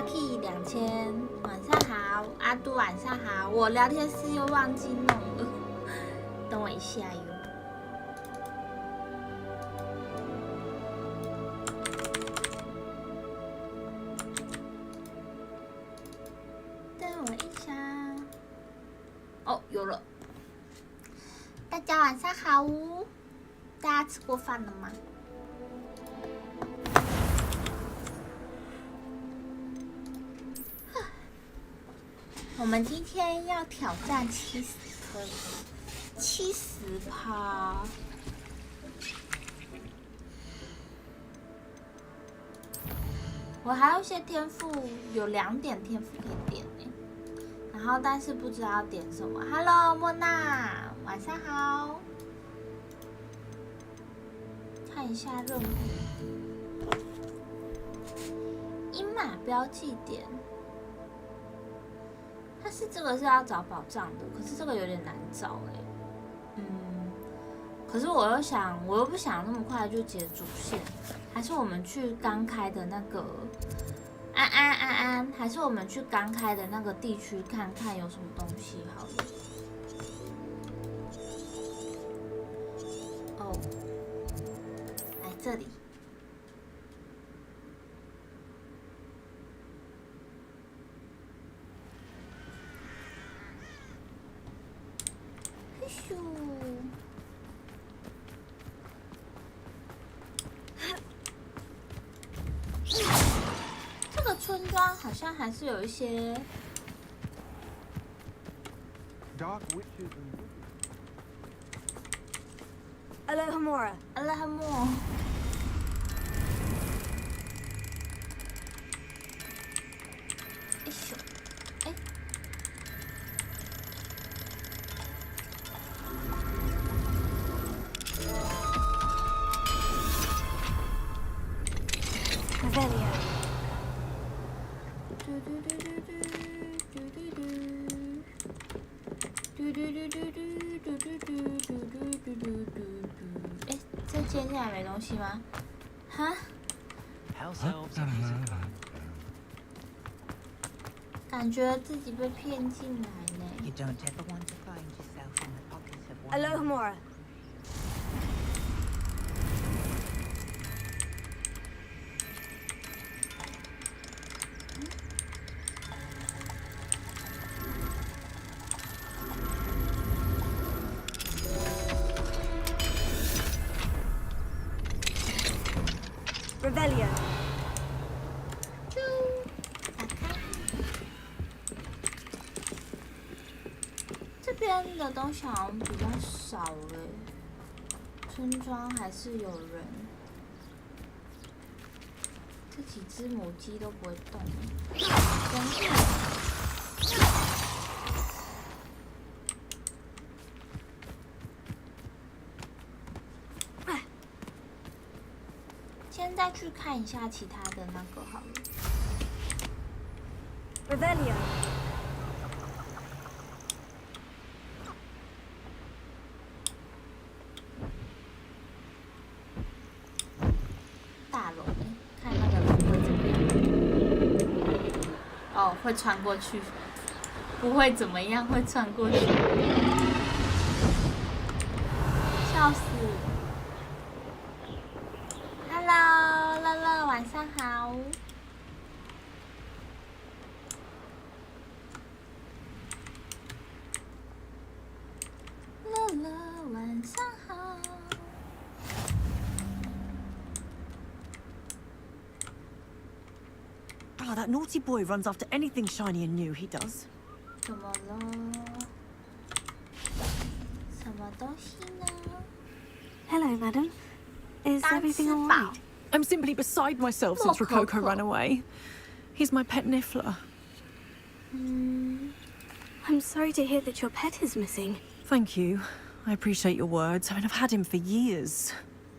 Lucky2000，晚上好，阿都晚上好，我聊天室又忘记弄了，等我一下哟。等我一下。哦，有了。大家晚上好，大家吃过饭了吗？我们今天要挑战70%，我还有一些天赋，有2点天赋可以点然后但是不知道点什么。Hello， 莫娜，晚上好。看一下任务，鹰马标记点。但是这个是要找宝藏的，可是这个有点难找可是我又不想那么快就解主线，还是我们去刚开的那个安，还是我们去刚开的那个地区看看有什么东西好了。哦，来这里。这个村庄好像还是有一些。Alohomora. Alohomora. 这接下来没东西吗？哈？感觉自己被骗进来呢。Alohomora. Rebellion. 这边的东西好像比较少村庄还是有人。这几只母鸡都不会动先再去看一下其他的那个好了。Rebellion. 大龙，看那个龙会怎么样？哦，会穿过去，不会怎么样，会穿过去，笑死！ Hello， 乐乐，晚上好。乐乐，晚上好。Oh, that naughty boy runs after anything shiny and new, he does. 怎么了？什么东西呢？ Hello, madam. Is everything all right? I'm simply beside myself since Rococo ran away. He's my pet Niffler. I'm sorry to hear that your pet is missing. Thank you. I appreciate your words. I mean, I've had him for years.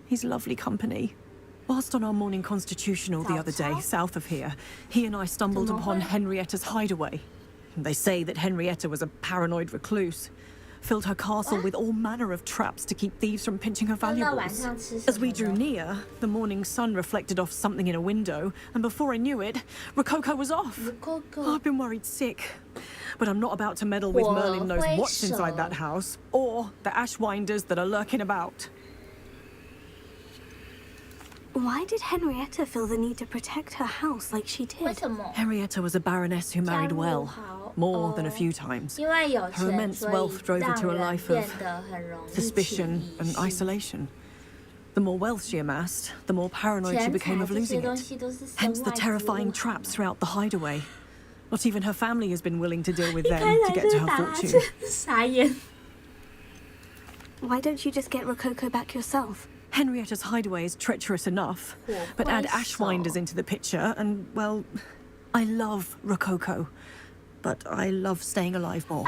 He's lovely company. Whilst on our morning constitutional the other day, south of here, he and I stumbled upon Henrietta's hideaway. They say that Henrietta was a paranoid recluse. filled her castle with all manner of traps to keep thieves from pinching her 那晚 valuables. 上吃什 As 么 we drew 呢？ near, the morning sun reflected off something in a window, and before I knew it, Rococo was off. Oh, I've been worried sick. But I'm not about to meddle with Merlin knows what's inside that house, or the ashwinders that are lurking about. Why did Henrietta feel the need to protect her house like she 为 did? 什么？ Henrietta was a baroness who married well, more than a few times. 因为有 Her 钱， immense 所以 wealth drove her 让 to a 人 life 变 of 得很容易 suspicion 起疑 and 心 isolation. The more wealth she amassed, the more paranoid she 钱 became 财 of 这些 losing 东 it. 西都是身 Hence the 外之 terrifying 物。 traps throughout the hideaway. Not even her family has been willing to deal with 一 them 开 to 来 get 就 to 是 her 打哈 fortune. 欠，傻眼。 Why don't you just get Rococo back yourself? Henrietta's hideaway is treacherous enough, but add ashwinders into the picture and, well, I love Rococo, but I love staying alive more.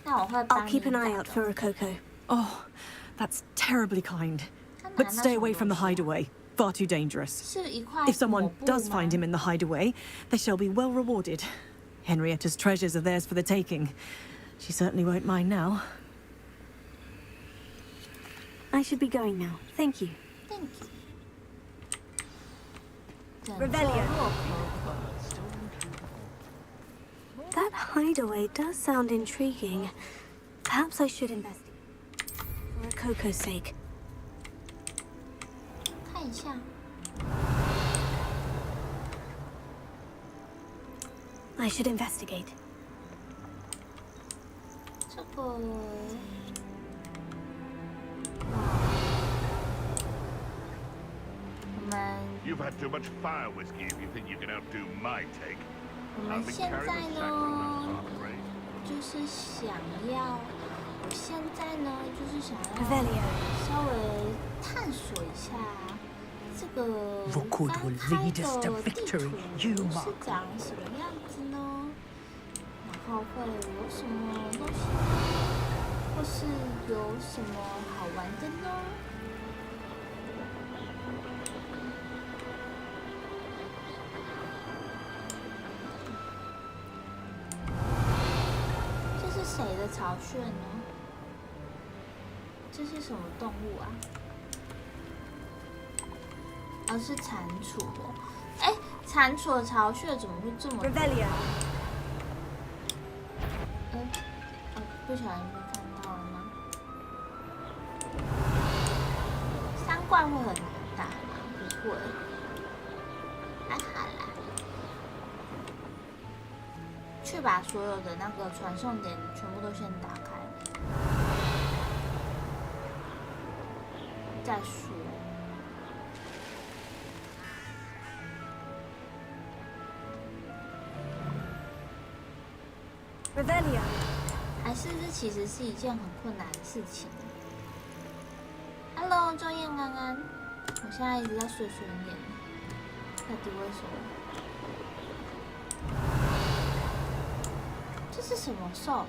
那我会 I'll 帮你 keep an eye 找 out 的 for Rococo. Oh, that's terribly kind. 他拿 But 那 stay 什么 away from the 东西啊 hideaway. Far too dangerous. 是一块 If someone 抹布 does 吗 find him in the hideaway, they shall be well rewarded. Henrietta's treasures are theirs for the taking. She certainly won't mind now. I should be going now. Thank you. Thank you. 拯救 Rebellion 洛可可 That hideaway does sound intriguing. Perhaps I should investigate. For Rococo's sake. 看一下， I should investigate. 这个。我们 You've had too much fire whiskey if you think you can outdo my take. 我们 Hardly 现 carry 在 the 呢， sacraments, I'm afraid. 就是想要，我现在呢，就是想要 Revelio. 稍微探索一下这个 Rookwood 翻 will 开 lead us 的 to 地 victory, 图 you 是 mark. 长什么样子呢？然后会有什么东西，或是有什么好玩的呢？这是谁的巢穴呢？这是什么动物啊？哦，是蟾蜍哦。哎，蟾蜍的巢穴怎么会这么多？ Revelio. 不小心被看到了吗？三冠会很难打吗？不会，还好啦。去把所有的那个传送点全部都先打开，再说。Revelio. 还是这其实是一件很困难的事情。Hello， 周燕安安，我现在一直在碎碎念，到底为什么？这是什么兽？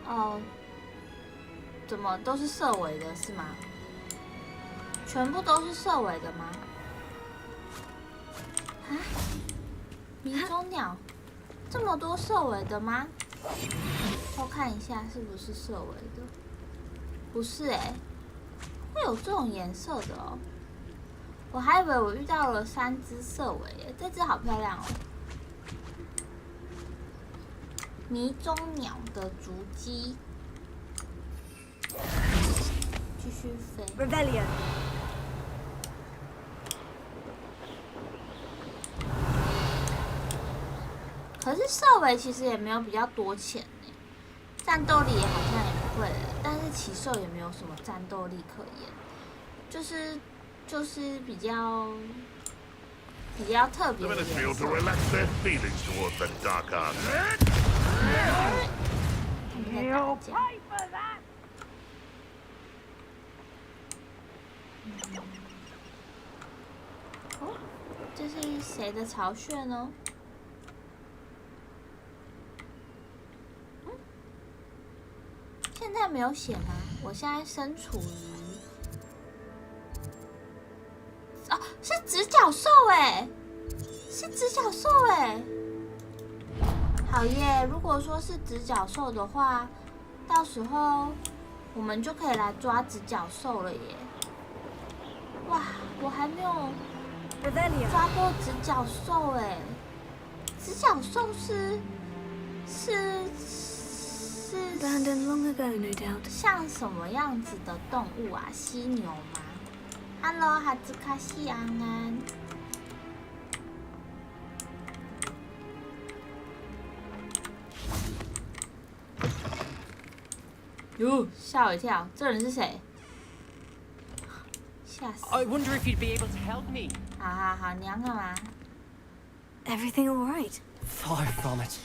哦，怎么都是色尾的是吗？全部都是色尾的吗？啊？迷踪鸟？这么多色尾的吗？偷看一下是不是色尾的？不是哎、会有这种颜色的哦。我还以为我遇到了3只色尾耶，这只好漂亮哦。迷踪鸟的足迹，继续飞。 Revelio. 可是色尾其实也没有比较多钱呢，战斗力也好像也不会了，但是骑兽也没有什么战斗力可言，就是比较特别 The 的 ministry 颜 ought 色 to。relax their feelings towards that dark art. 他们在打架。哦，这是谁的巢穴呢？现在没有写吗？我现在身处于……哦，是直角兽哎，是直角兽哎。好耶！如果说是直角兽的话，到时候我们就可以来抓直角兽了耶！哇，我还没有抓过直角兽哎！直角兽是 abandoned long ago, no doubt. 像什么样子的动物啊？犀牛吗 ？Hello， 哈兹卡西安安。哟，吓我一跳！这人是谁？吓死 I wonder if you'd be able to help me. 好，你要干嘛？ Everything all right? Far from it.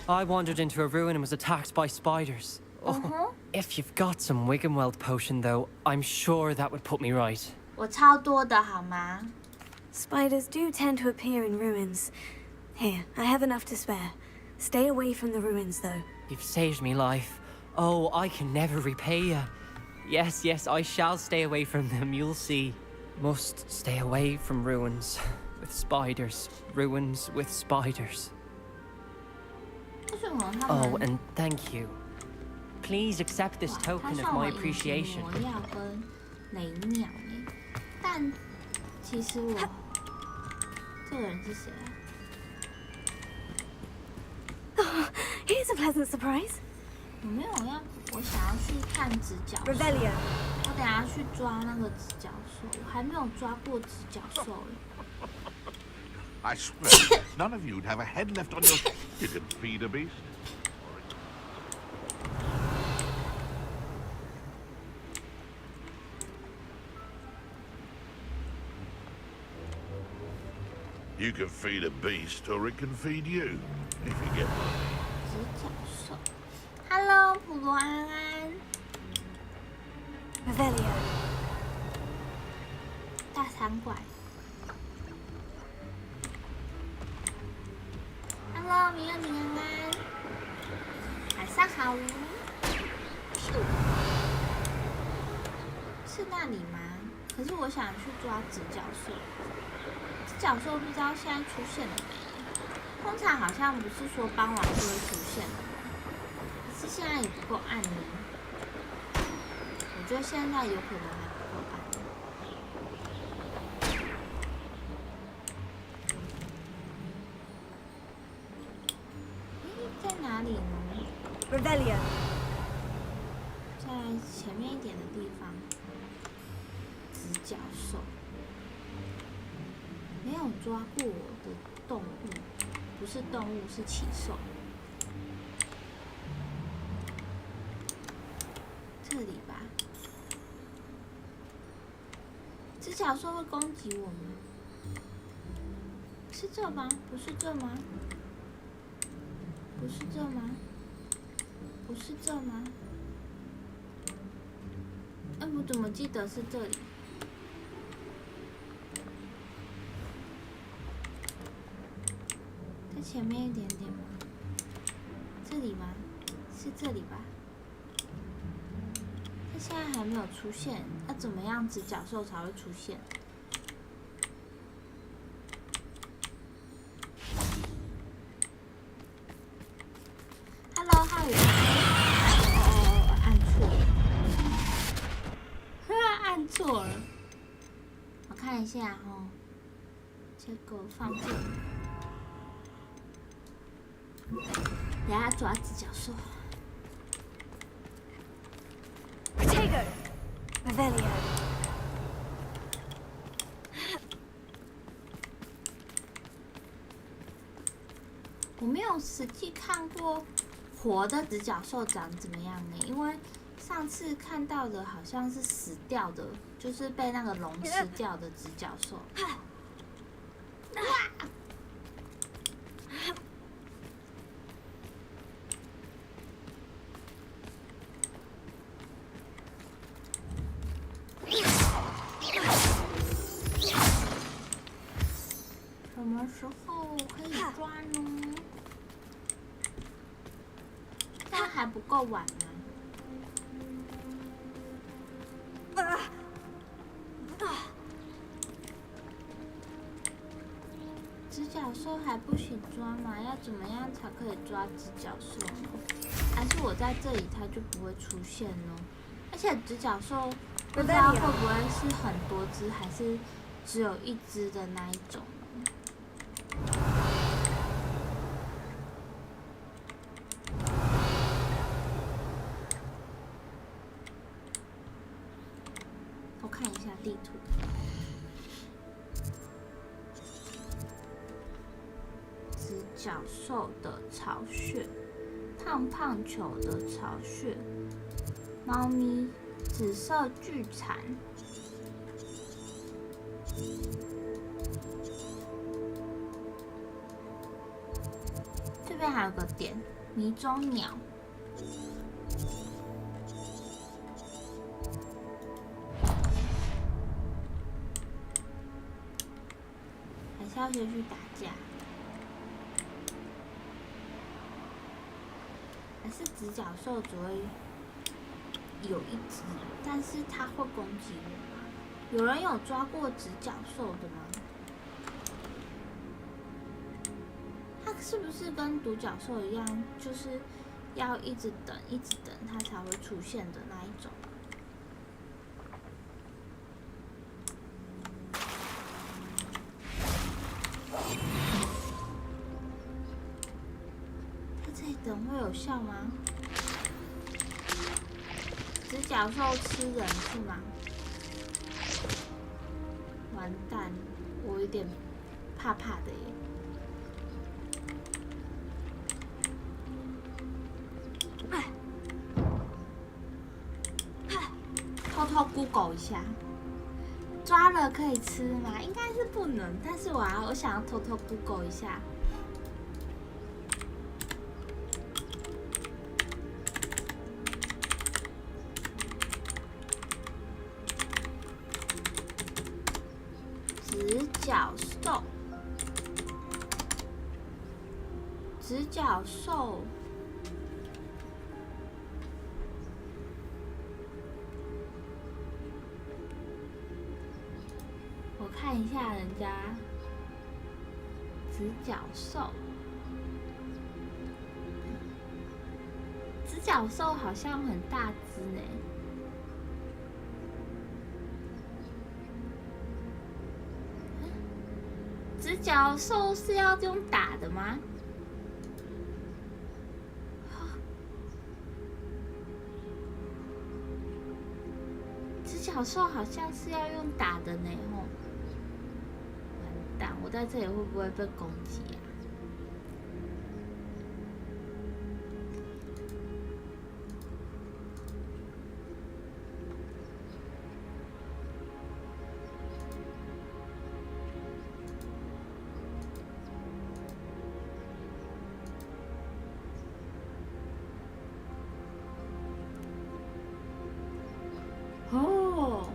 I wandered into a ruin and was attacked by spiders. Oh, if you've got some Wiggenweld potion, though, I'm sure that would put me right. 我超多的好吗？ Spiders do tend to appear in ruins. Here, I have enough to spare. Stay away from the ruins, though. You've saved me life. Oh, I can never repay you. Yes, I shall stay away from them, you'll see. Must stay away from ruins with spiders. Ruins with spiders. 为什么他 Oh, 们？ and thank you. Please accept this 他 token 算 of 我 my 隐形 appreciation. 魔药跟雷鸟呢？但其实我这个人是谁啊？ Here's a pleasant surprise. 我想要去看直角兽。 Revelio. 我等下去抓那个直角兽，我还没有抓过直角兽耶。 I swear, none of you'd have a head left on your... You can feed a beast. You can feed a beast, or it can feed you, if you get money. 直角兽 ，Hello， 普罗安安， Revelio. 大餐馆 ，Hello， 明安，晚上好。是那里吗？可是我想去抓直角兽。直角兽不知道现在出现了没？通常好像不是说傍晚就会出现的吗？可是现在也不够暗呢。我觉得现在有可能还不够暗。在哪里呢？ Revelio. 在前面一点的地方。直角兽。没有抓过我的动物，不是动物，是奇兽。这里吧。直角兽会攻击我吗？是这吗？不是这吗？不是这吗？不是这吗？哎，我怎么记得是这里？在前面一点点吗？这里吗？是这里吧？它现在还没有出现，要怎么样直角兽才会出现？ Hello， 汉语。哦，按错了，按错了。我看一下哦，结果放这里。等下抓直角兽。 Potato. Revelio. 我没有实际看过活的直角兽长怎么样呢？因为上次看到的好像是死掉的，就是被那个龙吃掉的直角兽。什么时候可以抓呢？这样还不够晚呢。直角兽还不行抓吗？要怎么样才可以抓直角兽呢？还是我在这里它就不会出现呢？而且直角兽不知道会不会是很多只，还是只有一只的那一种呢？我看一下地图。直角兽的巢穴，胖胖球的巢穴，猫咪，紫色巨蝉，这边还有个点，迷踪鸟。还是要先去打架。还是直角兽只会有一只，但是它会攻击我吗？有人有抓过直角兽的吗？它是不是跟独角兽一样，就是要一直等它才会出现的那一种？等会有效吗？直角兽吃人是吗？完蛋，我有点怕怕的耶。偷偷 Google 一下，抓了可以吃吗？应该是不能，但是我想要偷偷 Google 一下。直角兽，我看一下人家直角兽，直角兽好像很大只呢。直角兽是要用打的吗？直角兽好像是要用打的呢，吼！完蛋，我在这里会不会被攻击啊？哦，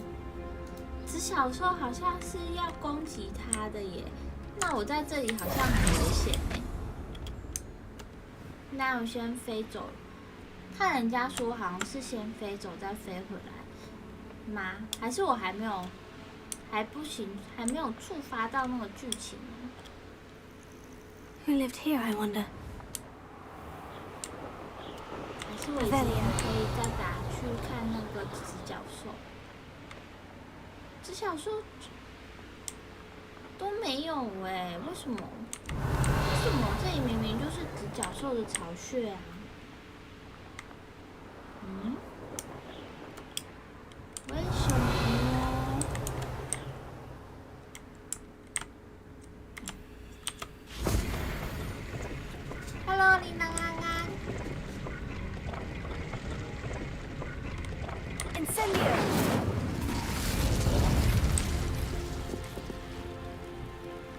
直角兽好像是要攻击它的耶，那我在这里好像很危险哎。那我先飞走，看人家说好像是先飞走再飞回来吗？还是我还没有，还不行，还没有触发到那个剧情呢？ Who lived here, I wonder? 还是我以前可以再打去看那个直角兽？直角兽都没有哎，为什么？为什么这里明明就是直角兽的巢穴啊？嗯？为什么呢？Hello， 琳琅安安。Incendio!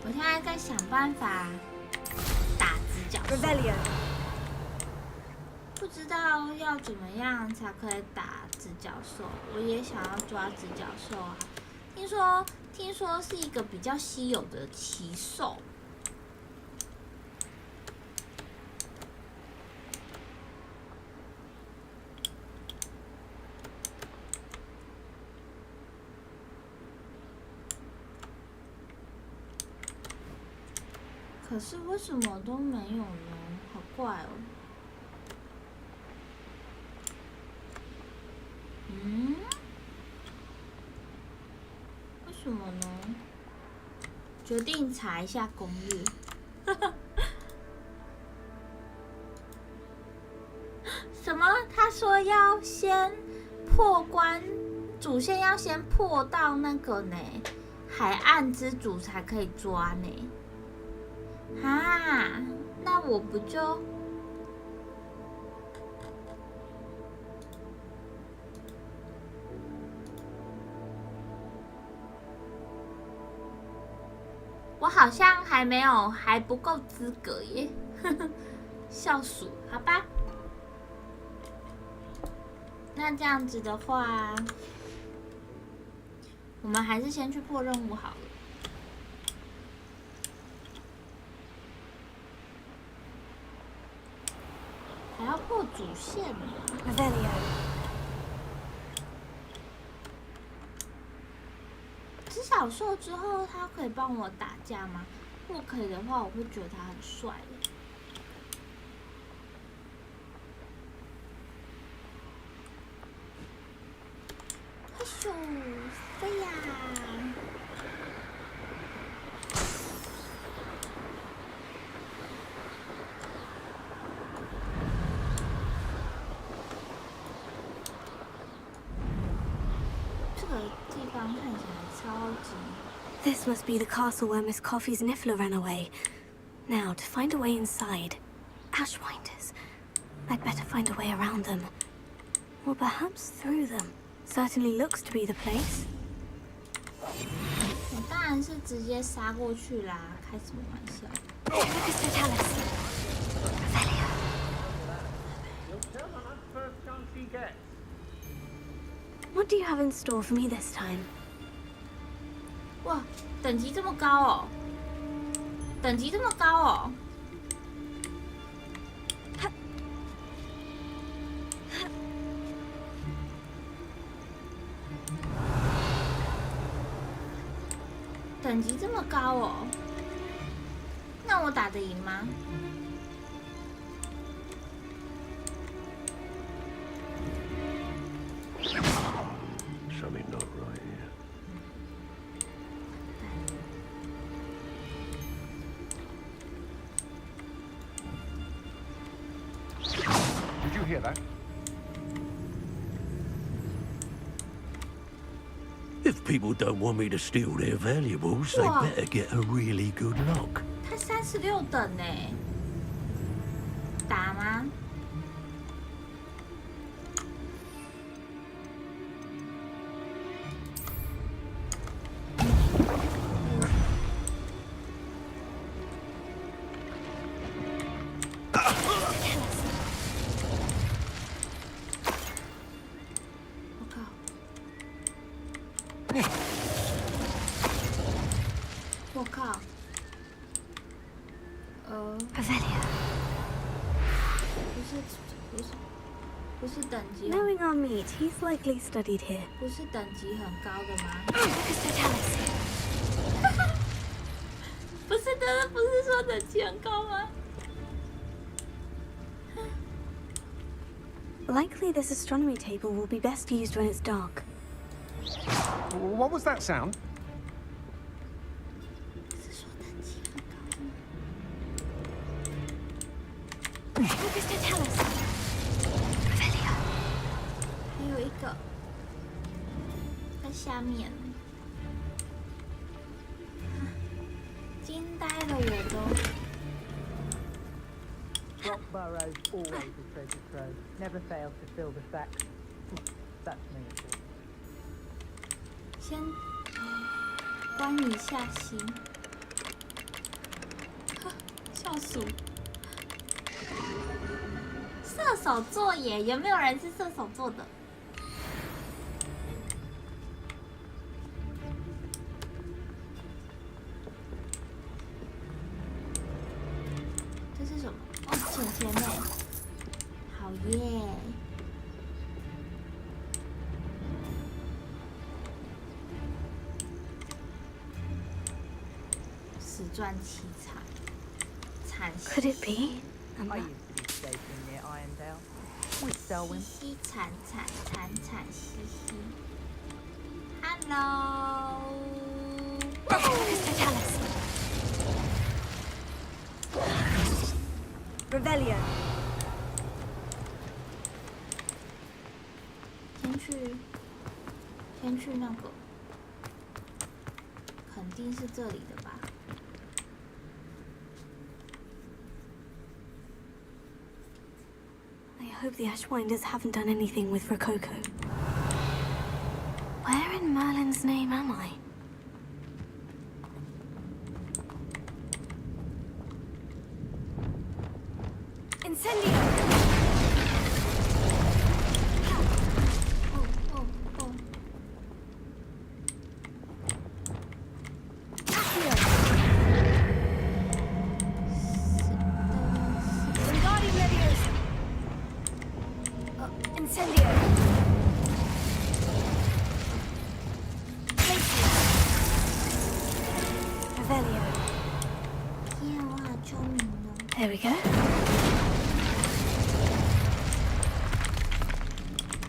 我现在在想办法打直角兽， Revelio! 不知道要怎么样才可以打直角兽。我也想要抓直角兽啊！听说是一个比较稀有的奇兽。可是为什么都没有呢？好怪哦。嗯？为什么呢？决定查一下攻略。什么？他说要先破关，主线要先破到那个呢，海岸之主才可以抓呢。哈，那我不就？我好像还没有，还不够资格耶，笑鼠，好吧。那这样子的话，我们还是先去破任务好了。还要破主线呢。吃小兽之后，他可以帮我打架吗？如果可以的话，我会觉得他很帅耶。嘿咻，飞呀！这个地方看起来超级。This must be the castle where Miss Coffee's Niffler ran away. Now, to find a way inside. Ashwinders. I'd better find a way around them. Or perhaps through them. Certainly looks to be the place. 我当然是直接杀过去啦，开什么玩笑？What do you have in store for me this time? 哇，等级这么高哦！等级这么高哦！等级这么高哦，那我打得赢吗？If people don't want me to steal their valuables, they better get a really good lock. 他36等呢，打吗？我靠！不是等级。Knowing our meat, he's likely studied here. 不是等级很高的吗？不是的，不是说等级很高吗？ Likely this astronomy table will be best used when it's dark. What was that sound? 是说等级很高吗？ 还有一个在下面，惊呆了我都。 Rock burrows always a treasure trove. Never fail to fill the sack. That's me. 先关一下心，笑鼠。射手座耶，有没有人是射手座的？这是什么？哦，钱钱呢？好耶！死赚7场。惨兮 Could it be? I used to be stationed near Irondale with 兮 Selwyn. 兮惨兮兮。Hello。 Mr. Chalice. Revelio. 先去那个，肯定是这里的吧。I hope the Ashwinders haven't done anything with Rococo. Where in Merlin's name am I? Incendio! 哦。 Wingardium Leviosa! Incendio! Revelio. 天啊，我好聪明哦！ There we go.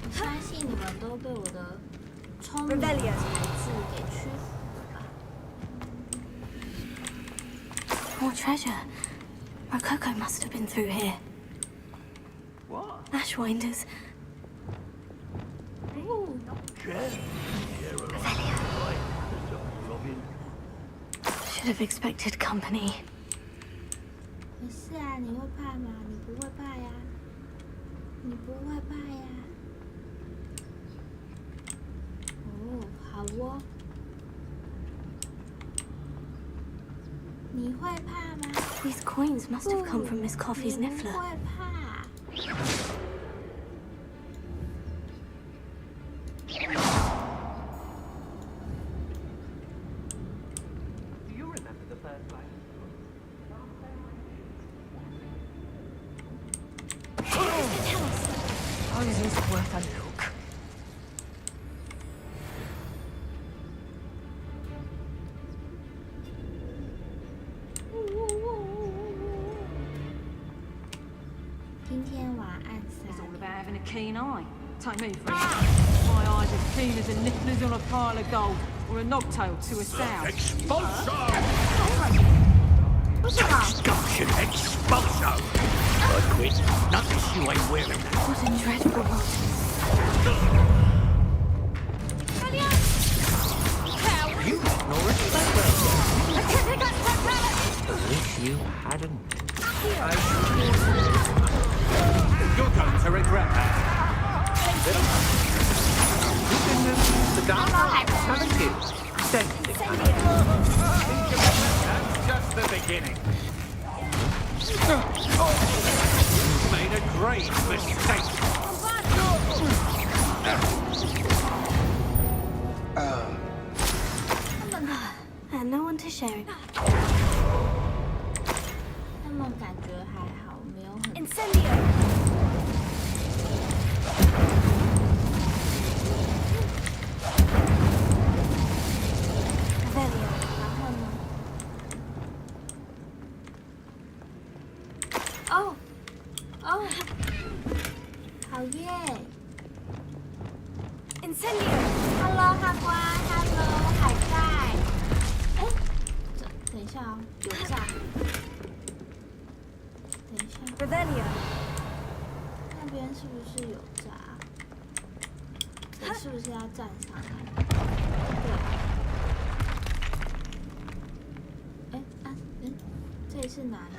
我相信你们都被我的聪明 Revelio. 才智给屈服了吧？ More treasure. Rococo must have been through here. What? Ashwinders. Should have expected company. 没事啊，你会怕吗？你不会怕呀，你不会怕呀。哦，好哦。你会怕吗？ These coins must have come from Miss Coffee's 你不 niffler. 会怕。 Do you remember the first time? Oh, it is worth a look. It's all about having a keen eye. Take me for instance. My eyes as keen as a niffler's on a pile of gold, or a knobtail to a sow. Expulso! Discussion expulso! I quit. Notice you ain't wearing that. What a dreadful world. You ignore it that well. As if you hadn't. You're going to regret that. The dark haven't you? Definitely. That's just the beginning. You made a great mistake. And no one to share it. 他们感觉还好，没有很。 Incendio! Revelio. 然后呢？哦，哦，好耶 Incendio! ！Hello，哈瓜 ，Hello，海带。哎，等一下哦，有炸。等一下， Revelio. 那边是不是有炸？我是不是要站上来？对。哎啊，嗯，这里是哪里？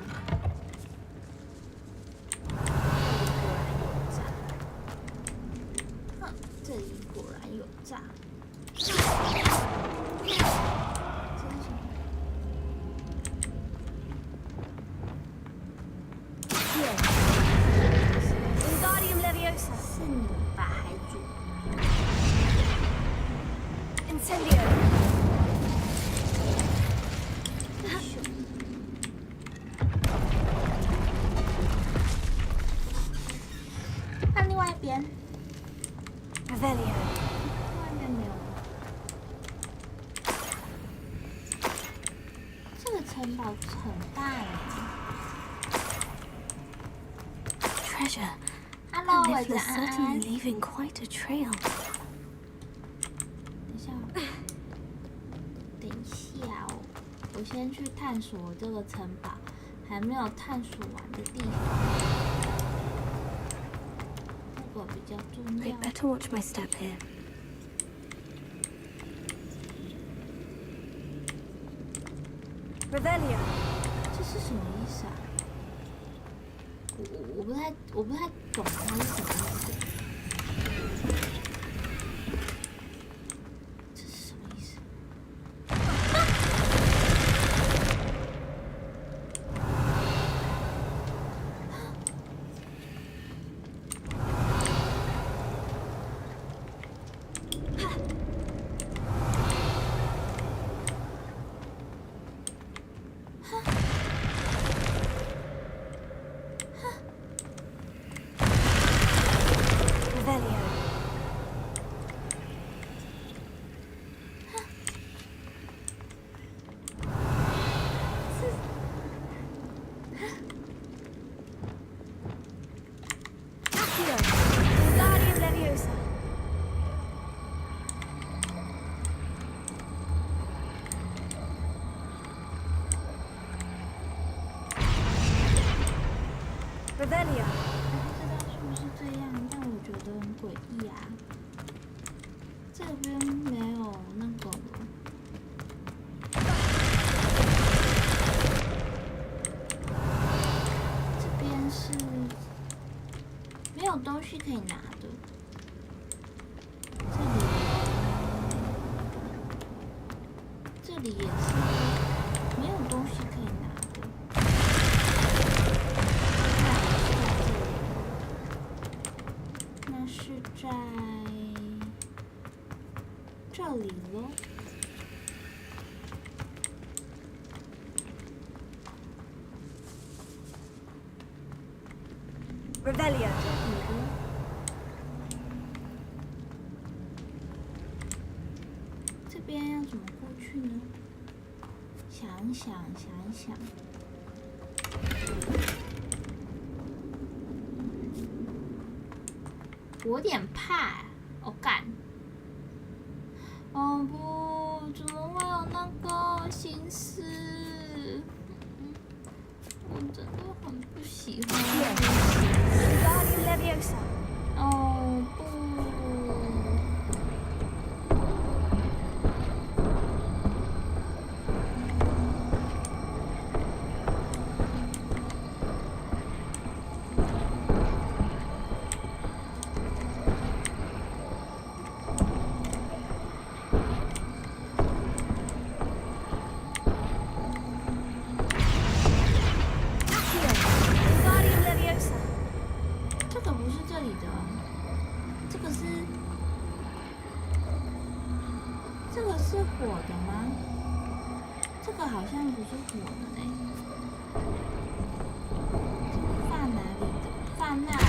这里果然有炸。这是什么？ Wingardium Leviosa. 是你吧，海主？ Incendio. 看另外一边， Revelio. 外面没有。这个城堡很大耶。treasure. Hello， And 我 Niffler's 是安 certainly 安。 leaving quite a trail. 等一下哦，我先去探索这个城堡还没有探索完的地方，这个比较重要 I'd。better watch my step here. Revelio. 这是什么意思啊？我不太懂它是什么意思。这是什么意思？Revelio. 不知道是不是这样，但我觉得很诡异啊。这边没有那个了。这边是没有东西可以拿的。这里也是没有东西可以拿的。那是在这里咯。Revelio. 这边要怎么过去呢？想一想。我有点怕，我干。哦不，怎么会有那个心思？我真的很不喜欢。哦不。这个不是这里的，这个是火的吗？这个好像不是火的嘞。放哪里的？放那里。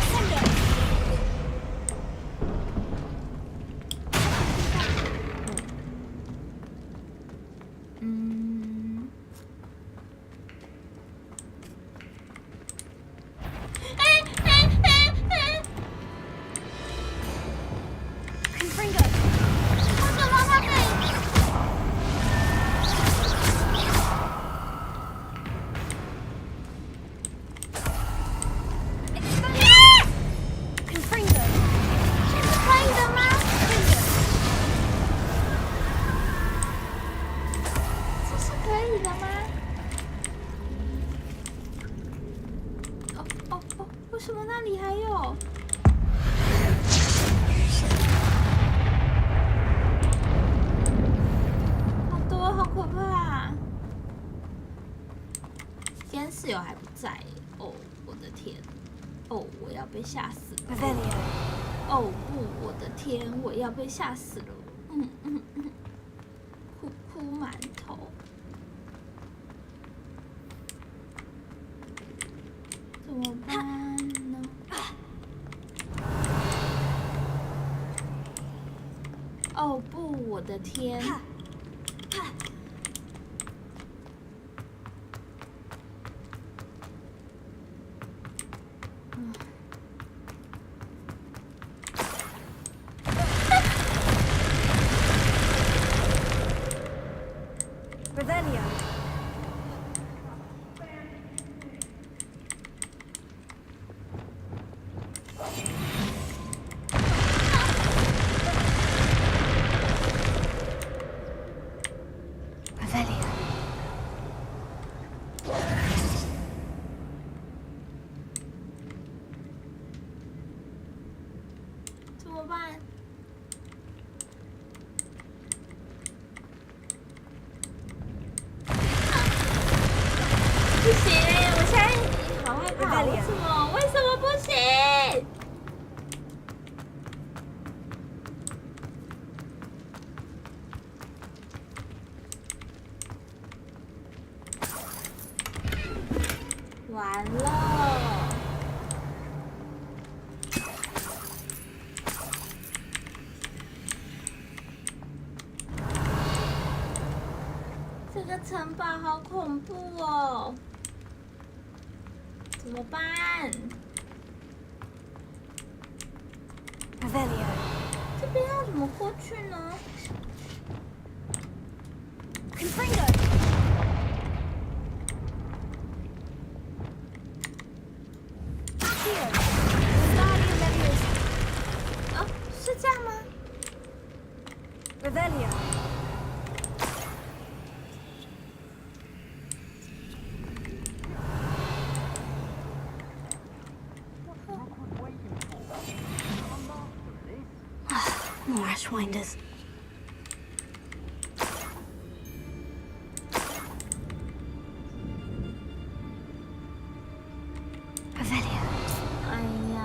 为什么那里还有？好多，好可怕！今天室友还不在耶，哦，我的天！哦，我要被吓死了！哦不，我的天，我要被吓死了！哭馒头。怎么办呢？哦不，我的天！什么？为什么不行？完了！这个城堡好恐怖哦！怎么办？ Revelio. 这边要怎么过去呢？ Confringo. Accio. Wingardium Leviosa. 哦，是这样吗？ Revelio. More Ashwinders. Revelio. 哎呀，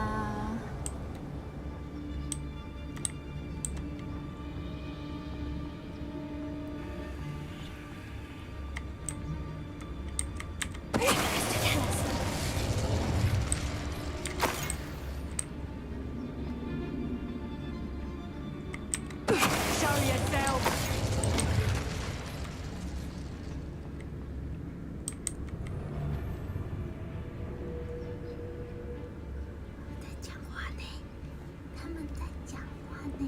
在讲话呢，他们在讲话呢。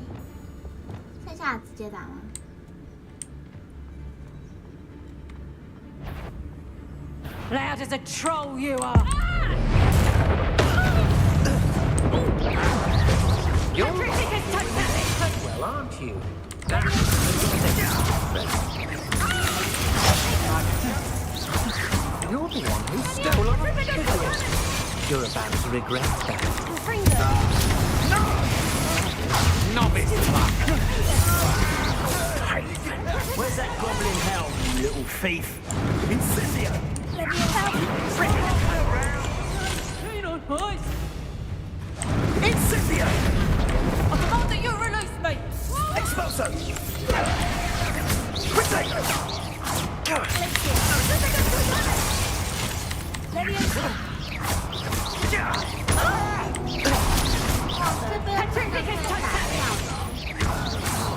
剩下的直接打吗？ Loud as a troll you are! You're well, aren't you? You're the one who stole our equipment. You're about to regret that. Novice luck. Where's that goblin hell, you little thief? Incendio! Lean on, boys! Incendio! I demand that you release me! Expulso! Quickly! What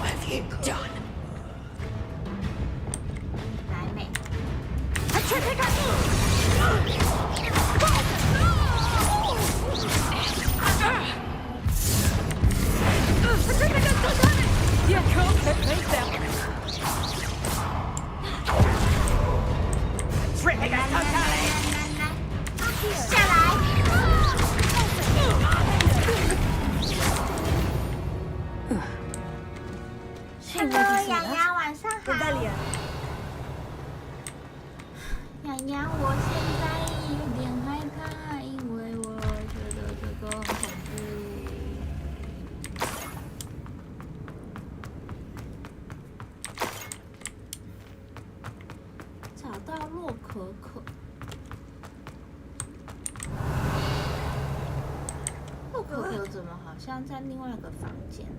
have you done? 来美。You can't let me down!来，下来！Hello，洋洋，晚上好。洋洋，我现在有点害怕，因为我觉得这个很恐怖。找到洛可可。洛可可怎么好像在另外一个房间呢？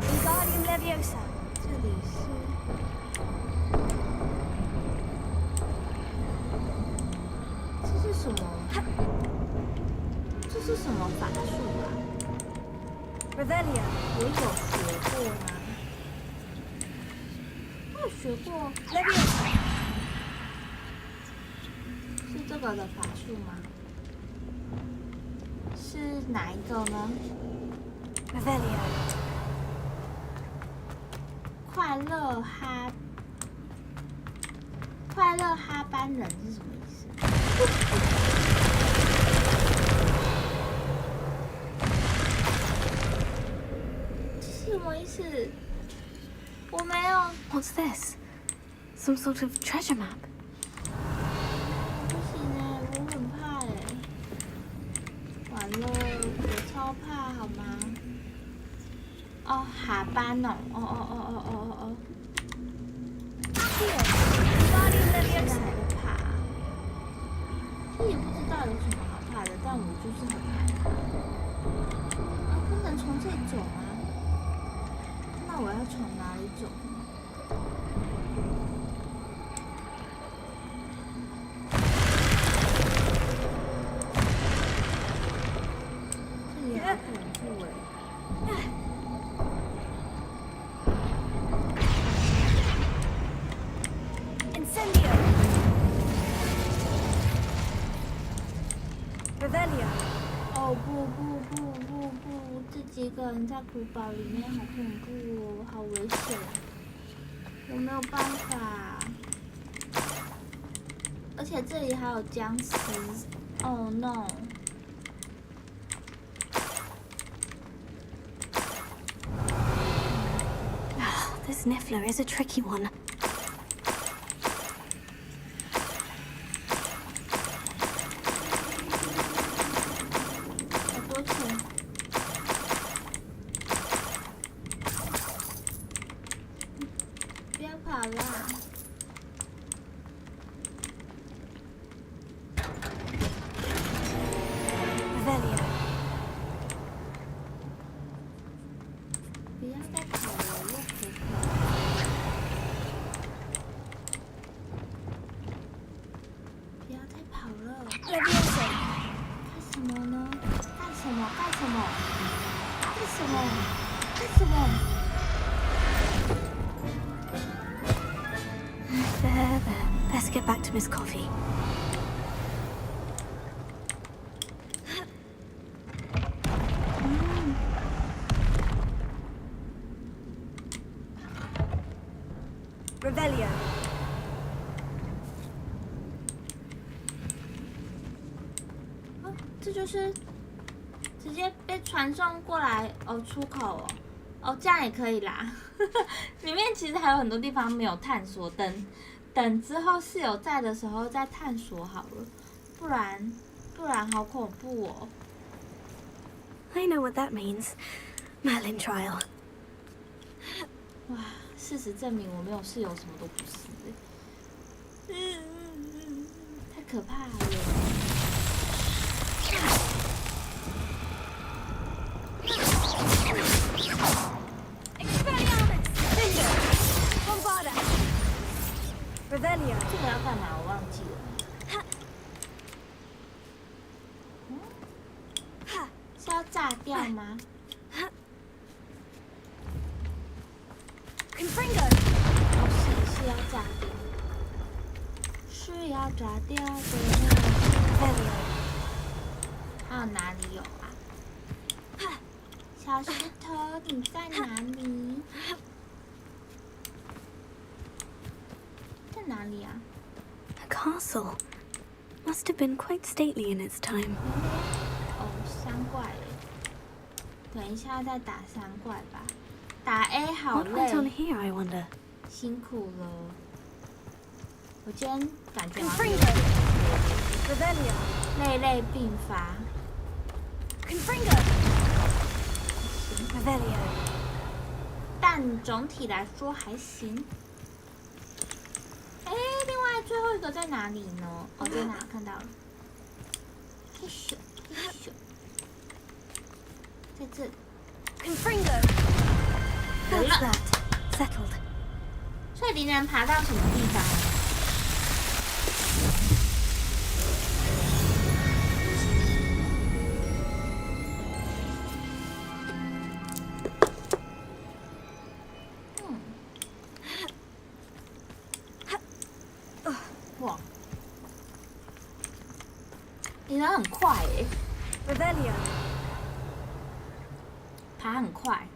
Wingardium Leviosa. 这里是，这是什么？这是什么法术啊？ Revelio. 我有学过吗？我有学过 Leviosa. 是这个的法术吗？是哪一个呢？ Revelio. 快乐哈班人是什么意思？这是什么意思？我没有。 What's this? Some sort of treasure map. 不行哎，我很怕哎。完了，我超怕，好吗？哦，哈班哦，哦。Revelio. 哦不，自己一个人在古堡里面好恐怖哦，好危险，我没有办法。而且这里还有僵尸 ，Oh no！ This Niffler is a tricky one. 好多钱！不要跑啦！ Revelio. 不要再跑了，又可怕！不要再跑了！ Leviosa. 干什么呢？干什么？干什么？干什么？干什么？ There. Best get back to Miss Coffee. Revelio. 哦，这就是直接被传送过来哦，出口哦，哦，这样也可以啦。里面其实还有很多地方没有探索，等之后室友在的时候再探索好了，不然好恐怖哦。 I know what that means. Merlin trial. 哇，事实证明我没有室友，什么都不是。太可怕了。 Revelio. 这个要干嘛？我忘记了。是要炸掉吗？ Confringo. 哦，是要炸掉，是要炸掉的。 Revelio. 还有哪里有啊？小石头，你在哪里？在哪里啊？ A castle. Must have been quite stately in its time. 哦，三怪耶。等一下再打三怪吧。打 A 好 What 累 went，on here, I wonder? 辛苦了。我今天感觉好像 Confringo. Revelio. 累并发。 Confringo. Revelio. 但总体来说还行。哎，另外最后一个在哪里呢？哦，在哪？看到了。嘿咻，嘿咻，在这里。 Confringo. That's that. Settled. 所以敌人爬到什么地方？哇，敌人很快耶， Revelio. 爬很快。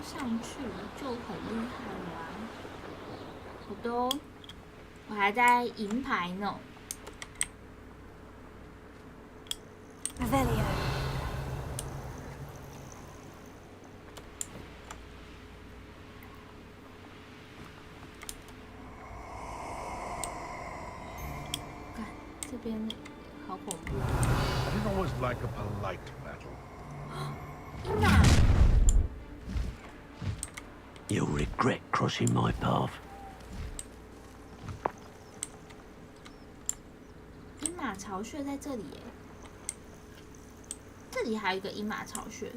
上去就很厉害了啊！我还在银牌呢。 Revelio. 看这边好恐怖。 I didn't always like a polite battle. 英玛， You'll regret crossing my path. 鹰马巢穴在这里耶，这里还有一个鹰马巢穴。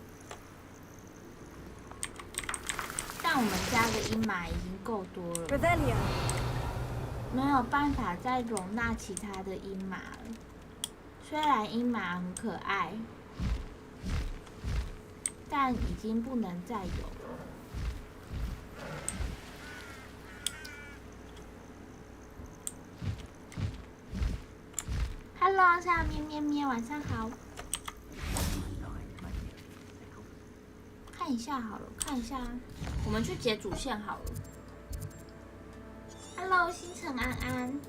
但我们家的鹰马已经够多了， Revelio. 没有办法再容纳其他的鹰马了。虽然鹰马很可爱，但已经不能再有了。Hello， 下面咩咩，晚上好。看一下好了，看一下，我们去解主线好了。Hello， 星辰安安。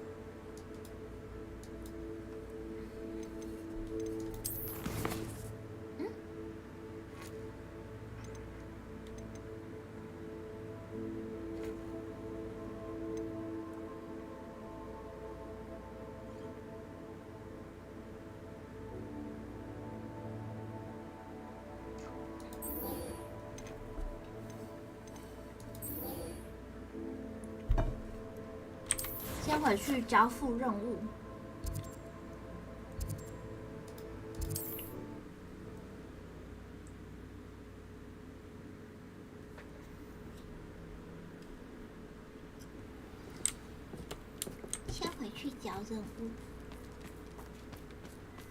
先回去交付任务。先回去交任务。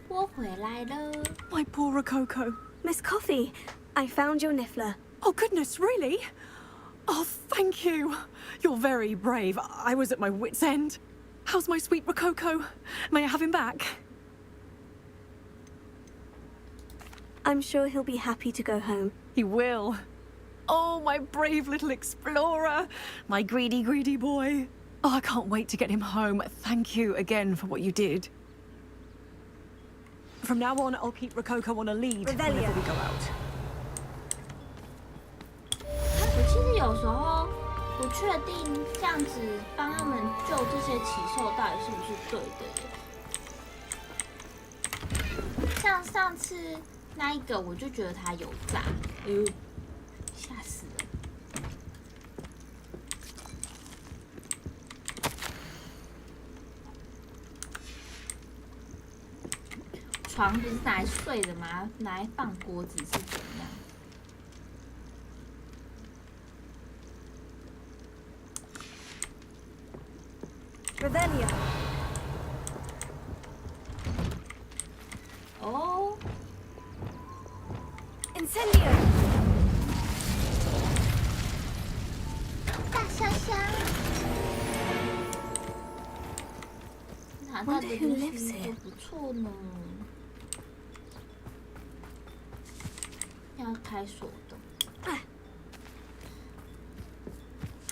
我回来了。My poor Rococo. Miss Coffee, I found your niffler. Oh, goodness, really? Oh, thank you. You're very brave. I was at my wit's end. How's my sweet Rococo? May I have him back? I'm sure he'll be happy to go home. He will. Oh, my brave little explorer. My greedy, greedy boy. Oh, I can't wait to get him home. Thank you again for what you did. From now on, I'll keep Rococo on a lead whenever we go out. 我其实有时候不确定这样子帮他们救这些奇兽到底是不是对的耶。像上次那一个，我就觉得他有诈，吓死了。床不是拿来睡的吗？拿来放锅子是怎样？ Revelio. Oh. Incendio. 大香香。拿到的东西都不错呢。要开锁的。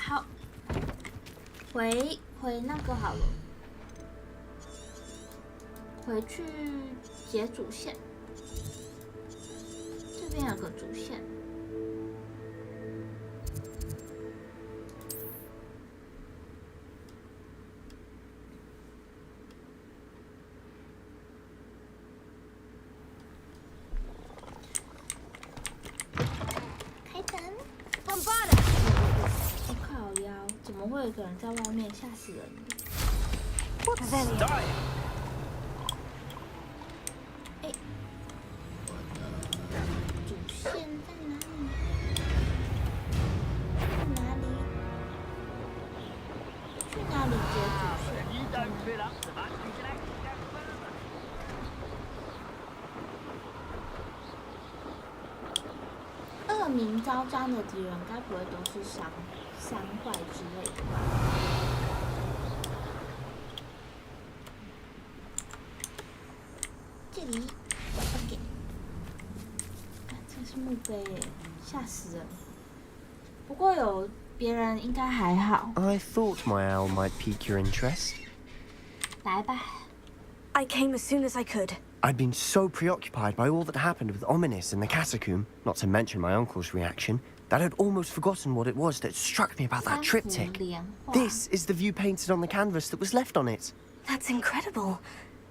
好。回那个好了，回去解主线。这边有个主线。开灯。Bombarda. 我靠腰，怎么会有个人在外面？吓死人了！ Revelio. 哎，我的主线在哪里？在哪里？去哪里解主线？恶名昭彰的敌人，该不会都是伤坏之类的吧？这里 ，OK。这是墓碑耶，吓死人！不过有别人应该还好。I thought my owl might pique your interest. 来吧。 I came as soon as I could. I'd been so preoccupied by all that happened with Ominis in the catacomb, not to mention my uncle's reaction, that I'd almost forgotten what it was that struck me about that triptych. This is the view painted on the canvas that was left on it. That's incredible.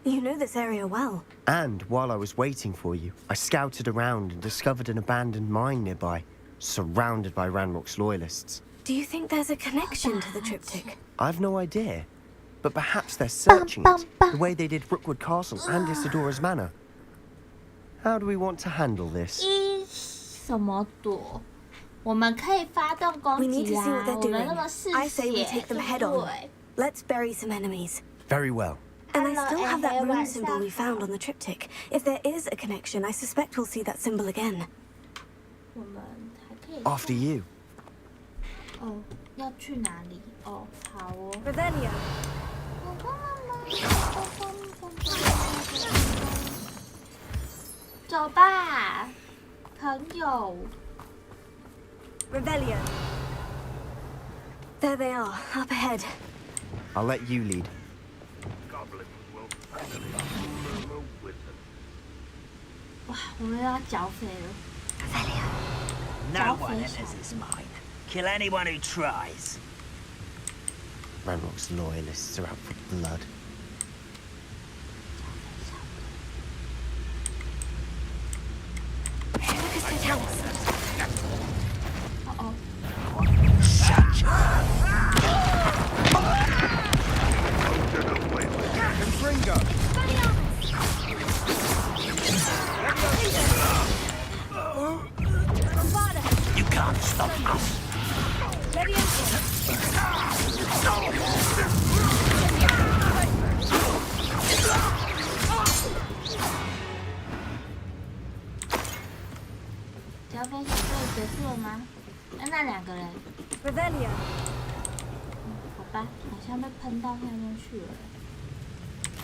You know this area well. And while I was waiting for you, I scouted around and discovered an abandoned mine nearby, surrounded by Ranrock's loyalists. Do you think there's a connection to the triptych? I've no idea. But perhaps they're searching it, the way they did Brookwood Castle and Isidora's Manor. How do we want to handle this? 什么躲？我们可以发动攻 We need 击 to 啊 see what！they're 我们 doing. 那么嗜 I say we 血， take 对 them 不 head on. 对？ Let's bury some enemies. Very well. And I still have that rune symbol we found on the triptych. If there is a connection, I suspect we'll see that symbol again. 我们还可以 After you. 哦，要去哪里？哦，好哦。 Revelio. 走吧，朋友。 Revelio. There they are, up ahead. I'll let you lead. Goblins will with them. 哇，我们要剿匪了。 No one enters this mine. Kill anyone who tries. Ranrock's loyalists are out for blood. Focus to tell us. 哦 You can't stop us. 剿匪小队结束了吗？那两个人， Revelio. 好吧，好像被喷到下面去了。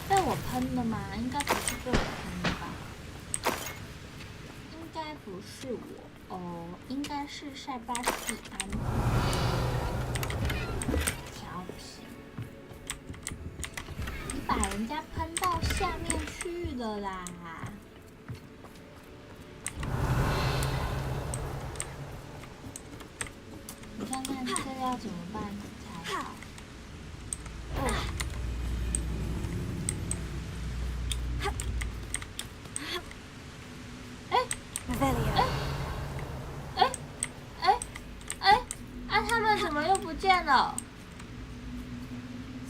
被我喷的吗？应该不是被我喷的吧？应该不是我哦，应该是塞巴斯蒂安。调皮，你把人家喷到下面去了啦！你看看这要怎么办才好？哦。 Revelio. 他们怎么又不见了？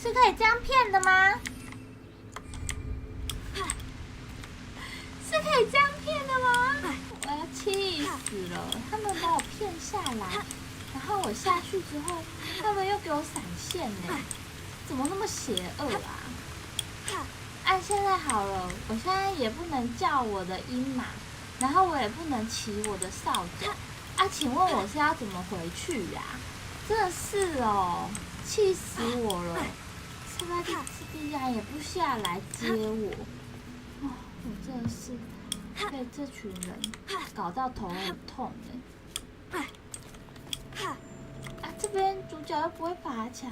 是可以这样骗的吗？是可以这样骗的吗？我要气死了！他们把我骗下来，然后我下去之后，他们又给我闪现呢，怎么那么邪恶啊？现在好了，我现在也不能叫我的鹰马，然后我也不能骑我的扫帚啊！请问我是要怎么回去呀？真的是哦，气死我了！塞巴斯蒂安也不下来接我，哦，我真的是被这群人搞到头很痛哎！啊，这边主角又不会爬墙，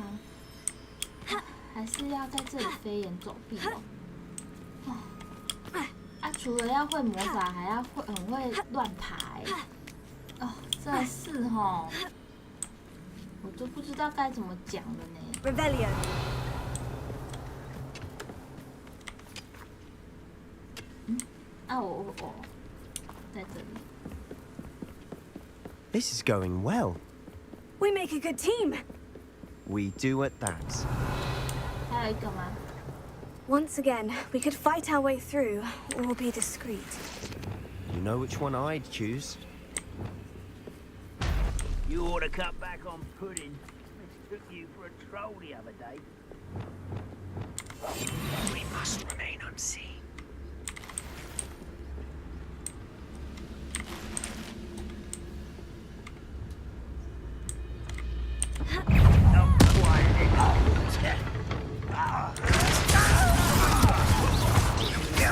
还是要在这里飞檐走壁哦。啊，除了要会魔法，还要很会乱爬哎！哦，真的是哦，我都不知道该怎么讲了呢。Revelio. 我在这里。 This is going well. We make a good team. We do at that. 还有一个吗？ Once again, we could fight our way through, or be discreet. You know which one I'd choose. You ought to cut back on pudding. Mistook you for a troll the other day. We must remain unseen. Not quite.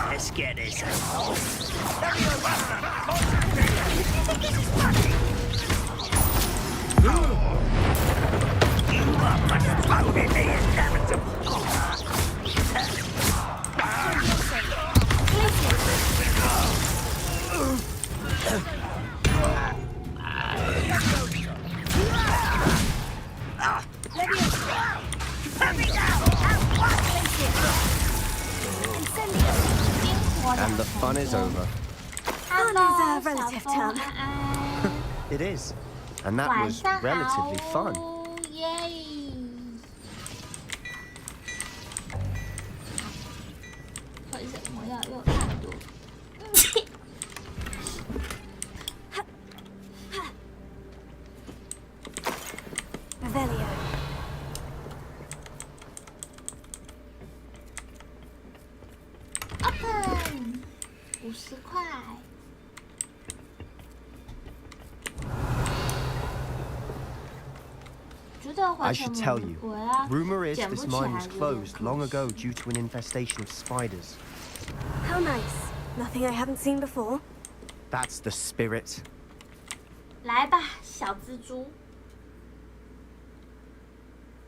Let's get this. And the fun is over. Fun is a relative term. It is. And that was relatively fun. 耶！为什么要用那么多？ I should tell you, rumor is this mine was closed long ago due to an infestation of spiders. How nice. Nothing I haven't seen before. That's the spirit. 来吧，小蜘蛛。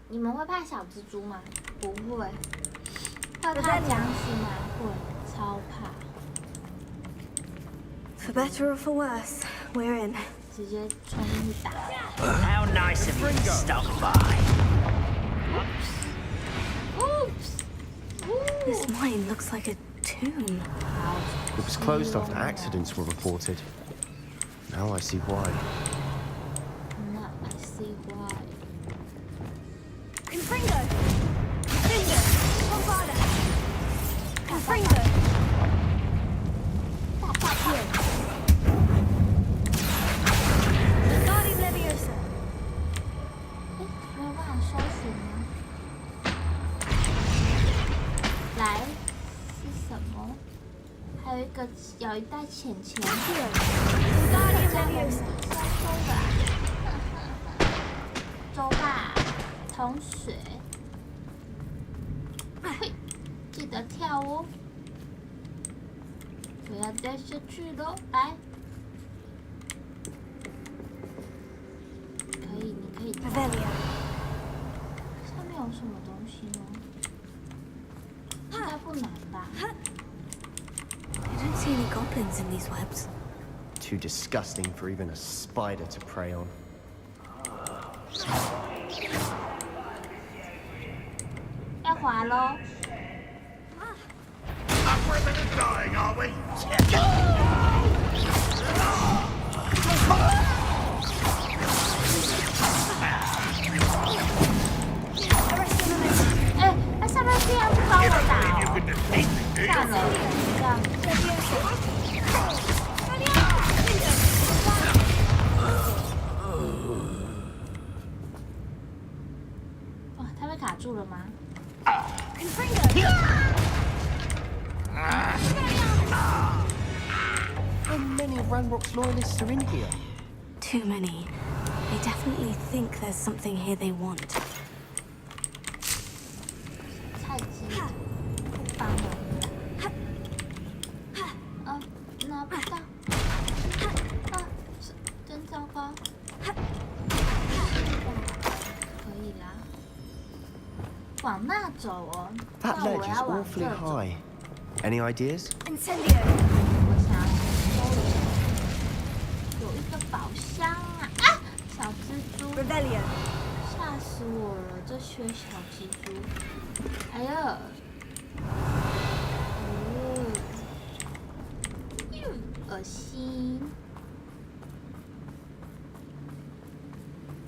你们会怕小蜘蛛吗？不会。会怕僵尸吗？会，超怕。For better or for worse, we're in. 直接冲进去打。How nice of you to stop by. Oops. This mine looks like a tomb. It was closed after accidents were reported. Now I see why. Now I see why. Confringo! Confringo! Bombada! Confringo! Wingardium Leviosa! 没有办法搜寻吗？来，是什么？还有一袋钱。Wingardium Leviosa! 走吧，同学。嘿，记得跳哦。不要再下去喽，来。可以，你可以跳。上面有什么东西呢？应该不难吧？ I don't see any goblins in these webs. Too disgusting for even a spider to prey on. 要滑喽！ Up we're dying, are we? 哎，那上面这样不帮我打哦？算了，这样。哇，他被卡住了吗？ How many of Ranrock's loyalists are in here? Too many. They definitely think there's something here they want. 菜鸡，不帮我了。拿不到。真糟糕。可以啦。往那走哦。 That 那我 ledge is 要往 awfully 这走。 high. Any ideas? Incendio! 我想要搜一下，有一个宝箱啊！啊，小蜘蛛！ Rebellion! 吓死我了，这些小蜘蛛！哎呀！恶心！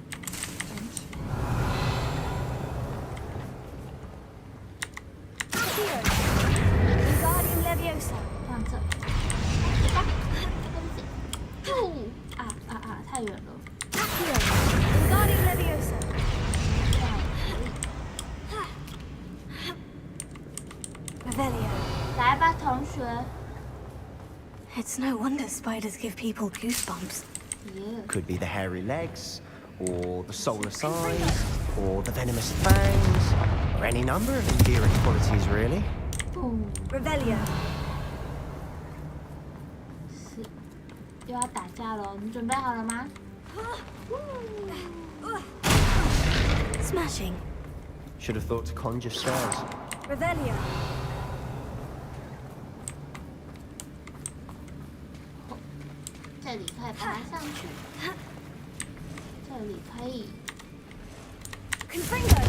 捡起来。Wingardium Leviosa! 放这。太远了。 Wingardium Leviosa! Revelio. 来吧，同学。 It's no wonder spiders give people goosebumps. Yeah. Could be the hairy legs, or the solar size, or the venomous fangs, or any number of endearing qualities, really. Revelio. 是，又要打架喽！你准备好了吗？ Smashing. Should have thought to conjure stairs. Revelio. 这里可以爬上去，这里可以。 Confringo!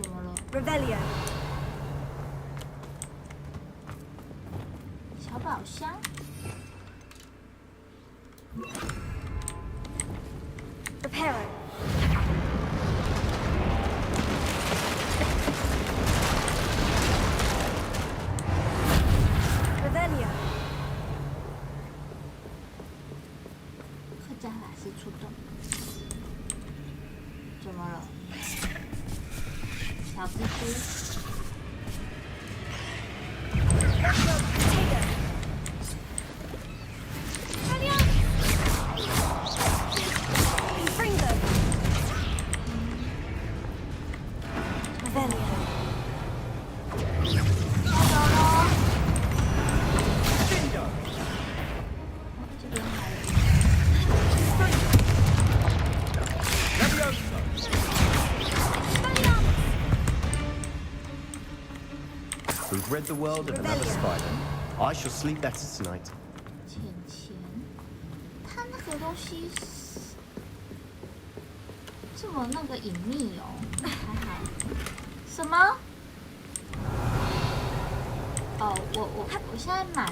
怎么了？ Revelio. 小宝箱。 Reparo. Revelio. 客家法师出动。怎么了？小蜘蛛。rid the world of another spider, I shall sleep better tonight. 钱，他那个东西这么那个隐秘哦，还好。什么？哦，我现在满了。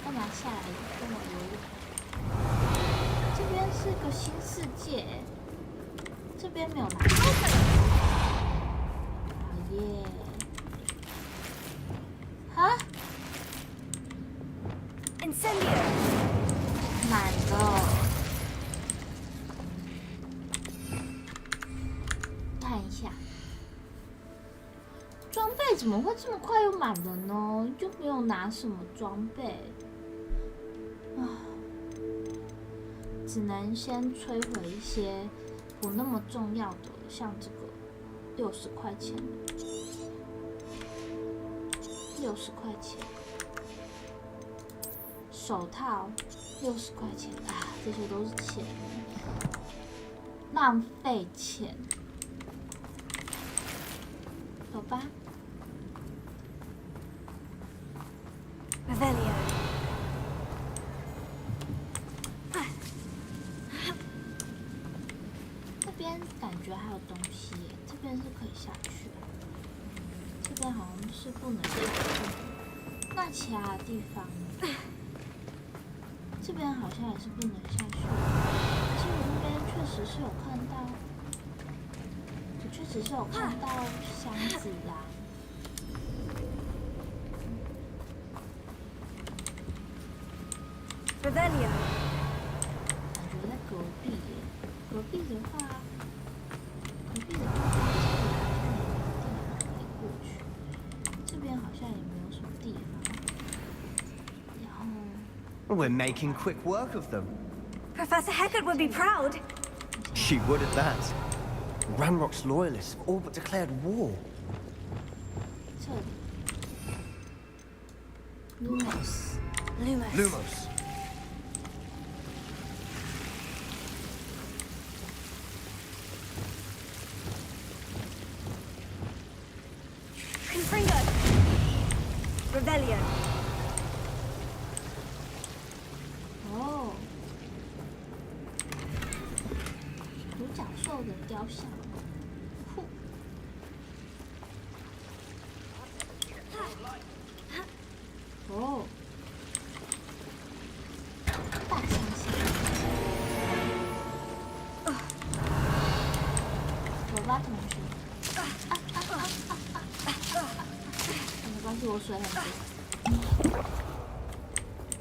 干嘛下来跟我游泳？这边是个新世界，这边没有拿。耶！啊 Incendio！ 满了。看一下，装备怎么会这么快又满了呢？就没有拿什么装备啊，只能先摧毁一些不那么重要的，像这个60块钱，60块钱，手套60块钱啊，这些都是钱，浪费钱。走吧。Revelio。这边感觉还有东西耶，这边是可以下去的，这边好像是不能下去。那其他的地方呢？这边好像也是不能下去的，可是我那边确实是有看到。确实是有看到箱子啦。Revelio。感觉在隔壁耶，隔壁的话可以过去。这边好像也没有什么地方。然后。We're making quick work of them. Professor Hecat would be proud. She would at that. Ranrock's loyalists have all but declared war. 这里 Lumos。 Confringo. Revelio. 哦，独角兽的雕像。哦，大猩猩。走吧，同学。没关系，我水很多。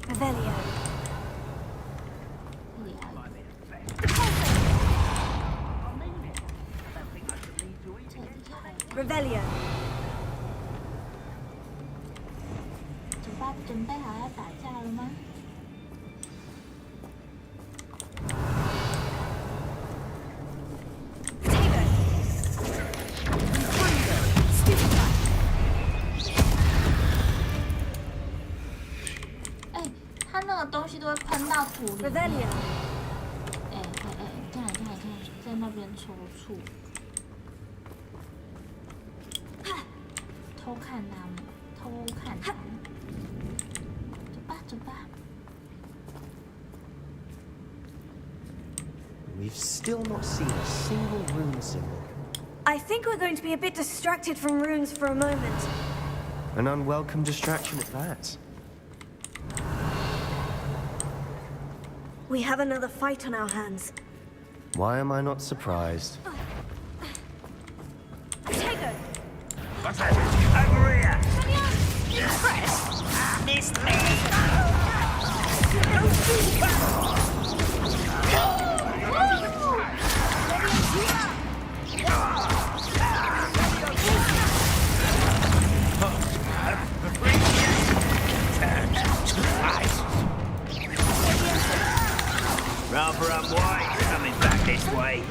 Revelio。这里还有。Revelio。准备好要打架了吗？哎，他那个东西都会喷到土里面。哎，看，在那边抽搐，偷看他们。走吧。We've still not seen a single rune symbol. I think we're going to be a bit distracted from runes for a moment. An unwelcome distraction at that. We have another fight on our hands. Why am I not surprised? Tego! What's that? Over here! Impressed? Missed me! Rather unwise coming back this way.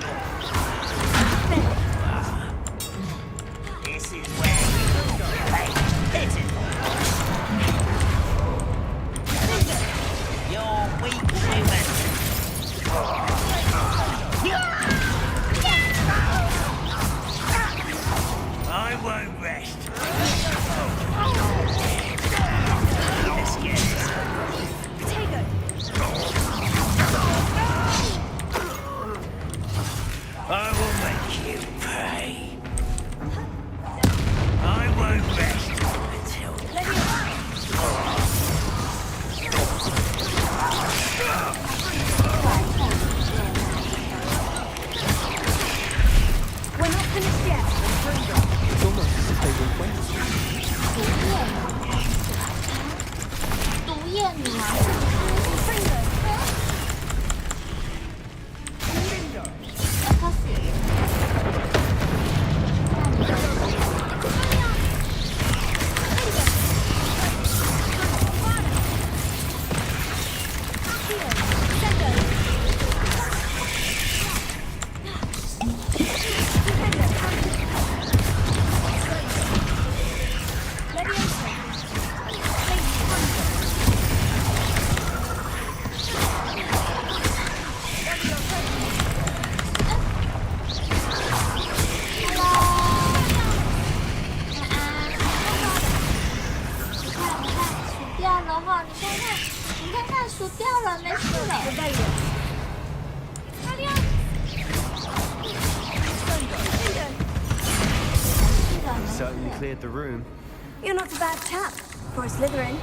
This is where you pay attention. Your weak women. It's almost as if they were waiting. 毒液女王。开始。输掉了，没事了。Certainly cleared the room. You're not a bad chap for a Slytherin.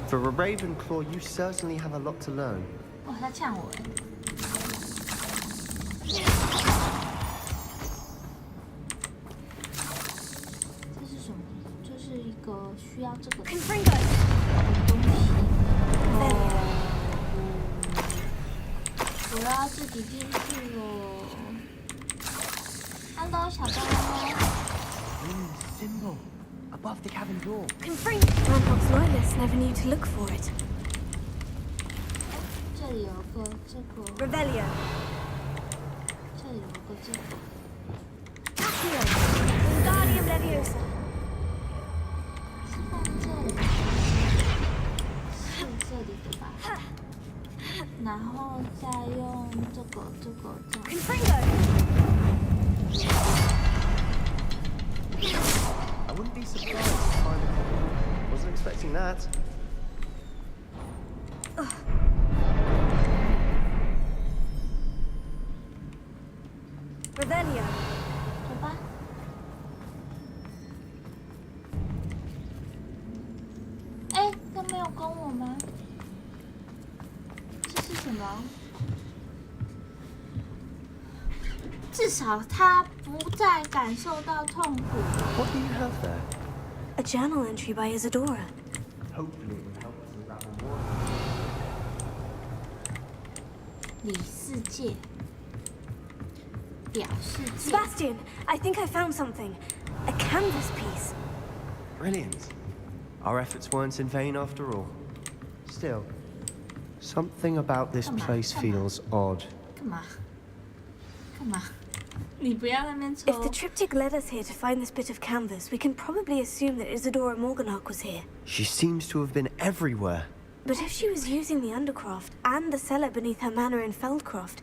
For a Ravenclaw, you certainly have a lot to learn. 哇，他呛我哎！这是什么？就是一个需要这个东西。我要自己进去了。Hello， 小动物。Symbol above the cabin door. Rampok's loyalists never knew to look for it. 这里有个这个。Revelio. 这里有个这个。Accio. Wingardium Leviosa. 是放这里。是这里的吧？然后再用这个这样。I wouldn't be surprised to find it. Wasn't expecting that. Revelio. 走吧。哎，都没有跟我吗？这是什么？至少他不再感受到痛苦。What do you have there? A journal entry by Isadora. Hopefully it will help us unravel more. 里世界，表世界。 Sebastian, I think I found something. A canvas piece. Brilliant. Our efforts weren't in vain after all. Still, something about this place feels odd. 干嘛？干嘛？你不要在那边抽。 If the triptych led us here to find this bit of canvas, we can probably assume that Isadora Morganach was here. She seems to have been everywhere. But if she was using the Undercroft and the cellar beneath her manor in Feldcroft,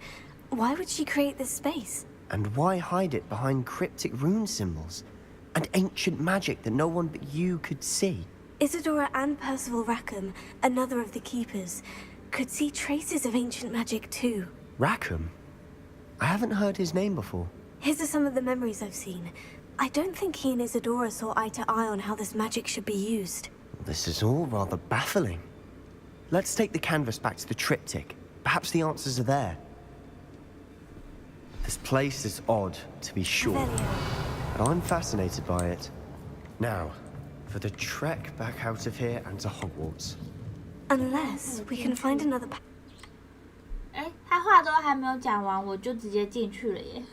why would she create this space? And why hide it behind cryptic rune symbols? And ancient magic that no one but you could see? Isadora and Percival Rackham, another of the keepers, could see traces of ancient magic too. Rackham? I haven't heard his name before. His are some of the memories I've seen. I don't think he and Isadora saw eye to eye on how this magic should be used. This is all rather baffling. Let's take the canvas back to the triptych. Perhaps the answers are there. This place is odd, to be sure. But I'm fascinated by it. Now, for the trek back out of here and to Hogwarts. Unless we can find another 哎，他话都还没有讲完，我就直接进去了耶。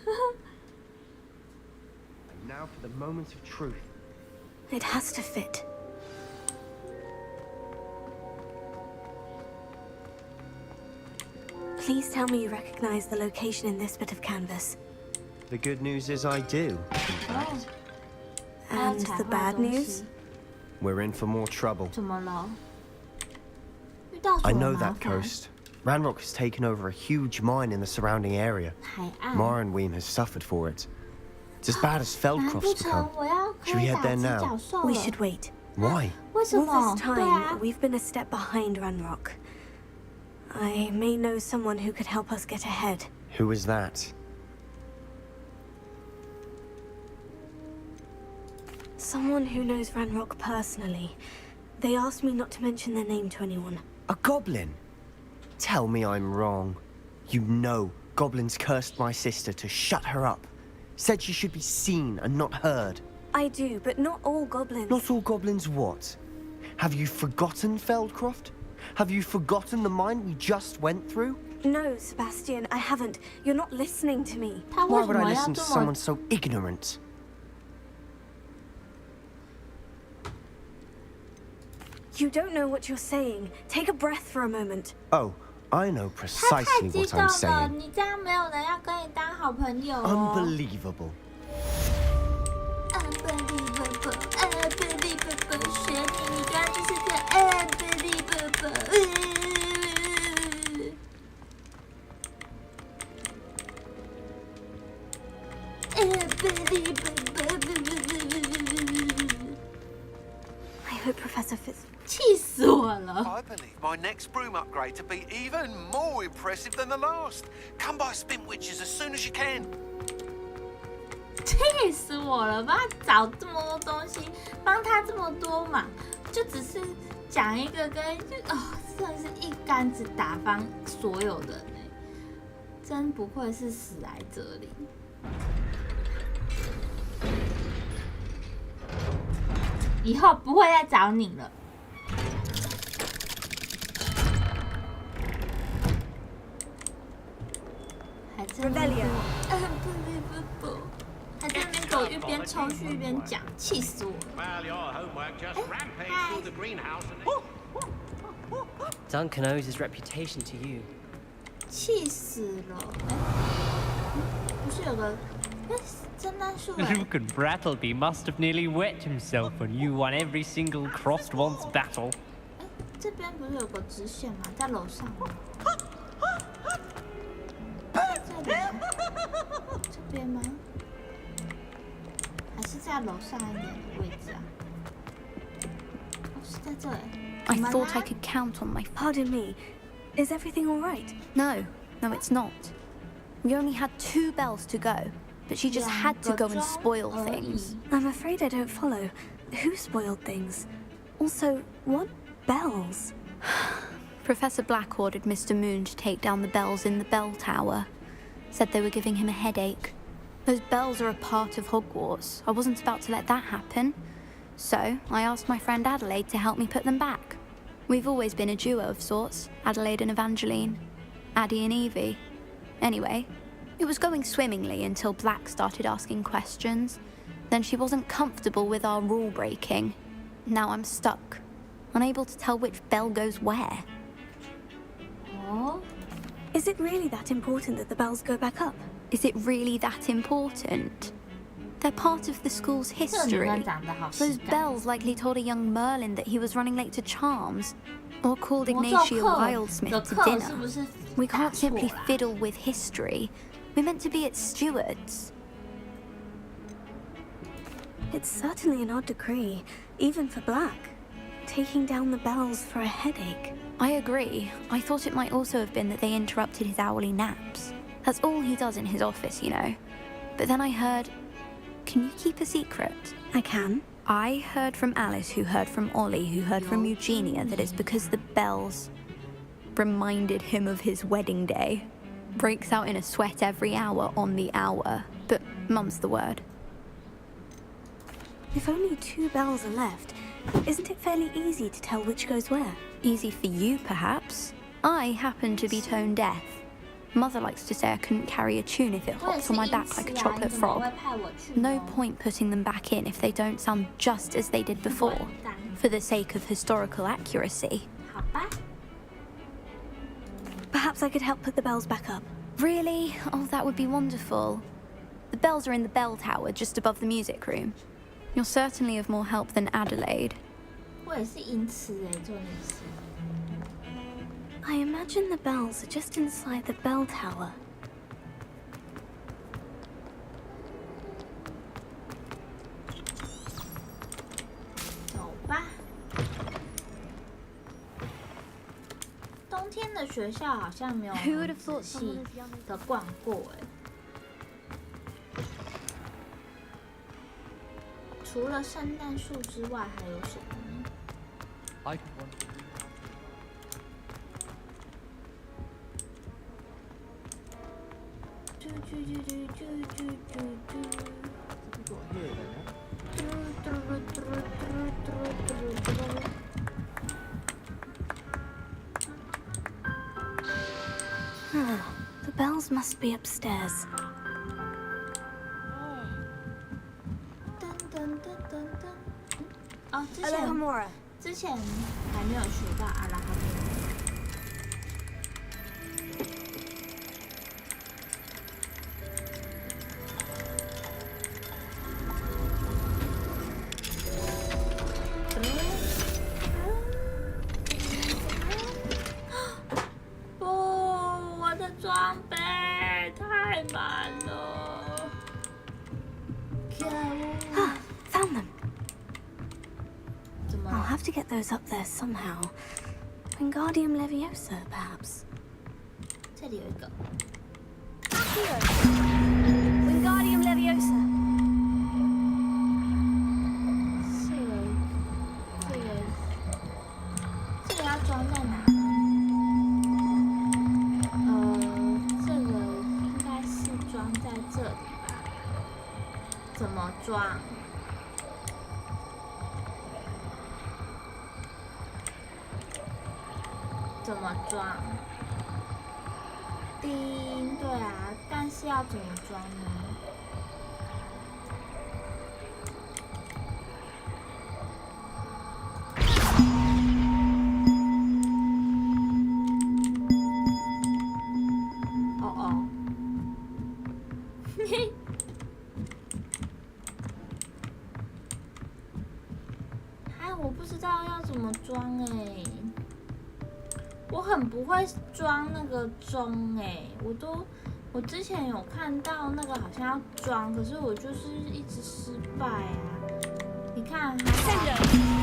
And now for the moment of truth. It has to fit. Please tell me you recognize the location in this bit of canvas. The good news is I do, in fact. And the bad news? We're in for more trouble. 怎么了？遇到什 I 么 know 麻 that 烦？ coast. Ranrock has taken over a huge mine in the surrounding area. 海岸。 Marnweem has suffered for it. It's as bad as 难不 Feldcroft's 成 become. 我要 Should 开 we head 打 there 击 now? 角兽 We 了？ should wait. Why? 为什 All 么？ this 对啊 time, we've been a step behind Ranrock. I may know someone who could help us get ahead. Who is that? Someone who knows Ranrock personally. They asked me not to mention their name to anyone. A goblin? Tell me I'm wrong. You know goblins cursed my sister to shut her up. said she should be seen and not heard. I do, but not all goblins. Not all goblins what? Have you forgotten Feldcroft? Have you forgotten the mine we just went through? No, Sebastian, I haven't. You're not listening to me. Why would I listen to someone so ignorant? You don't know what you're saying. Take a breath for a moment. Oh, I know precisely what I'm saying. 你这样没有人要跟你当好朋友哦。Unbelievable. Unbelievable, unbelievable， 学你，你刚刚就是个 unbelievable。I hope Professor Fitz. 气死我了！ I believe my next broom upgrade to be even more impressive than the last. Come by Spin Witches as soon as you can. 气死我了！帮他找这么多东西，帮他这么多忙，就只是讲一个跟真的是一竿子打翻所有人呢，真不愧是史莱哲林。以后不会再找你了。还真的，unbelievable， 还在那边给我一边抽蓄一边讲，气死我了。Duncan owes his reputation to you. 气死了！不是有个真单数Lucan Brattleby must have nearly wet himself when you won every single crossed once battle. 这边不是有个直线吗？在楼上吗？这边吗？还是在楼上一点的位置啊？哦，是在这里。I thought I could count on my. Pardon me. Is everything all right? No, it's not. We only had 2 bells to go, but she just had to go and spoil things. I'm afraid I don't follow. Who spoiled things? Also, what bells? Professor Black ordered Mr. Moon to take down the bells in the bell tower. Said they were giving him a headache. Those bells are a part of Hogwarts. I wasn't about to let that happen. So, I asked my friend Adelaide to help me put them back. We've always been a duo of sorts, Adelaide and Evangeline. Addie and Evie. Anyway, it was going swimmingly until Black started asking questions. Then she wasn't comfortable with our rule breaking. Now I'm stuck, unable to tell which bell goes where. Oh? Is it really that important that the bells go back up? Is it really that important? They're part of the school's history. Those bells likely told a young Merlin that he was running late to Charms, or called Ignatia Wildsmith to dinner. We can't simply fiddle with history. We're meant to be its stewards. It's certainly an odd decree, even for Black. Taking down the bells for a headache. I agree. I thought it might also have been that they interrupted his hourly naps. That's all he does in his office, you know. But then I heard... Can you keep a secret? I can. I heard from Alice, who heard from Ollie, who heard from Eugenia, that it's because the bells reminded him of his wedding day. Breaks out in a sweat every hour on the hour. But mum's the word. If only 2 bells are left, isn't it fairly easy to tell which goes where? Easy for you, perhaps. I happen to be tone deaf. Mother likes to say I couldn't carry a tune if it hops on my back like a chocolate frog. No point putting them back in if they don't sound just as they did before, for the sake of historical accuracy. Perhaps I could help put the bells back up. Really? Oh, that would be wonderful. The bells are in the bell tower just above the music room. You're certainly of more help than Adelaide. I imagine the bells are just inside the bell tower. Who would have thought someone as young as 逛过除了圣诞树之外，还有什么呢？ I The bells must be upstairs. 哦，之前还没有学到阿拉哈莫。不，我的装备太满了。Ah, found them. I'll have to get those up there somehow. Wingardium Leviosa, perhaps. 这里有一个。Wingardium Leviosa. 这个要装在哪？这个应该是装在这里吧？怎么装？怎么装？叮，对啊，但是要怎么装呢？哦哦，嘿，我不知道要怎么装哎。我很不会装那个钟哎，我之前有看到那个好像要装，可是我就是一直失败啊。你看，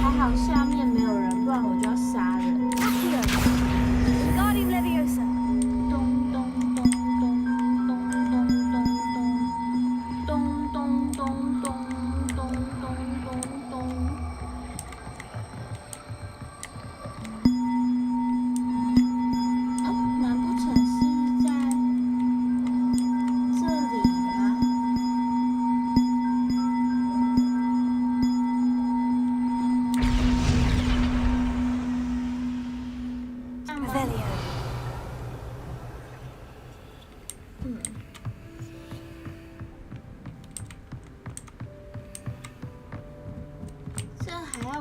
还好下面没有人，不然我就要杀人。Wingardium Leviosa. 咚咚咚咚咚咚咚咚咚咚咚咚咚咚咚咚。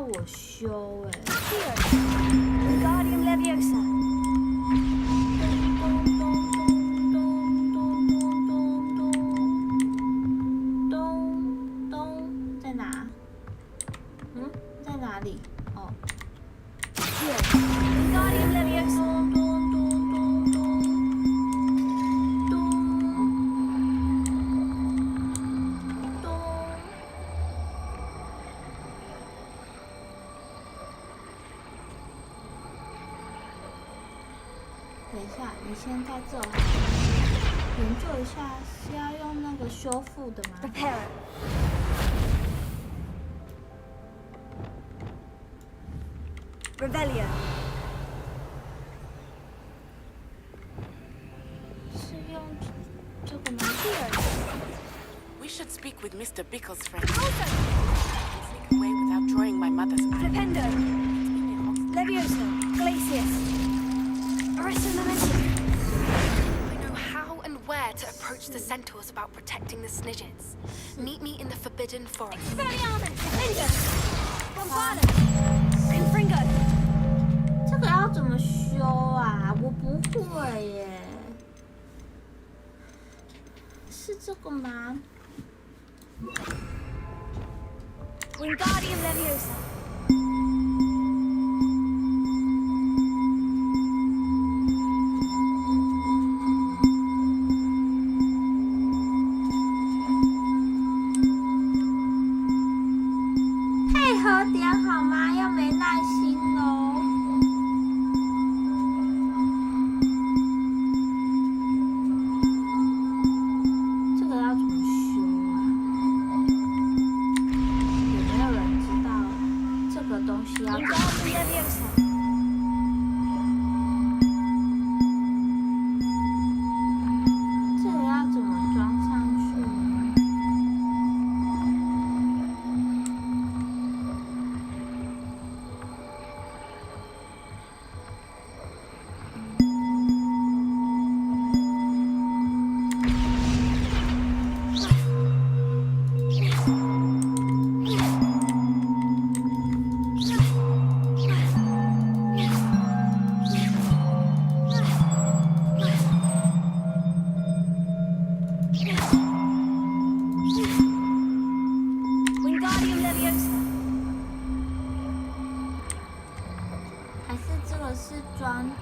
我修哎。Wingardium Leviosa. 咚，在哪？嗯，在哪里？哦。Wingardium Leviosa. 等一下，你先在这研究一下，是要用那个修复的吗 ？Repair. Revelio. 是用这个吗 We should speak with Mr. Bickle's friend. Sneak away without drawing my mother's eye. Flipendo. Leviosa. Glacius. I know how and where to approach the centaurs about protecting the Snidgets. Meet me in the Forbidden Forest. Expelliarmus! Defender! Bombardus! Confringo! 这个要怎么修啊？我不会耶。是这个吗 Wingardium Leviosa.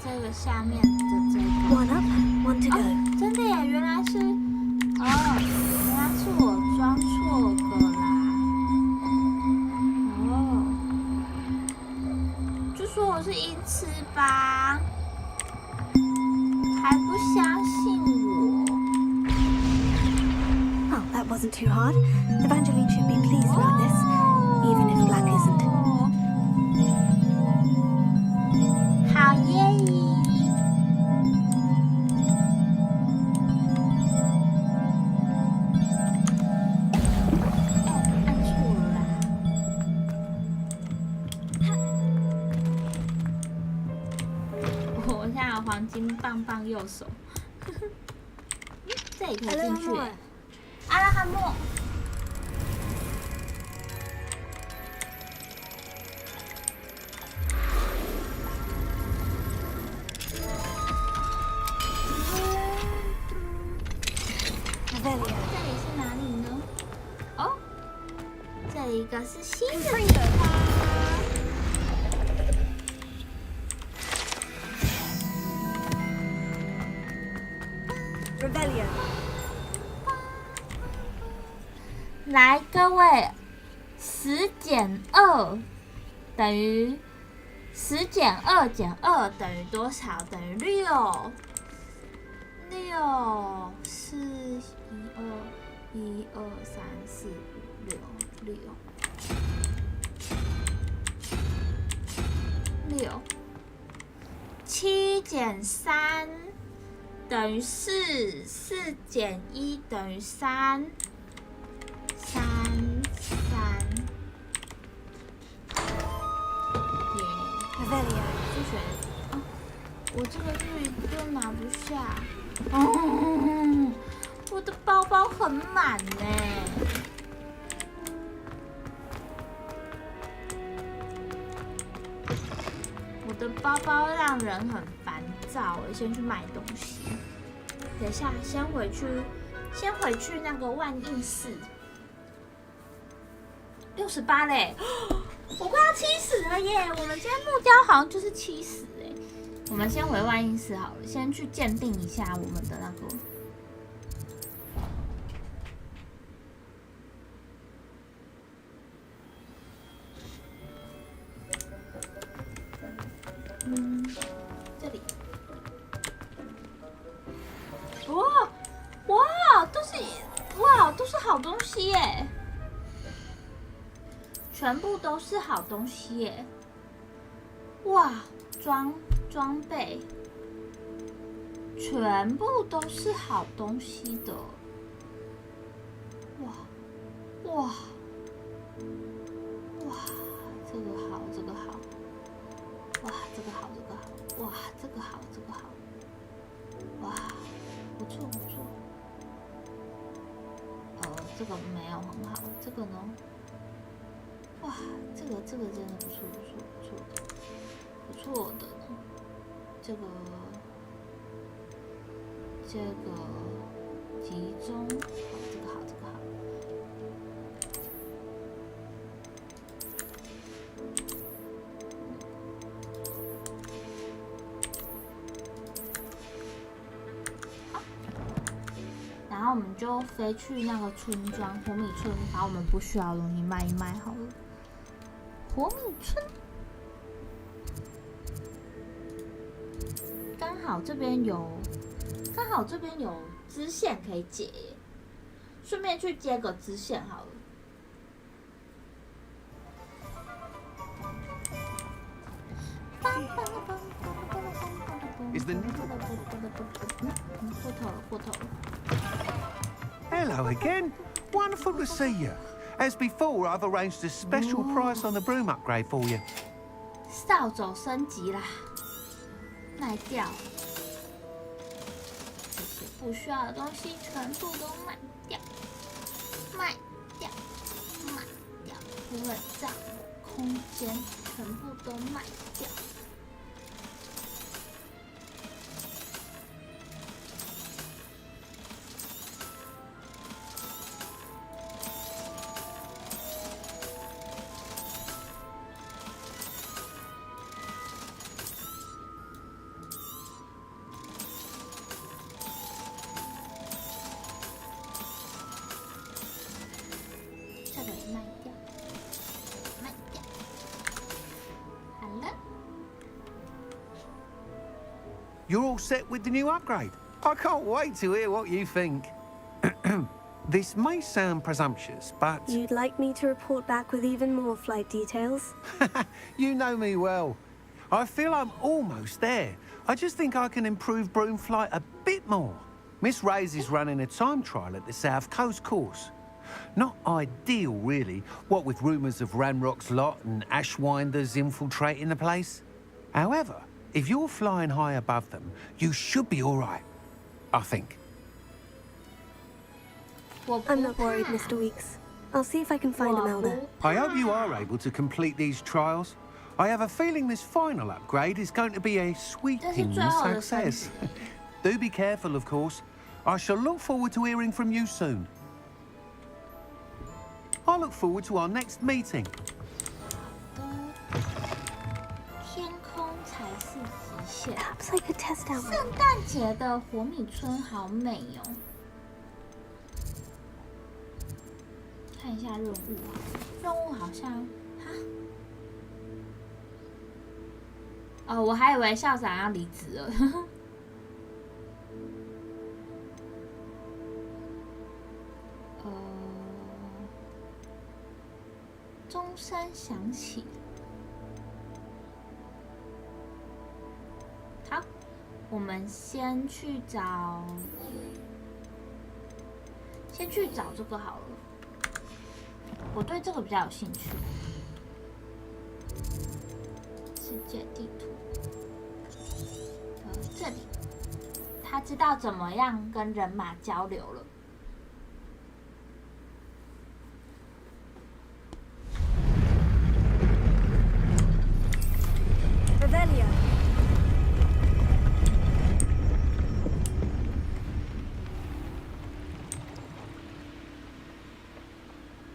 这个下面的这个。One up, one to go。真的耶，原来是，原来是我装错个啦。就说我是音痴吧，还不相信我。Oh, that wasn't too hard. Evangeline should be pleased about this, even if Black isn't. 好耶！按错了啦。我现在有黄金棒棒右手，这里可以进去。阿拉汉莫。这里是哪里呢？哦，这里一个是新的地方。Rebellion。来，各位，10减2等于10减2减2等于多少？等于6。6是1、2、3、4、5、6。7减3等于4，4减1等于3。3。耶！数学，我这个日语就拿不下。我的包包很满呢。我的包包让人很烦躁，我先去买东西。等一下，先回去那个万应室。68嘞，我快要70了耶！我们今天目标好像就是70哎。我们先回万应室好了，先去鉴定一下我们的那个。这里。哇，都是好东西耶！全部都是好东西耶！哇，装备，全部都是好东西的。哇，这个好，这个好，哇，这个好，这个好，哇，这个好，这个好，哇，不错不错。这个没有很好，这个呢？哇，这个真的不错的呢。这个集中，好，这个好，这个好。然后我们就飞去那个村庄火米村，把我们不需要的东西卖一卖好了。火米村，刚好这边有支线可以解，顺便去接个支线好了。过头了。Hello again. Wonderful to see you. As before, I've arranged a special price on the broom upgrade for you. 扫帚升级啦，卖掉，这些不需要的东西全部都卖掉，冷藏空间全部都卖掉。可以卖掉，卖掉。好了。 You're all set with the new upgrade. I can't wait to hear what you think. This may sound presumptuous, but... You'd like me to report back with even more flight details? You know me well. I feel I'm almost there. I just think I can improve broom flight a bit more. Miss Ray's is running a time trial at the South Coast course. Not ideal, really, what with rumours of Ranrock's lot and Ashwinders infiltrating the place. However, if you're flying high above them, you should be all right, I think. I'm not worried, Mr. Weeks. I'll see if I can find Imelda. I hope you are able to complete these trials. I have a feeling this final upgrade is going to be a sweeping success. Do be careful, of course. I shall look forward to hearing from you soon. I look forward to our next meeting. 天空才是极限。 Perhaps I could test out. 圣诞节的火米村好美哦。看一下任务啊，任务好像哈。哦，我还以为校长要离职了。钟声响起。好，我们先去找这个好了。我对这个比较有兴趣。世界地图，这里，他知道怎么样跟人马交流了。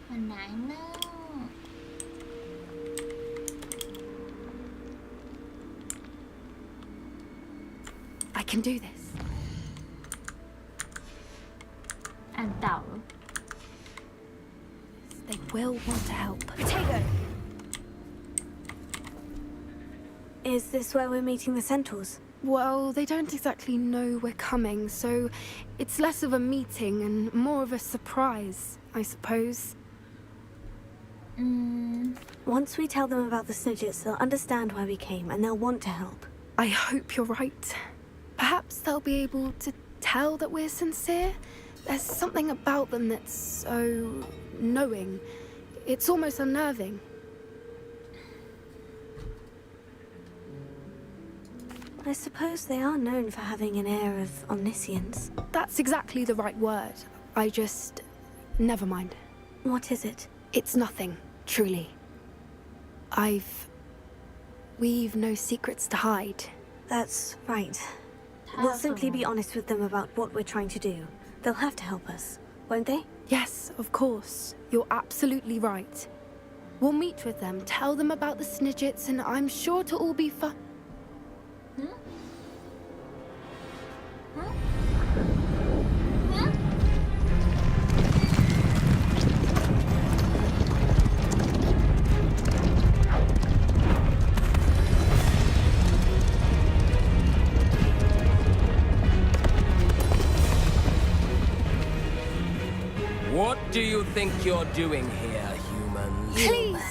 很难呢。I can do this. 按到了。They will want to help. Potato. Is this where we're meeting the centaurs? Well, they don't exactly know we're coming, so it's less of a meeting and more of a surprise, I suppose. Once we tell them about the Snidgets, they'll understand why we came and they'll want to help. I hope you're right. Perhaps they'll be able to tell that we're sincere. There's something about them that's so knowing. It's almost unnerving. I suppose they are known for having an air of omniscience. That's exactly the right word. I just... never mind. What is it? It's nothing, truly. We've no secrets to hide. That's right. We'll simply be honest with them about what we're trying to do. They'll have to help us, won't they? Yes, of course. You're absolutely right. We'll meet with them, tell them about the Snidgets, and I'm sure it'll all be fun. What do you think you're doing here, humans? Please!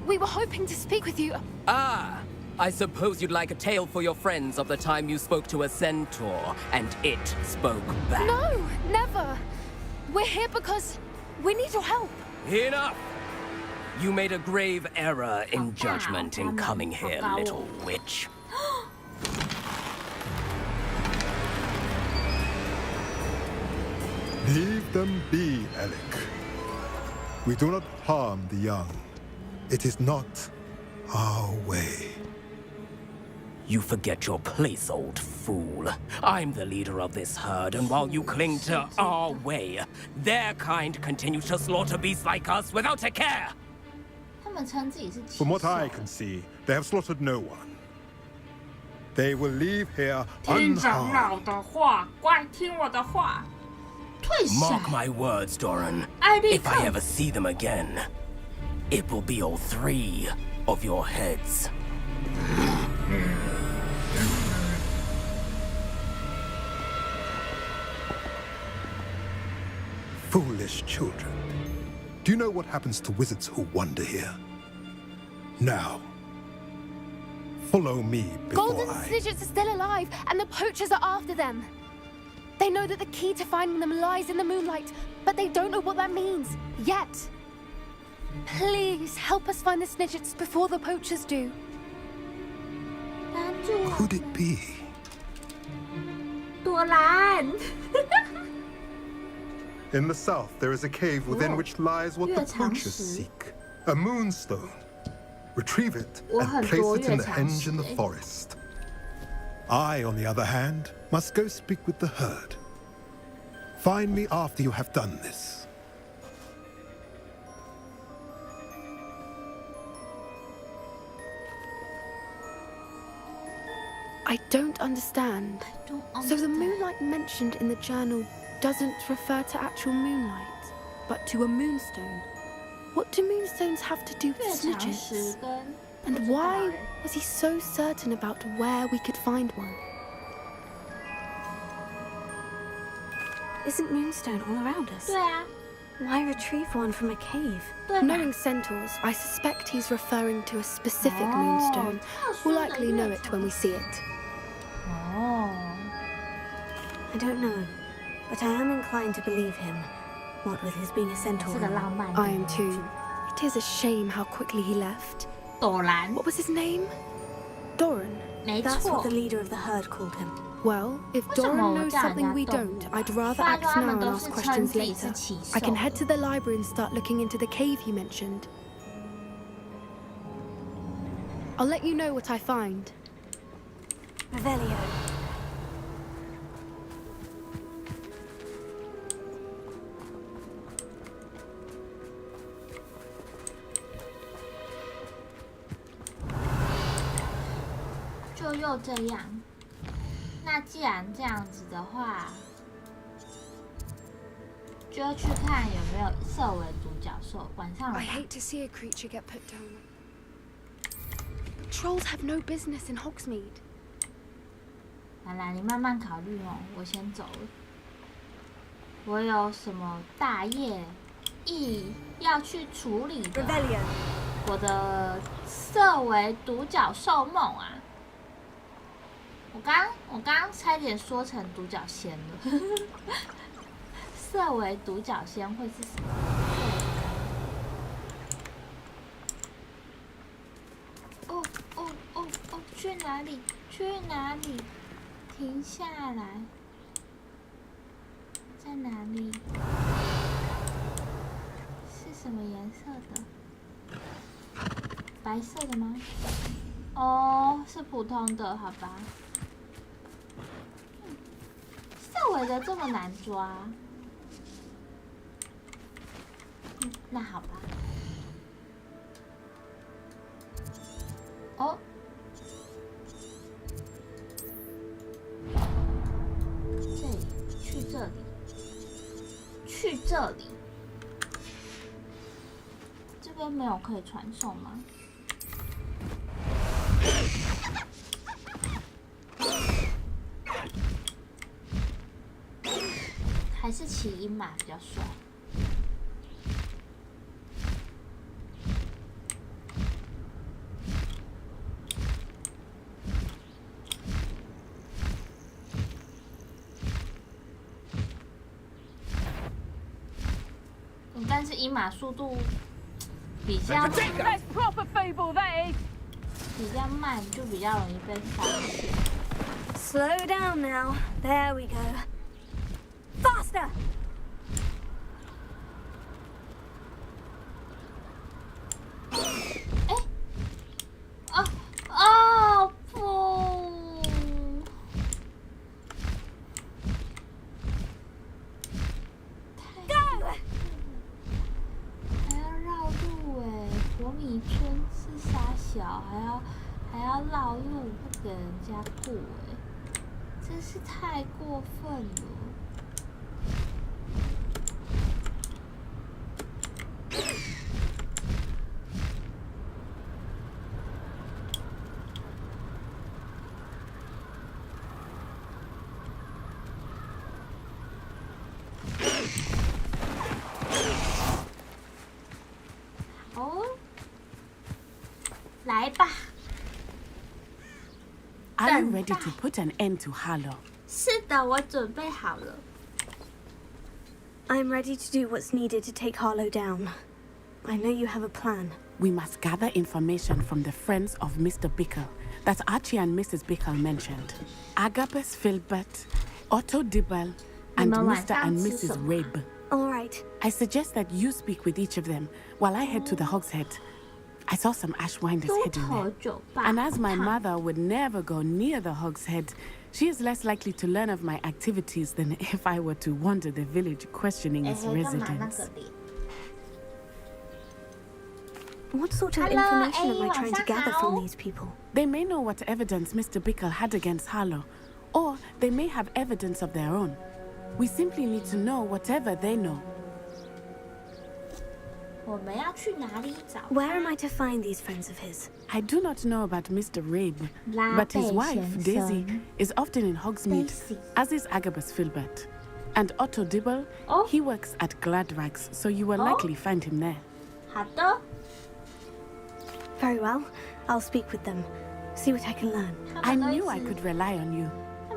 We were hoping to speak with you. Ah! I suppose you'd like a tale for your friends of the time you spoke to a centaur, and it spoke back. No, never! We're here because we need your help. Enough! You made a grave error in judgment in coming here, little witch. Leave them be, Alec. We do not harm the young. It is not our way. You forget your place, old fool. I'm the leader of this herd, and while you cling to our way, their kind continue to slaughter beasts like us without a care. From what I can see, they have slaughtered no one. They will leave here 听长 unharmed. 老的话，乖，听我的话。Mark my words, Doran. If I ever see them again, it will be all 3 of your heads. Foolish children. Do you know what happens to wizards who wander here? Now, follow me before Golden Snidgets are still alive, and the poachers are after them. They know that the key to finding them lies in the moonlight, but they don't know what that means, yet. Please, help us find the Snidgets before the poachers do. Could it be? 朵兰 In the south, there is a cave within which lies what the poachers seek. A moonstone. Retrieve it and place it in the henge in the forest. I, on the other hand, must go speak with the herd. Find me after you have done this. I don't understand. So the moonlight mentioned in the journal doesn't refer to actual moonlight, but to a moonstone. What do moonstones have to do with Snidgets? And why was he so certain about where we could find one? Isn't moonstone all around us? Why retrieve one from a cave? Knowing centaurs, I suspect he's referring to a specific moonstone. We'll likely know it when we see it. I don't know, but I am inclined to believe him. What with his being a centaur. I am too. It is a shame how quickly he left. What was his name? Doran. That's what the leader of the herd called him. Well, if Doran knows something we don't, I'd rather act now and ask questions later. I can head to the library and start looking into the cave you mentioned. I'll let you know what I find. Revelio.又这样，那既然这样子的话，就要去看有没有色为独角兽。晚上了吧。 I hate to see a creature get put down. Trolls have no business in Hogsmeade. 来，你慢慢考虑哦，我先走了。我有什么大业要去处理的？我的色为独角兽梦啊！我刚差点说成独角仙了。色为独角仙会是什么？哦，去哪里？去哪里？停下来，在哪里？是什么颜色的？白色的吗？哦，是普通的，好吧。色尾的这么难抓？那好吧。哦。 去这里，这边没有可以传送吗？还是骑鹰马比较帅。但是鹰马速度比较慢，就比较容易被发现。 Slow down now. There we go. Faster. 哦不！国米村是傻小，还要绕路，不给人家过，真是太过分了。哦，来吧。 Are you ready to put an end to Harlow? 是的，我准备好了。 I'm ready to do what's needed to take Harlow down. I know you have a plan. We must gather information from the friends of Mr. Bickle that Archie and Mrs. Bickle mentioned. Agabus Filbert, Otto Dibble, and Mr. and Mrs. Rabe. All right. I suggest that you speak with each of them while I head to the Hogshead. I saw some Ashwinders heading there. And as my mother would never go near the Hogshead, she is less likely to learn of my activities than if I were to wander the village questioning its residents. What sort of information am I trying to gather from these people? They may know what evidence Mr. Bickle had against Harlow, or they may have evidence of their own. We simply need to know whatever they know. Where am I to find these friends of his? I do not know about Mr. Rabe, but his wife, Daisy, is often in Hogsmeade, as is Agabus Filbert. And Otto Dibble, he works at Gladrags, so you will likely find him there. Very well. I'll speak with them. See what I can learn. I knew I could rely on you.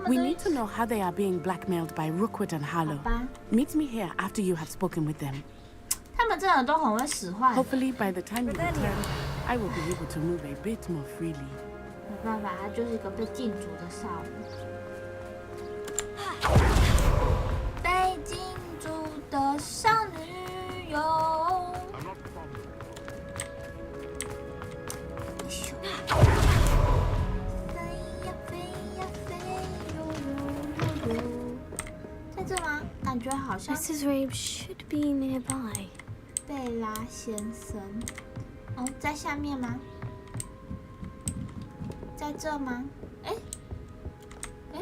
We need to know how they are being blackmailed by Rookwood and Harlow. Meet me here after you have spoken with them. Hopefully by the time you return, I will be able to move a bit more freely. 没办法，她就是一个被禁足的少女。被禁足的少女哟。在这吗？感觉好像。 Mrs. Rabe should be nearby. 贝拉先生，哦，在下面吗？在这吗？哎，哎，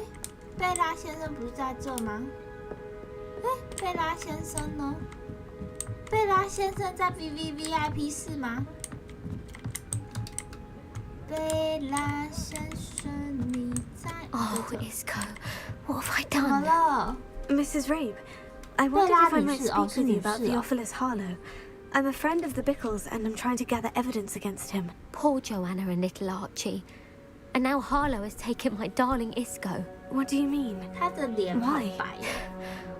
贝拉先生不是在这吗？哎，贝拉先生呢？贝拉先生在 VIP 室吗？贝拉先生，你在？Oh, Isco, what have I 怎么 done? 了？ Mrs. Rabe, I wondered if I might speak with you about Theophilus Harlow. I'm a friend of the Bickles and I'm trying to gather evidence against him. Poor Joanna and little Archie. And now Harlow has taken my darling Isco. What do you mean? Why?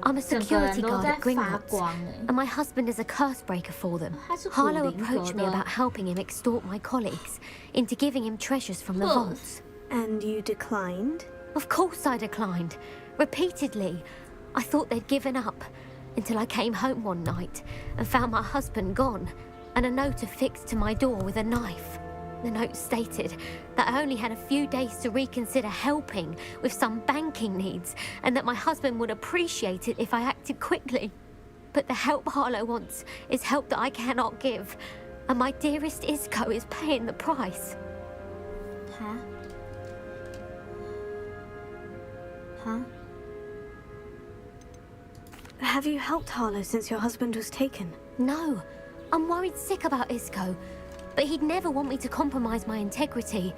I'm a security guard at Gringotts, and my husband is a curse breaker for them. Harlow approached me about helping him extort my colleagues into giving him treasures from the vaults. And you declined? Of course I declined. Repeatedly. I thought they'd given up, until I came home one night and found my husband gone, and a note affixed to my door with a knife. The note stated that I only had a few days to reconsider helping with some banking needs, and that my husband would appreciate it if I acted quickly. But the help Harlow wants is help that I cannot give, and my dearest Isco is paying the price. Huh? Huh? Have you helped Harlow since your husband was taken? No. I'm worried sick about Isco, but he'd never want me to compromise my integrity.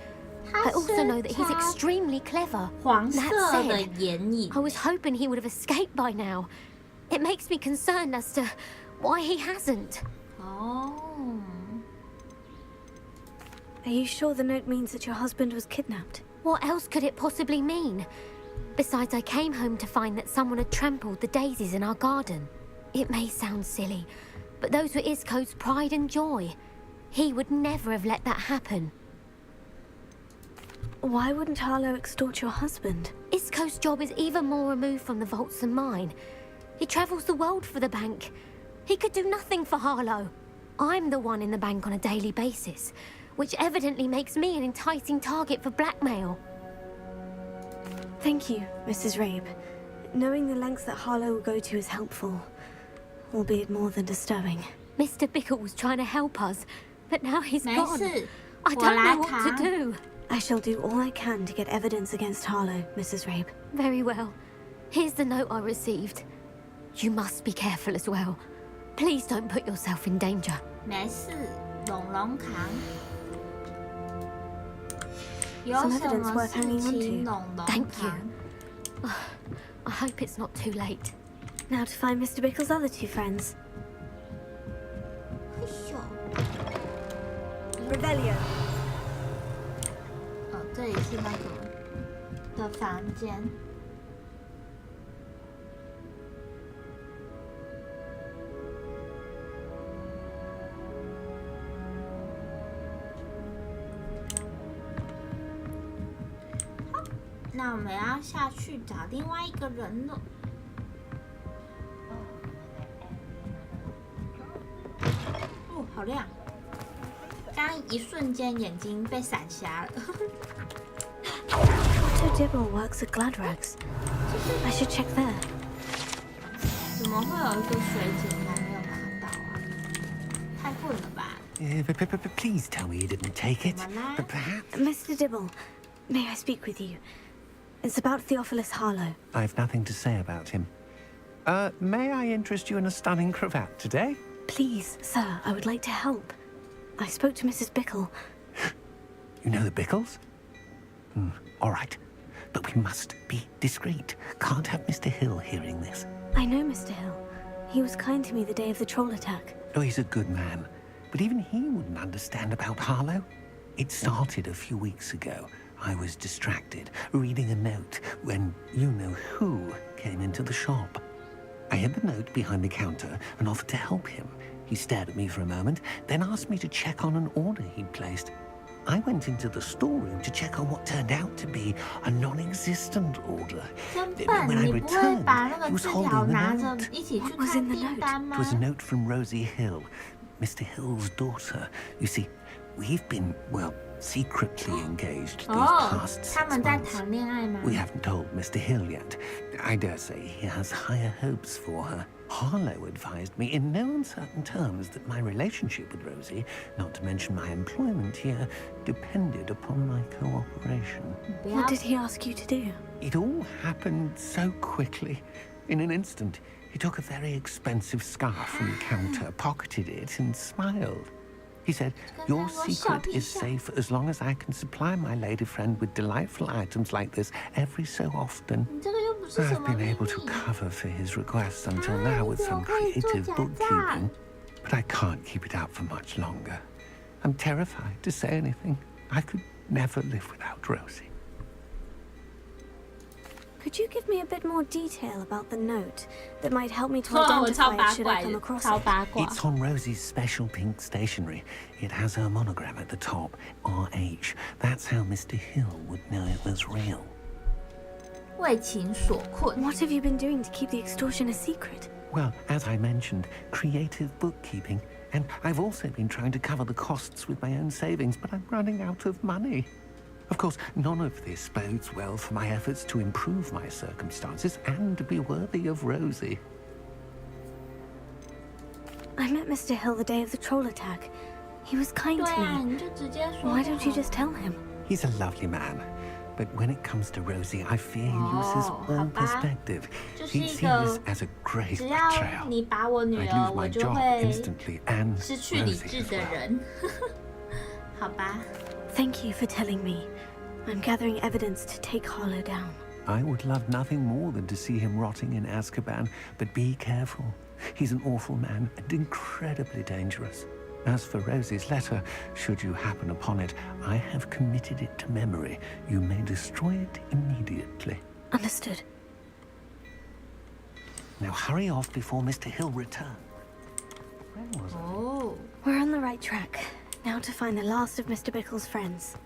I also know that he's extremely clever. That said, I was hoping he would have escaped by now. It makes me concerned as to why he hasn't. Oh. Are you sure the note means that your husband was kidnapped? What else could it possibly mean? Besides, I came home to find that someone had trampled the daisies in our garden. It may sound silly, but those were Isco's pride and joy. He would never have let that happen. Why wouldn't Harlow extort your husband? Isco's job is even more removed from the vaults than mine. He travels the world for the bank. He could do nothing for Harlow. I'm the one in the bank on a daily basis, which evidently makes me an enticing target for blackmail. Thank you, Mrs. Rabe. Knowing the lengths that Harlow will go to is helpful, albeit more than disturbing. Mr. Bickle was trying to help us, but now he's gone. I don't know what to do. I shall do all I can to get evidence against Harlow, Mrs. Rabe. Very well. Here's the note I received. You must be careful as well. Please don't put yourself in danger. 没事，龙龙扛。 Some evidence worth hanging on to. Thank you. I hope it's not too late. Now to find Mr. Bickle's other two friends. Revelio. 哦，这里是那个的房间。好，那我们要下去找另外一个人了。哦，好亮！刚一瞬间眼睛被闪瞎了。Otto Dibble works at Gladrags. I should check there. 怎么会有一个水井还没有拿到啊？太混了吧！ Please tell me you didn't take it. 怎么啦？ Mr. Dibble, may I speak with you? It's about Theophilus Harlow. I've nothing to say about him. May I interest you in a stunning cravat today? Please, sir, I would like to help. I spoke to Mrs. Bickle. You know the Bickles? All right. But we must be discreet. Can't have Mr. Hill hearing this. I know Mr. Hill. He was kind to me the day of the troll attack. Oh, he's a good man. But even he wouldn't understand about Harlow. It started a few weeks ago. I was distracted, reading a note, when you-know-who came into the shop. I hid the note behind the counter and offered to help him. He stared at me for a moment, then asked me to check on an order he'd placed. I went into the storeroom to check on what turned out to be a non-existent order. When I returned, he was holding the note. What was in the note? It was a note from Rosie Hill, Mr. Hill's daughter. You see, we've been, well, secretly engaged these past 6 months. We haven't told Mr. Hill yet. I dare say he has higher hopes for her. Harlow advised me in no uncertain terms that my relationship with Rosie, not to mention my employment here, depended upon my cooperation. What did he ask you to do? It all happened so quickly. In an instant, he took a very expensive scarf from the counter, pocketed it, and smiled. He said, "Your secret is safe as long as I can supply my lady friend with delightful items like this every so often." I've been able to cover for his requests until now with some creative bookkeeping, but I can't keep it out for much longer. I'm terrified to say anything. I could never live without Rosie. Could you give me a bit more detail about the note that might help me to identify it should I come across it? It's on Rosie's special pink stationery. It has her monogram at the top, RH. That's how Mr. Hill would know it was real. 为情所困。 What have you been doing to keep the extortion a secret? Well, as I mentioned, creative bookkeeping. And I've also been trying to cover the costs with my own savings, but I'm running out of money. Of course, none of this bodes well for my efforts to improve my circumstances and to be worthy of Rosie. I met Mr. Hill the day of the troll attack. He was kind to me. Why don't you just tell him? He's a lovely man. But when it comes to Rosie, I fear he loses all perspective. He sees this as a grave betrayal. I'd lose my job instantly and Rosie as well. 好吧。 Thank you for telling me. I'm gathering evidence to take Harlow down. I would love nothing more than to see him rotting in Azkaban, but be careful. He's an awful man and incredibly dangerous. As for Rosie's letter, should you happen upon it, I have committed it to memory. You may destroy it immediately. Understood. Now hurry off before Mr. Hill returns. Where was I? We're on the right track. Now to find the last of Mr. Bickle's friends.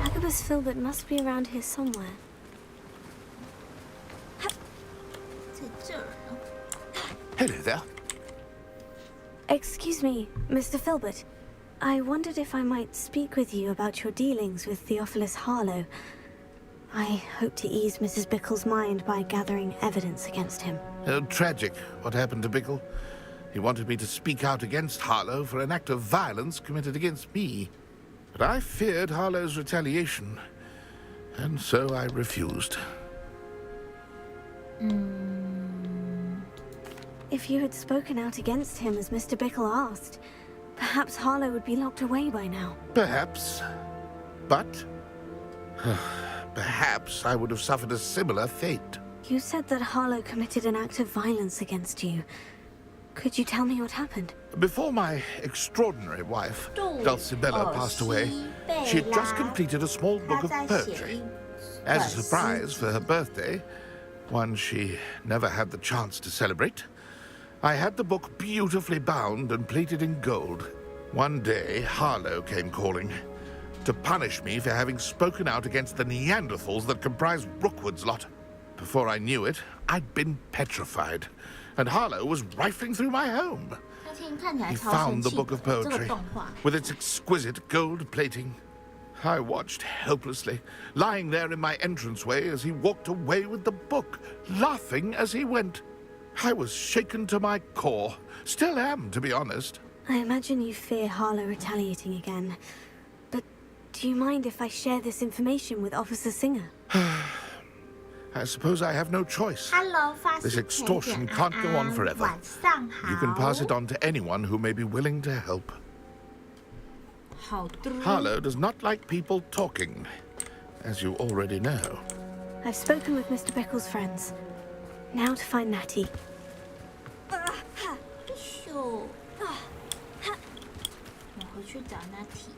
Agabus Filbert must be around here somewhere. Hello there. Excuse me, Mr. Filbert. I wondered if I might speak with you about your dealings with Theophilus Harlow. I hope to ease Mrs. Bickle's mind by gathering evidence against him. Tragic what happened to Bickle. He wanted me to speak out against Harlow for an act of violence committed against me. But I feared Harlow's retaliation, and so I refused. If you had spoken out against him as Mr. Bickle asked, perhaps Harlow would be locked away by now. Perhaps. But Perhaps I would have suffered a similar fate. You said that Harlow committed an act of violence against you. Could you tell me what happened? Before my extraordinary wife, Dulcibella, passed away, she had just completed a small book of poetry. As a surprise for her birthday, one she never had the chance to celebrate, I had the book beautifully bound and plated in gold. One day, Harlow came calling to punish me for having spoken out against the Neanderthals that comprised Rookwood's lot. Before I knew it, I'd been petrified, and Harlow was rifling through my home. He found the book of poetry with its exquisite gold plating. I watched helplessly, lying there in my entranceway as he walked away with the book, laughing as he went. I was shaken to my core. Still am, to be honest. I imagine you fear Harlow retaliating again. But do you mind if I share this information with Officer Singer? I suppose I have no choice. This extortion can't go on forever. You can pass it on to anyone who may be willing to help. Harlow does not like people talking, as you already know. I've spoken with Mr. Bickle's friends. Now to find Natty. 我回去找Natty。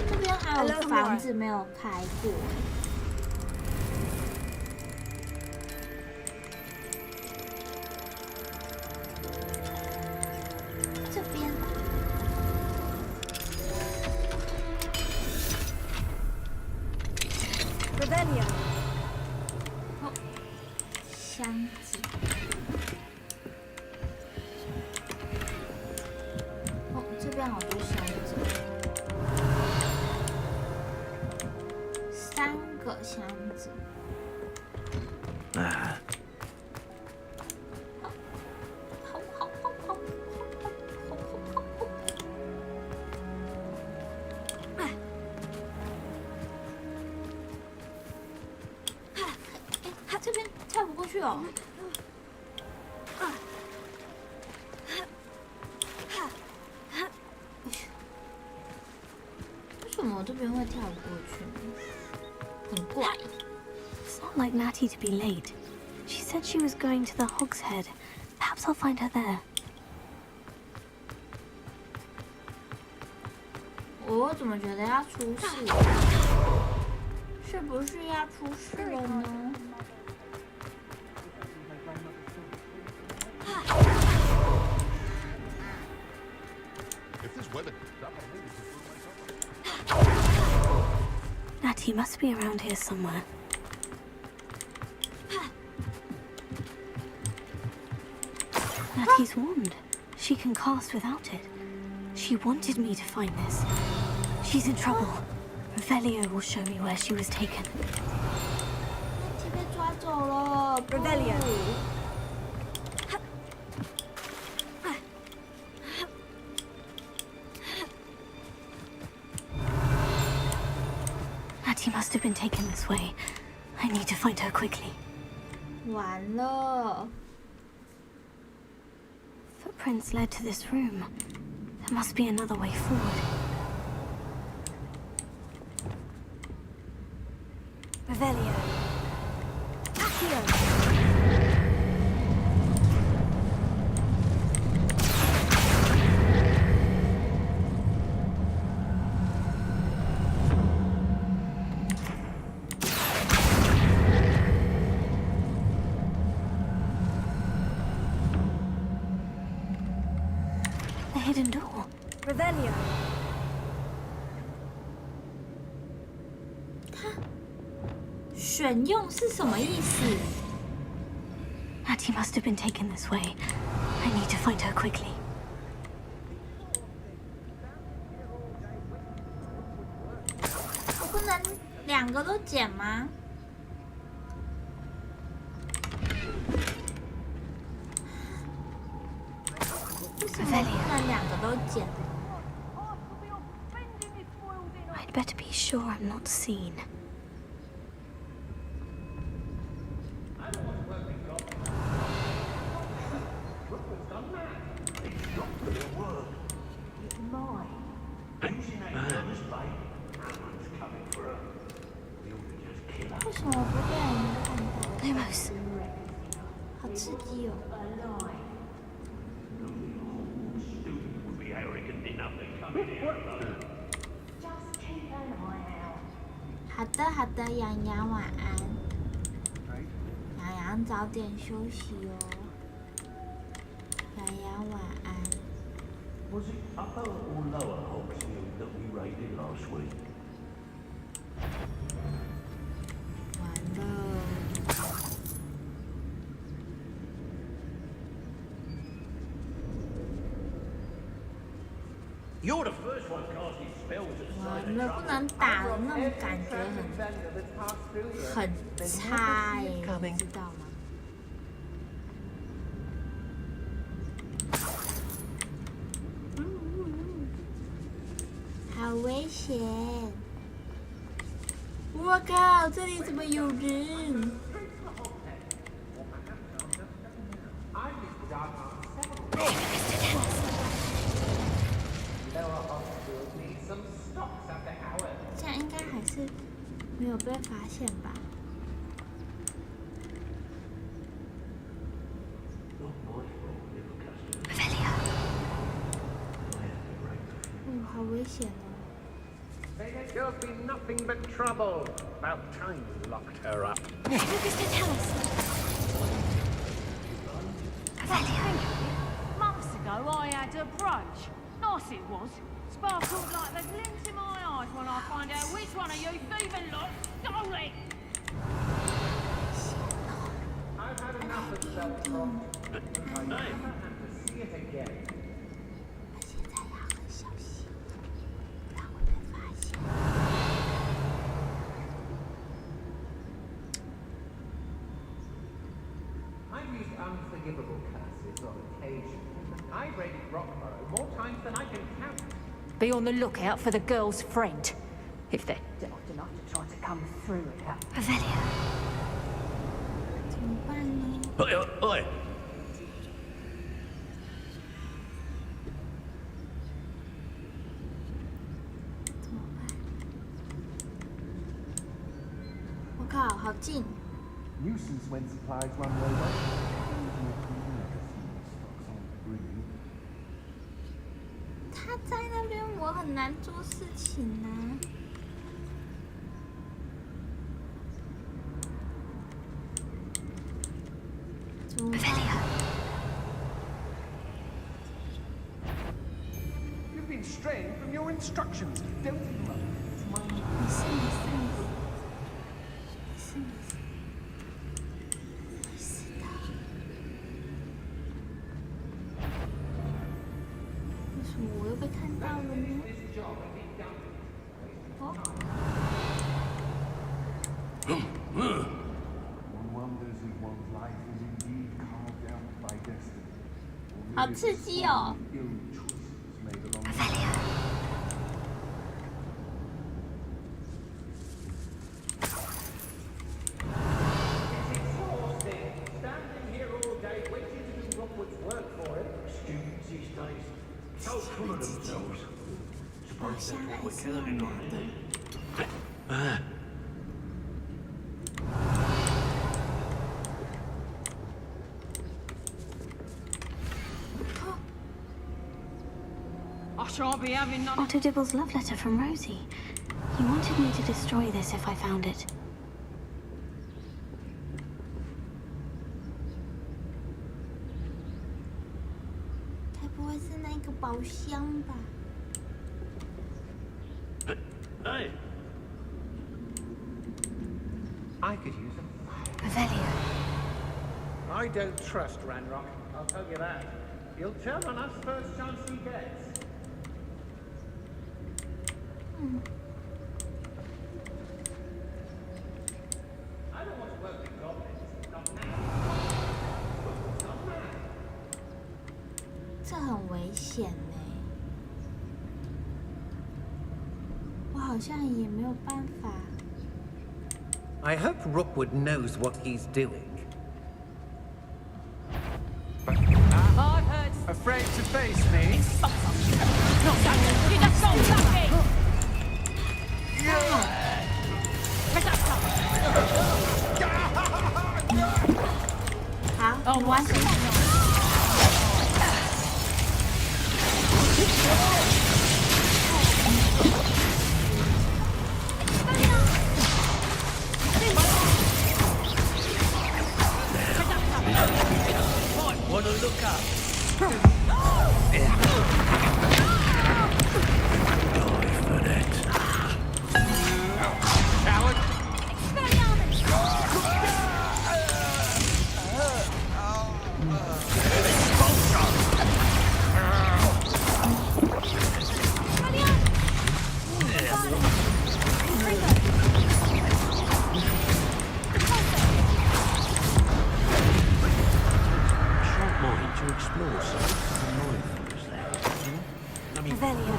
这边还有房子没有开过。这边。哦，箱子。哦，这边好多箱子。3个箱子。这边跳不过去哦。为什么我这边会跳不过去呢？很怪。It's not like Natty to be late. She said she was going to the Hog's Head. Perhaps I'll find her there. 我怎么觉得要出事？是不是要出事了呢？ Natty must be around here somewhere. Natty's wand. She can cast without it. She wanted me to find this. She's in trouble. Revelio will show me where she was taken. Natty 被抓走了。Revelio。 Natty must have been taken this way. I need to find her quickly. 完了。 Footprints led to this room. There must be another way forward. Revelio. Accio. The hidden door. Revelio. 选用是什么意思 Natty must have been taken this way. I need to find her quickly. 我不能2个都捡吗？为什么不能2个都捡？ I'd better be sure I'm not seen. 什么不被人看到 Lumos. 好刺激哦！好的好的，洋洋晚安。洋洋早点休息哦。洋洋晚安。 Was it upper or lower Hogsfield that we raided last week? 完了。 You're the first one casting spells at the 完 side 了， of 不能打了，那种感觉很差哎，你知道吗？好危险！我靠，这里怎么有人？ 这样应该还是没有被发现吧？好危险哦！ There's sure been nothing but trouble. About time you locked her up. Months ago, I had a brooch. Nice it was. Sparkled like the glint in my eyes when I find out which one of you thieving lot stole it. I've had enough of self-talk. I never have to see it again. 现在要很小心，不然会被发现。 I've used unforgivable curses on occasion. I've raided Rockborough more times than I can count. Be on the lookout for the girl's friend. If they're daft enough to try to come through here. Revelio. 怎么办呢？ Oi! 怎么办？我靠，好近！ Nuisance when supplies run low. 他在那边，我很难做事情啊。You've been straying from your instructions. Don't interrupt. It's my 没事没事没事没事没事的。为什么我又被看到了呢？哦。 好刺激哦！ Standing here all day waiting to do Rockwood's work for him. Students these days, so full of themselves. 好像还是要拿的。 I shan't be having none. Otto Dibble's love letter from Rosie. He wanted me to destroy this if I found it. 该不会是那个宝箱吧？ Hey! I could use a Revelio. I don't trust Ranrock, I'll tell you that. He'll turn on us first chance he gets. I don't want to work with goblins, not now. Not now. 这很危险呢。我好像也没有办法。 I hope Rookwood knows what he's doing. I've heard. Afraid to face me? Not done. You just gone back in.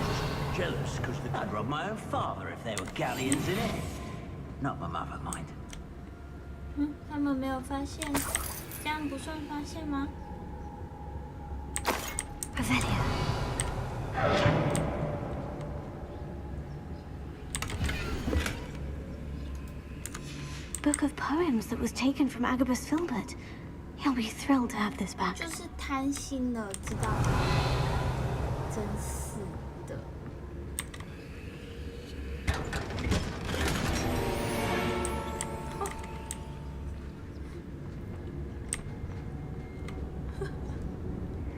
just jealous because I'd rob my own father if there were galleons in it. Not my mother, mind. 他们没有发现，这样不算发现吗 Revelio. Book of poems that was taken from Agabus Filbert. He'll be thrilled to have this back. 就是贪心的，知道吗？真是的。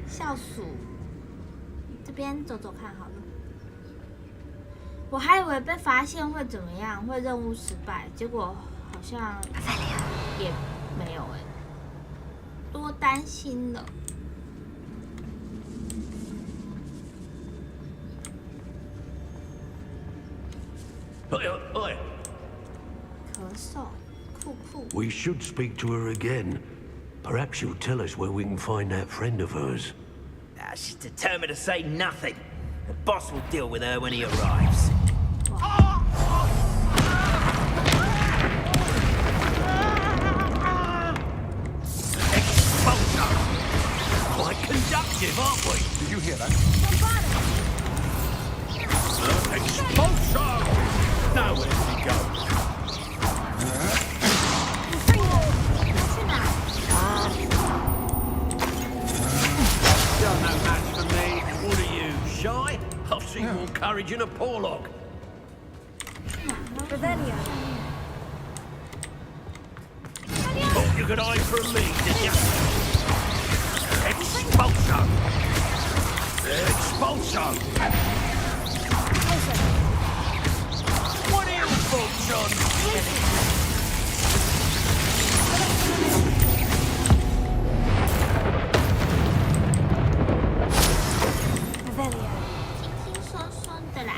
笑鼠，这边走走看好了。我还以为被发现会怎么样，会任务失败，结果好像也没有哎。多担心了。Oi. 咳嗽，酷酷。 We should speak to her again. Perhaps she'll tell us where we can find that friend of hers. She's determined to say nothing. The boss will deal with her when he arrives. Exposure! Quite conductive, aren't we? Did you hear that? Exposure! Now where's he go? You're no match for me. What are you, shy? I've seen more courage in a porlock. Revelio. Thought you could hide from me, did you? Expulsion! Expulsion! What are your thoughts on? Revelio. 轻轻松松的啦。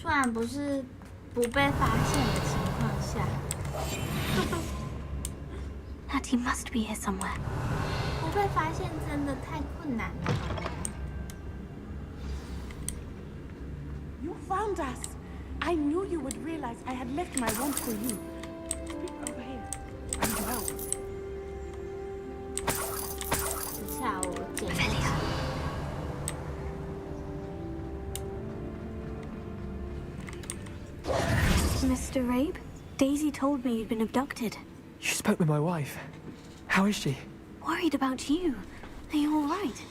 虽然不是不被发现的情况下。Natty must be here somewhere. 不被发现真的太困难了。 You found us. I knew you would realize I had left my wand for you. Speak over here. I'm well. 等下我检查。Mr. Rabe, Daisy told me you'd been abducted. You spoke with my wife. How is she? Worried about you. Are you all right?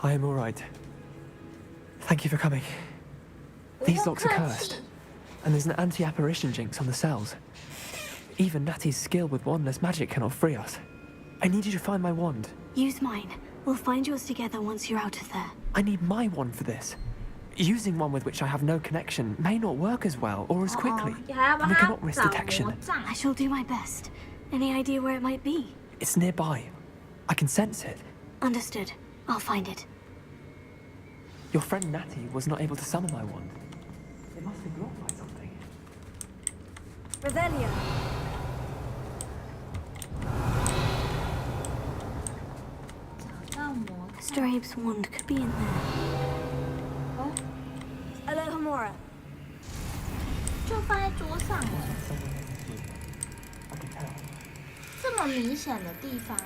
I am all right. Thank you for coming. These locks are cursed, and there's an anti-apparition jinx on the cells. Even Natty's skill with wandless magic cannot free us. I need you to find my wand. Use mine. We'll find yours together once you're out of there. I need my wand for this. Using one with which I have no connection may not work as well or as quickly, and we cannot risk detection. I shall do my best. Any idea where it might be? It's nearby. I can sense it. Understood. I'll find it. Your friend Natty was not able to summon my wand. It must be blocked by something. Revelio. Mr. Abe's wand could be in there. Alohomora. 就放在桌上了。这么明显的地方吗？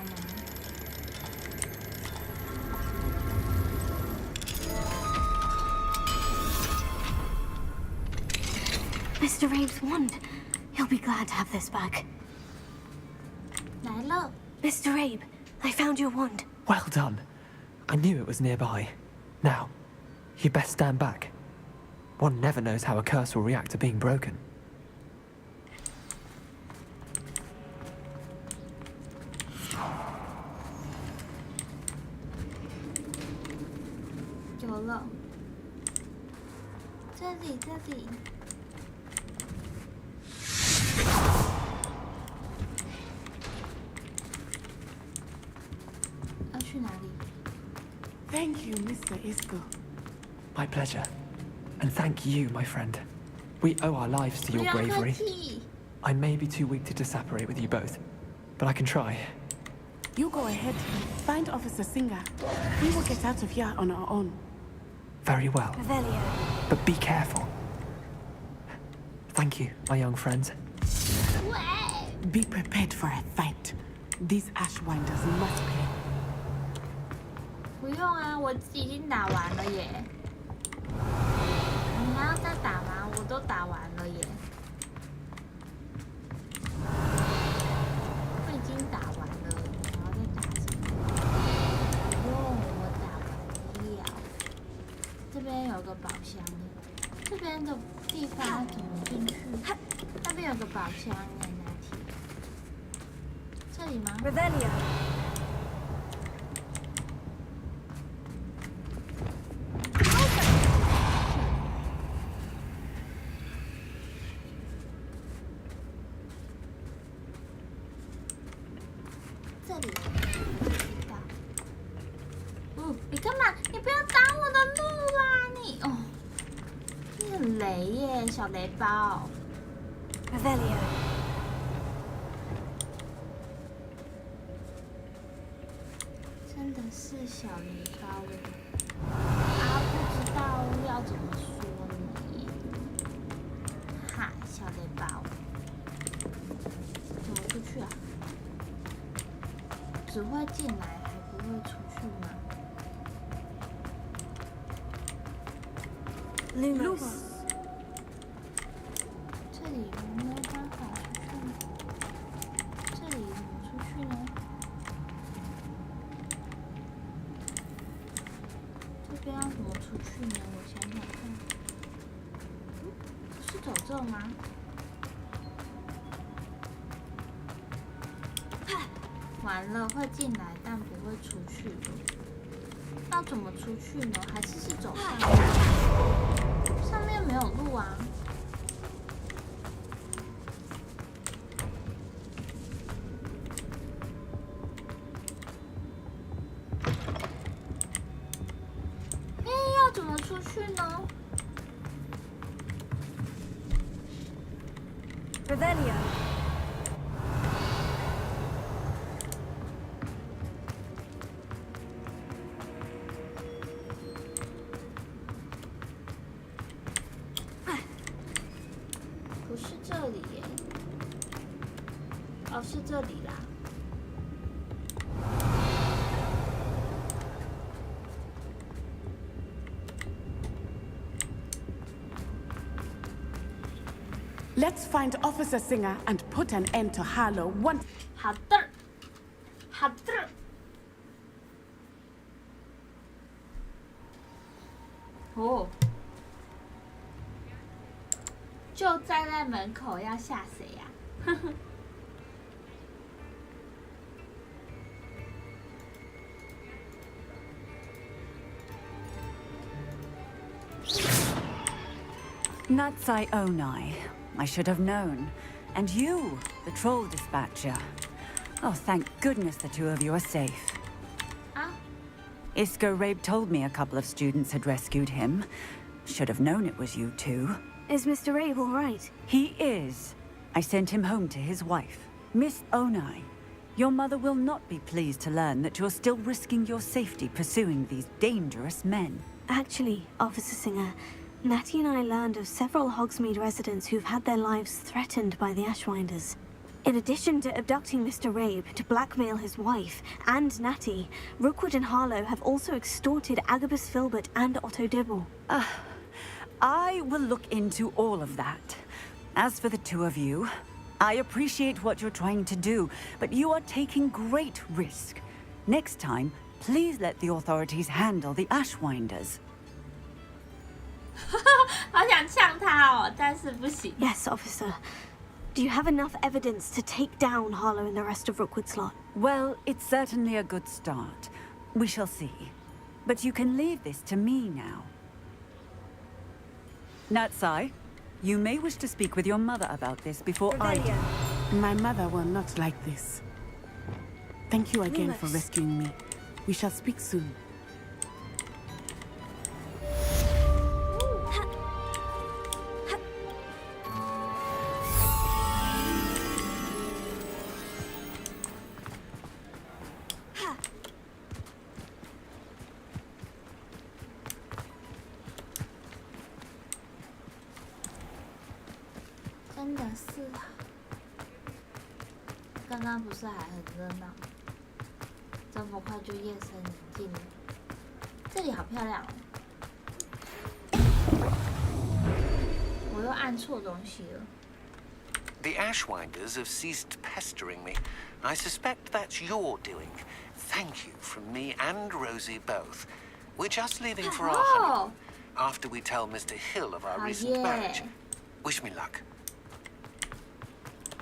Mr. Abe's wand. He'll be glad to have this back. 来了。 Mr. Abe, I found your wand. Well done. I knew it was nearby. Now, you best stand back. One never knows how a curse will react to being broken. 有了，这里，这里。要去哪里？ Thank you, Mr. Isco. My pleasure. And thank you, my friend. We owe our lives to your bravery. I may be too weak to disapparate with you both, but I can try. You go ahead, find Officer Singer. We will get out of here on our own. Very well. Revelio. But be careful. Thank you, my young friends. Be prepared for a fight. These Ashwinders must pay. 不用啊，我已经打完了耶。你还要再打吗？我都打完了耶。我已经打完了，我要再打什么？不用，我打完了。这边有个宝箱，这边的地方怎么进去？那边有个宝箱耶，拿铁。这里吗 Revelio. 这里，你干嘛？你不要挡我的路啦！你哦，你很雷耶，小雷包。Revelio. 真的是小雷包耶！啊，不知道要怎么说你。哈，小雷包，怎么出去啊？只会进来，还不会出去吗 Lumos. 这里有没有办法出去？这里怎么出去呢？这边要怎么出去呢？我想想看，是走这吗？完了，会进来，但不会出去。要怎么出去呢？还是走上面？上面没有路啊。要怎么出去呢 Revelio. 不是这里耶，哦，是这里啦。Let's find Officer Singer and put an end to Harlow once. 好的，好的。哦，就站在门口，要吓谁呀？呵呵。Natsai Onai. I should have known. And you, the troll dispatcher. Oh, thank goodness the two of you are safe. Isco Rabe told me a couple of students had rescued him. Should have known it was you two. Is Mr. Rabe all right? He is. I sent him home to his wife. Miss Onai, your mother will not be pleased to learn that you're still risking your safety pursuing these dangerous men. Actually, Officer Singer, Natty and I learned of several Hogsmeade residents who've had their lives threatened by the Ashwinders. In addition to abducting Mr. Rabe to blackmail his wife and Natty, Rookwood and Harlow have also extorted Agabus Filbert and Otto Dibble. I will look into all of that. As for the two of you, I appreciate what you're trying to do, but you are taking great risk. Next time, please let the authorities handle the Ashwinders. 好想呛他哦，但是不行。 Yes, officer. Do you have enough evidence to take down Harlow and the rest of Rookwood's lot? Well, it's certainly a good start. We shall see. But you can leave this to me now. Natsai, you may wish to speak with your mother about this before I do. My mother will not like this. Thank you again for rescuing me. We shall speak soon. 是啊，刚刚不是还很热闹？这么快就夜深人静了。这里好漂亮哦！我又按错东西了。 The Ashwinders have ceased pestering me. I suspect that's your doing. Thank you from me and Rosie both. We're just leaving for our honeymoon after we tell Mr. Hill of our recent marriage. Wish me luck.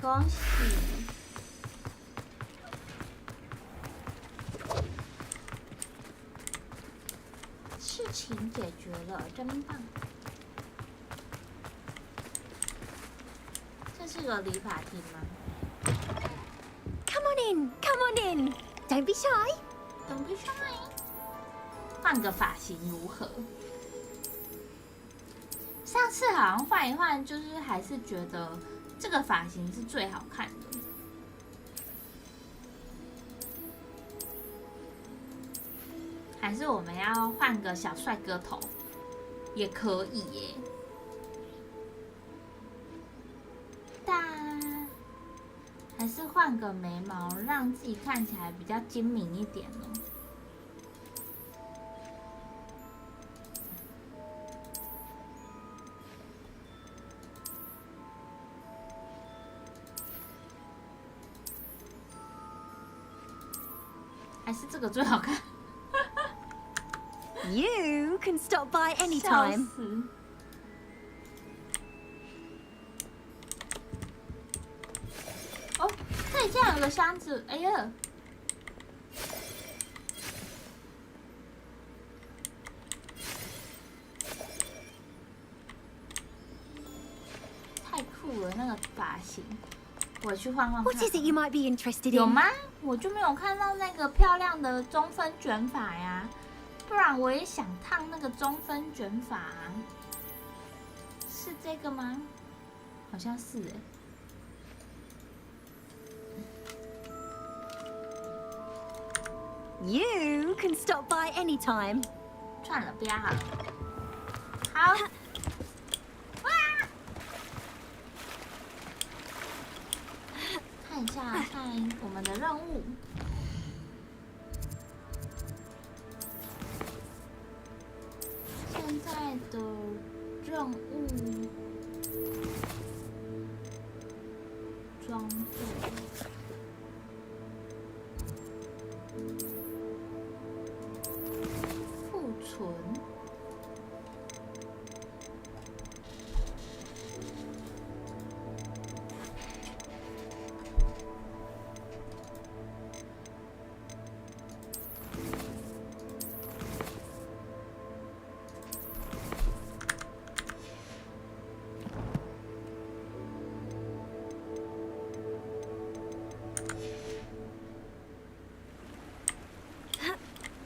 恭喜！事情解决了，真棒！这是个理发厅吗 Come on in, come on in. Don't be shy. Don't be shy. 换个发型如何？上次好像换一换，就是还是觉得这个发型是最好看的。还是我们要换个小帅哥头，也可以耶。但还是换个眉毛，让自己看起来比较精明一点哦。还是这个最好看。You can stop by anytime. 哦，这里竟然有个箱子！哎呀，太酷了，那个发型，我去换换看。What is it you might be interested in? 有吗？我就没有看到那个漂亮的中分卷发呀。 不然我也想烫那个中分卷发、啊，是这个吗？好像是哎。You can stop by anytime. 算了，不要好了。好。哇！看一下，看我们的任务。 现在的任务装备库存。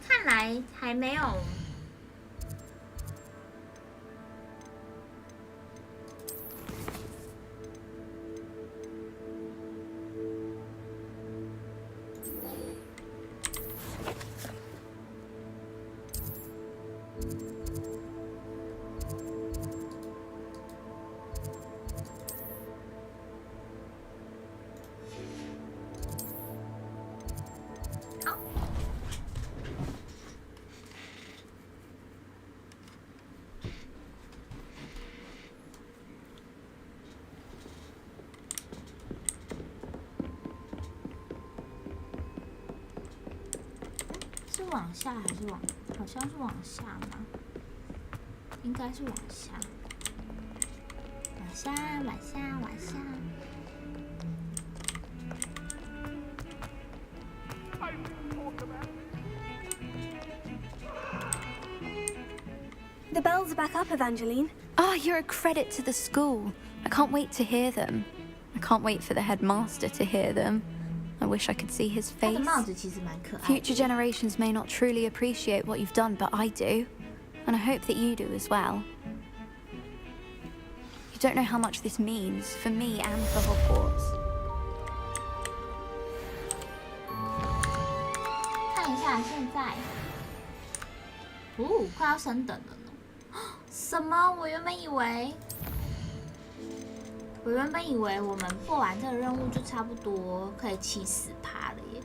看来还没有。是往下还是往？好像是往下嘛，应该是往下，往下，往下，往下。The bells are back up, Evangeline. Oh, you're a credit to the school. I can't wait to hear them. I can't wait for the headmaster to hear them. I wish I could see his face. Future generations may not truly appreciate what you've done, but I do. And I hope that you do as well. You don't know how much this means for me and for Hogwarts. 看一下现在，哦，快要升等了呢。什么？我原本以为我原本以为我们破完这个任务就差不多可以70%了耶，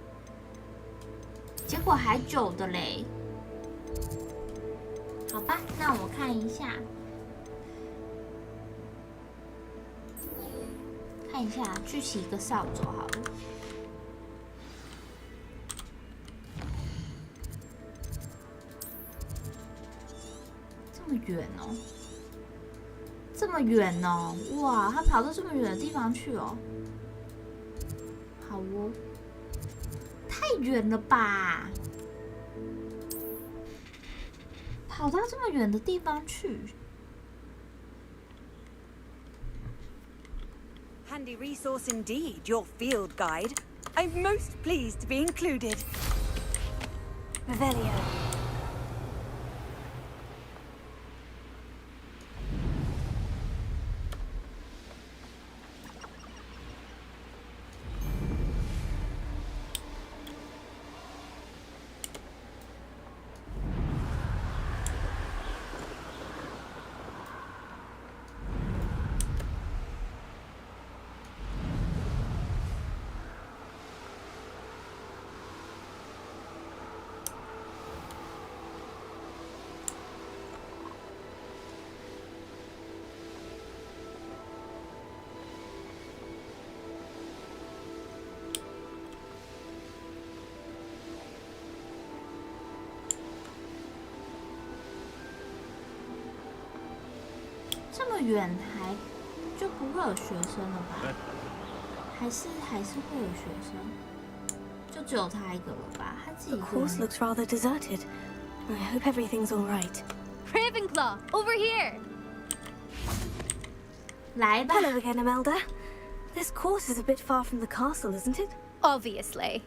结果还9的嘞。好吧，那我看一下，去洗一个扫帚好了。这么远哦。这么远哦，哇，他跑到这么远的地方去哦，好哦，太远了吧，跑到这么远的地方去。Handy resource indeed, your field guide. I'm most pleased to be included. Revelio.这么远就不会有学生了吧？还是会有学生，就只有他一个了吧？他自己。The course looks rather deserted. I hope everything's all right. Ravenclaw, over here. 来吧。 Hello again, Imelda. This course is a bit far from the castle, isn't it? Obviously.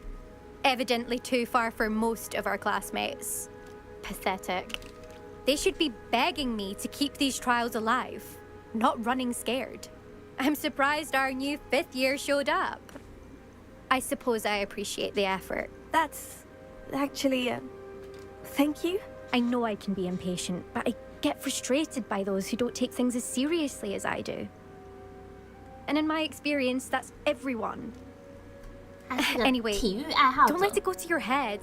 Evidently too far for most of our classmates. Pathetic. They should be begging me to keep these trials alive, not running scared. I'm surprised our new 5th year showed up. I suppose I appreciate the effort. That's actually, thank you. I know I can be impatient, but I get frustrated by those who don't take things as seriously as I do. And in my experience, that's everyone. Anyway, don't let it go to your head.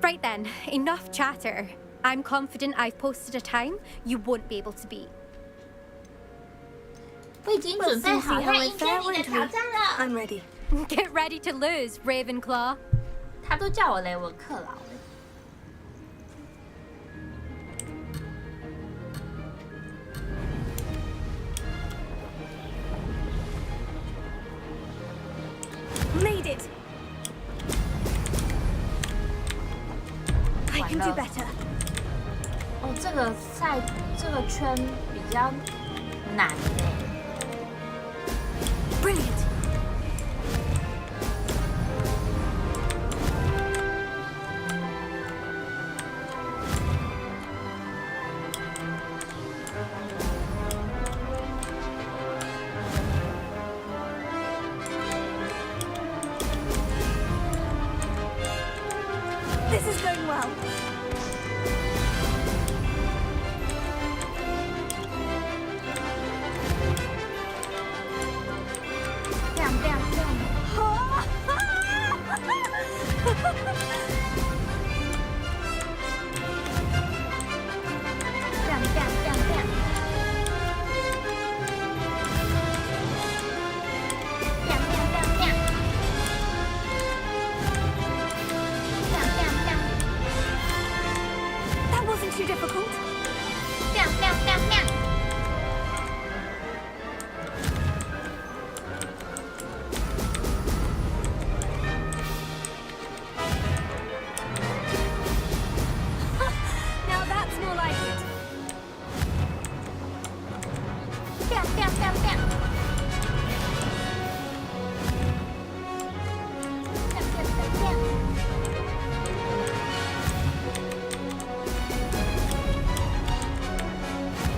Right then, enough chatter. I'm confident I've posted a time you won't be able to beat. 我已经准备好要迎接你的挑战了。 I'm ready. Get ready to lose, Ravenclaw. 他都叫我雷文克劳了。Made it. I can do better. 哦，这个圈比较难耶。Brilliant. This is going well. Bam, bam, bam. Bam, bam, bam, bam. Bam, bam, bam, bam. Bam, bam, bam. That wasn't too difficult. Bam, bam, bam, bam. Now that's more like it. Bam, bam, bam, bam. Bam, bam, bam, bam.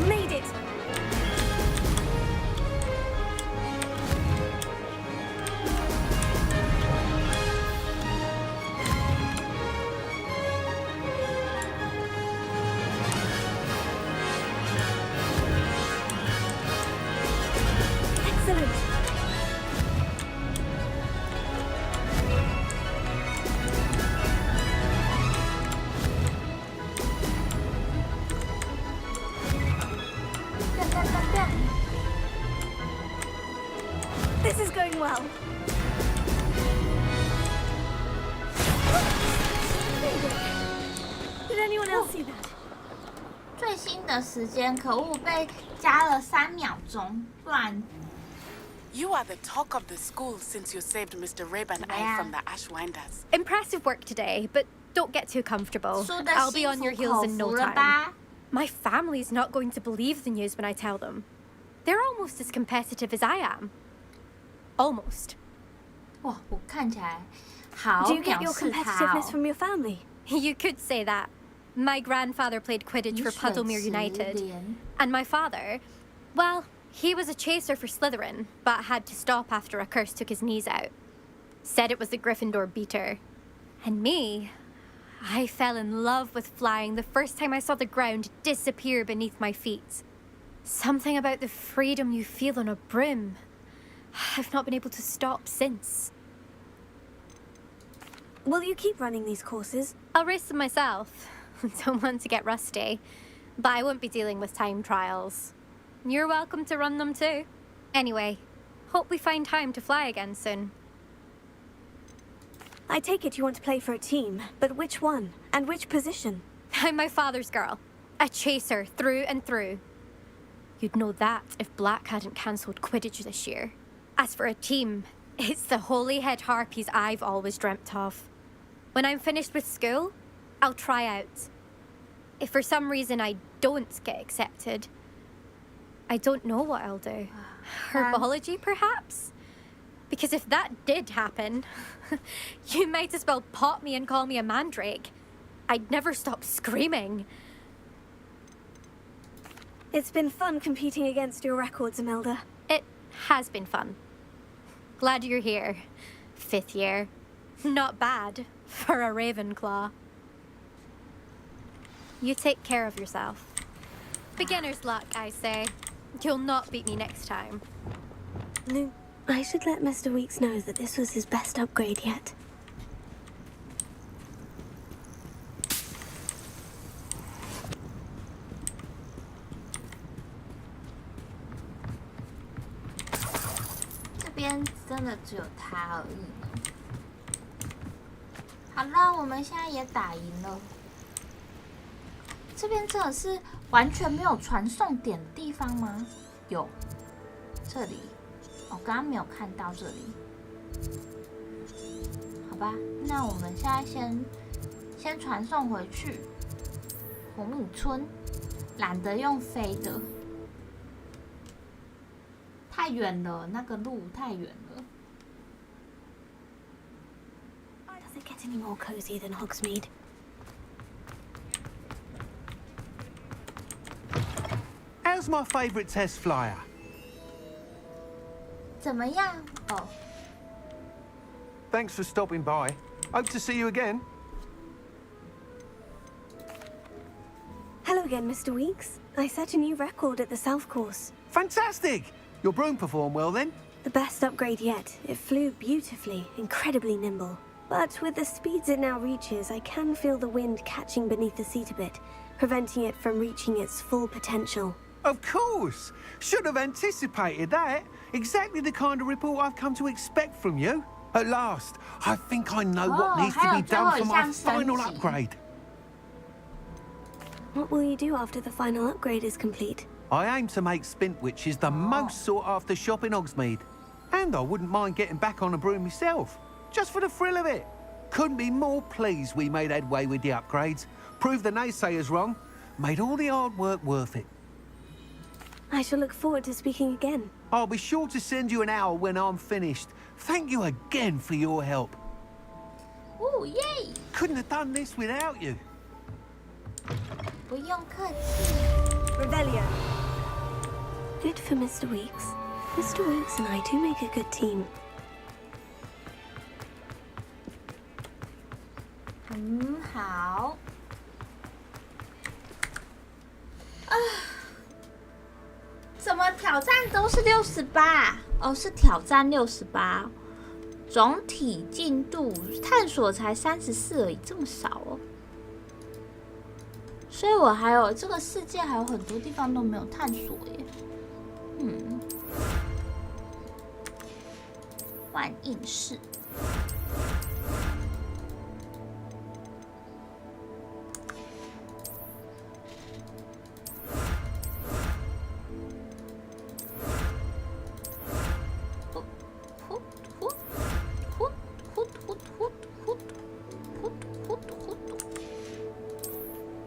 Made it. This is going well. Did anyone else see that? 最新的时间，可恶，被加了3秒钟，不然。You are the talk of the school since you saved Mr. Rib and I from the Ashwinders. Impressive work today, but don't get too comfortable. I'll be on your heels in no time. My family's not going to believe the news when I tell them. They're almost as competitive as I am. Almost. 哇，我看起来好 Do you get 藐 your 视他 competitiveness 哦。 from your family? You could say that. My grandfather played Quidditch for Puddlemere United. And my father, well, he was a chaser for Slytherin, but had to stop after a curse took his knees out. Said it was the Gryffindor beater. And me, I fell in love with flying the first time I saw the ground disappear beneath my feet. Something about the freedom you feel on a broom. I've not been able to stop since. Will you keep running these courses? I'll race them myself. Don't want to get rusty. But I won't be dealing with time trials. You're welcome to run them too. Anyway, hope we find time to fly again soon. I take it you want to play for a team, but which one? And which position? I'm my father's girl. A chaser through and through. You'd know that if Black hadn't cancelled Quidditch this year. As for a team, it's the Holyhead Harpies I've always dreamt of. When I'm finished with school, I'll try out. If for some reason I don't get accepted, I don't know what I'll do. Herbology, perhaps? Because if that did happen, you might as well pop me and call me a mandrake. I'd never stop screaming. It's been fun competing against your records, Imelda. It has been fun. Glad you're here. 5th year. Not bad for a Ravenclaw. You take care of yourself. Beginner's luck, I say. You'll not beat me next time. No, I should let Mr. Weeks know that this was his best upgrade yet. This 边真的只有他而已呢。好了，我们现在也打赢了。这边真的是完全没有传送点的地方吗？有，这里，我刚刚没有看到这里。好吧，那我们现在先传送回去红米村，懒得用飞的，太远了，那个路太远了。Does it get any more cozy than Hogsmeade? How's my favourite test flyer? 怎么样？哦。Thanks for stopping by. Hope to see you again. Hello again, Mr. Weeks. I set a new record at the South Course. Fantastic! Your broom performed well then? The best upgrade yet. It flew beautifully, incredibly nimble. But with the speeds it now reaches, I can feel the wind catching beneath the seat a bit, preventing it from reaching its full potential. Of course! Should have anticipated that. Exactly the kind of report I've come to expect from you. At last, I think I know what needs to be done for my final upgrade. What will you do after the final upgrade is complete? I aim to make Spintwitches the most sought-after shop in Hogsmeade. And I wouldn't mind getting back on a broom myself, just for the thrill of it. Couldn't be more pleased we made headway with the upgrades, proved the naysayers wrong, made all the hard work worth it. I shall look forward to speaking again. I'll be sure to send you an hour when I'm finished. Thank you again for your help. Oh, yay! Couldn't have done this without you. 不用客气。Revelio. Good for Mr. Weeks. Mr. Weeks and I do make a good team. 好。怎么挑战都是68？哦，是挑战68。总体进度探索才34而已，这么少哦。所以我还有这个世界还有很多地方都没有探索耶。万应室。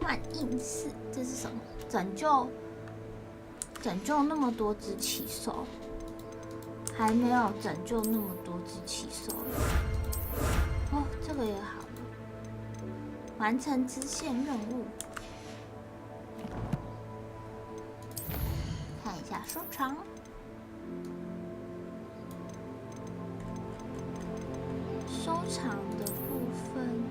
万应室，这是什么？拯救那么多只奇兽，还没有拯救那么多只奇兽。哦，这个也好了，完成支线任务。看一下收藏。收藏的部分。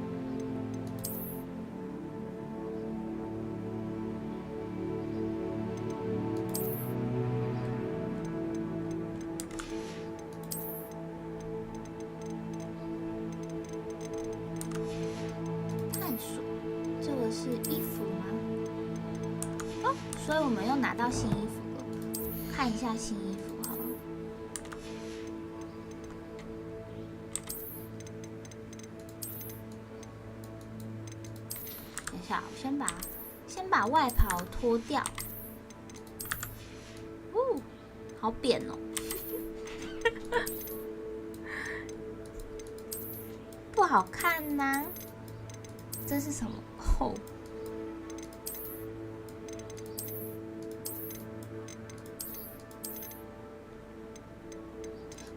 是衣服吗？哦，所以我们又拿到新衣服了。看一下新衣服好了。等一下，我先把外袍脱掉。哦，好扁哦。不好看呐、这是什么？哦，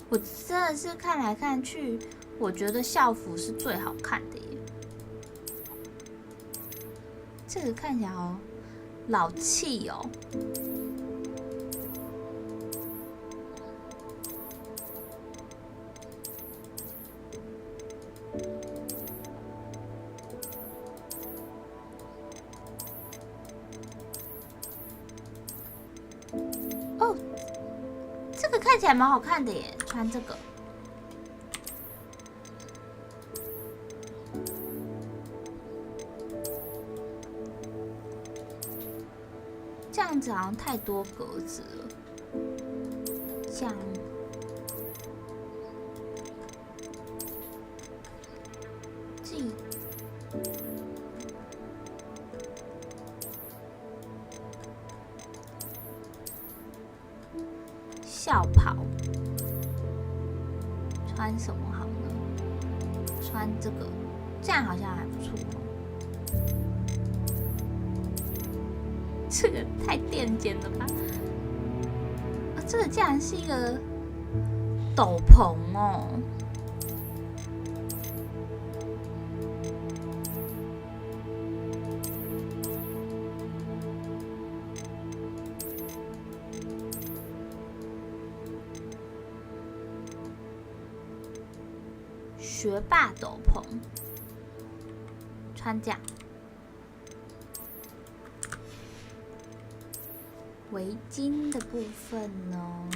我真的是看来看去，我觉得校服是最好看的耶。这个看起来好老气哦。看起来蛮好看的耶，穿这个。这样子好像太多格子了，这样。校袍穿什么好呢？穿这个，这样好像还不错。这个太垫肩了吧？啊，这个竟然是一个斗篷哦！学霸斗篷，穿这样。围巾的部分呢？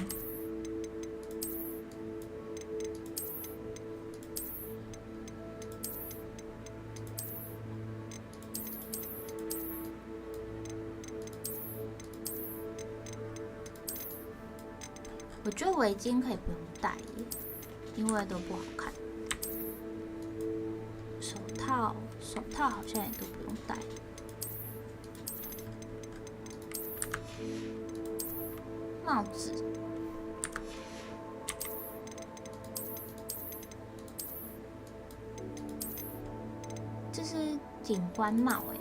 我觉得围巾可以不用戴耶，因为都不好看。手套好像也都不用戴。帽子，这是警官帽哎。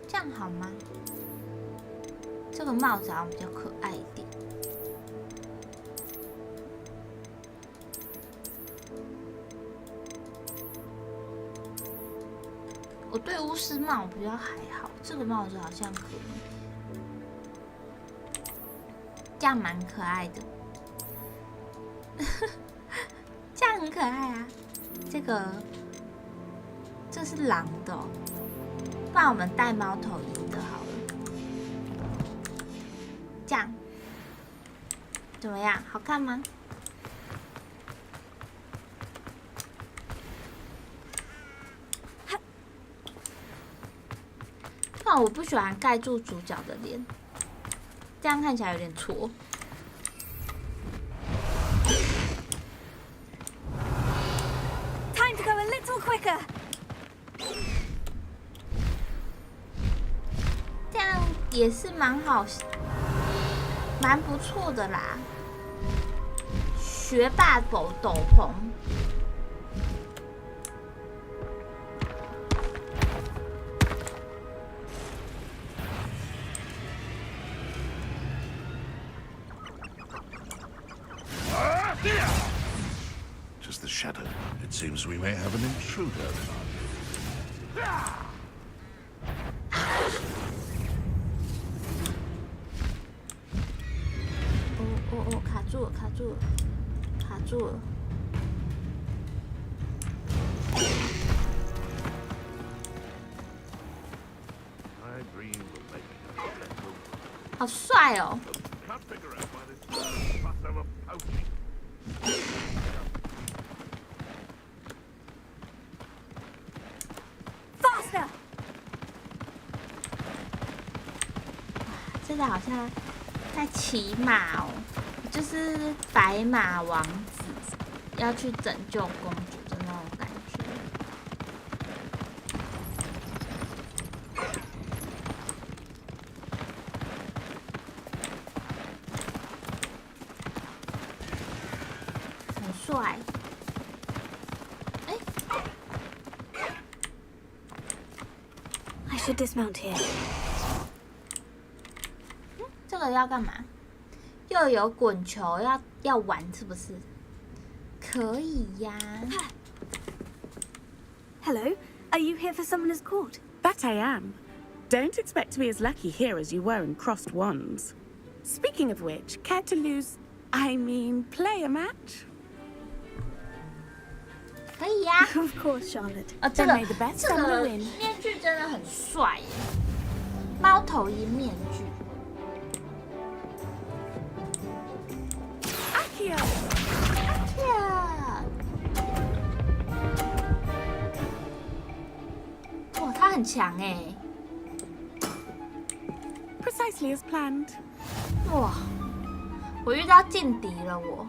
这样好吗？这个帽子好像比较可爱一点。我对巫师帽比较还好，这个帽子好像可以，这样蛮可爱的，这样很可爱啊。这是狼的哦，不然我们戴猫头鹰的好了。这样怎么样？好看吗？但我不喜欢盖住主角的脸，这样看起来有点挫。Time to go a little quicker. 这样也是蛮不错的啦。学霸斗篷。Just the shadow. It seems we may have an intruder. 哦，卡住了。好帅哦！ Faster! 这个好像在骑马哦，就是白马王子要去拯救公主的那种感觉。很帅。I should dismount here. 这个要干嘛？又有滚球要玩是不是？可以呀。Hello, are you here for Summoner's Court? That I am. Don't expect to be as lucky here as you were in Crossed Wands. Speaking of which, care to play a match? 可以呀。Of course, Charlotte. 这个面具真的很帅耶，猫头鹰面具。Akio! 哇，他很强哎。Precisely as planned. 哇，我遇到劲敌了我。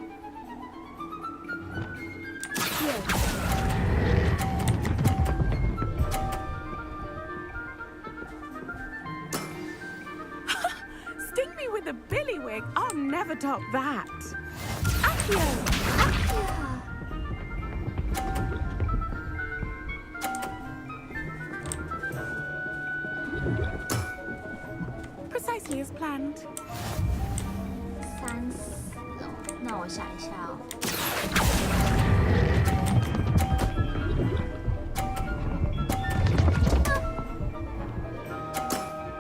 Sting me with a billywig. I'll never top that. Akio! Precisely as planned. 30哦，那我想一下哦。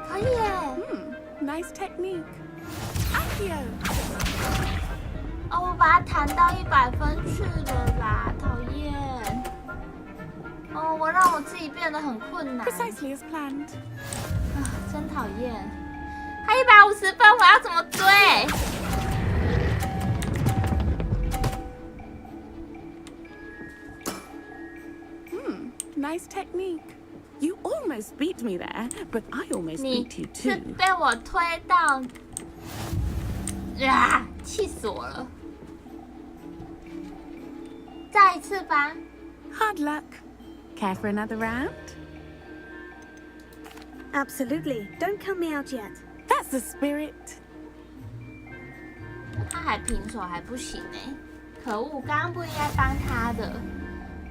可以耶。Nice technique. Akio! 哦，我把它弹到100分去了啦，讨厌。哦，我让我自己变得很困难。Precisely as planned. 啊，真讨厌。还150分，我要怎么追？ Nice technique. You almost beat me there, but I almost beat you 你是 too. 被我推到，啊，气死我了！再一次吧。Hard luck. Care for another round? Absolutely. Don't count me out yet. That's the spirit. 他还平手还不行哎，可恶！刚刚不应该帮他的，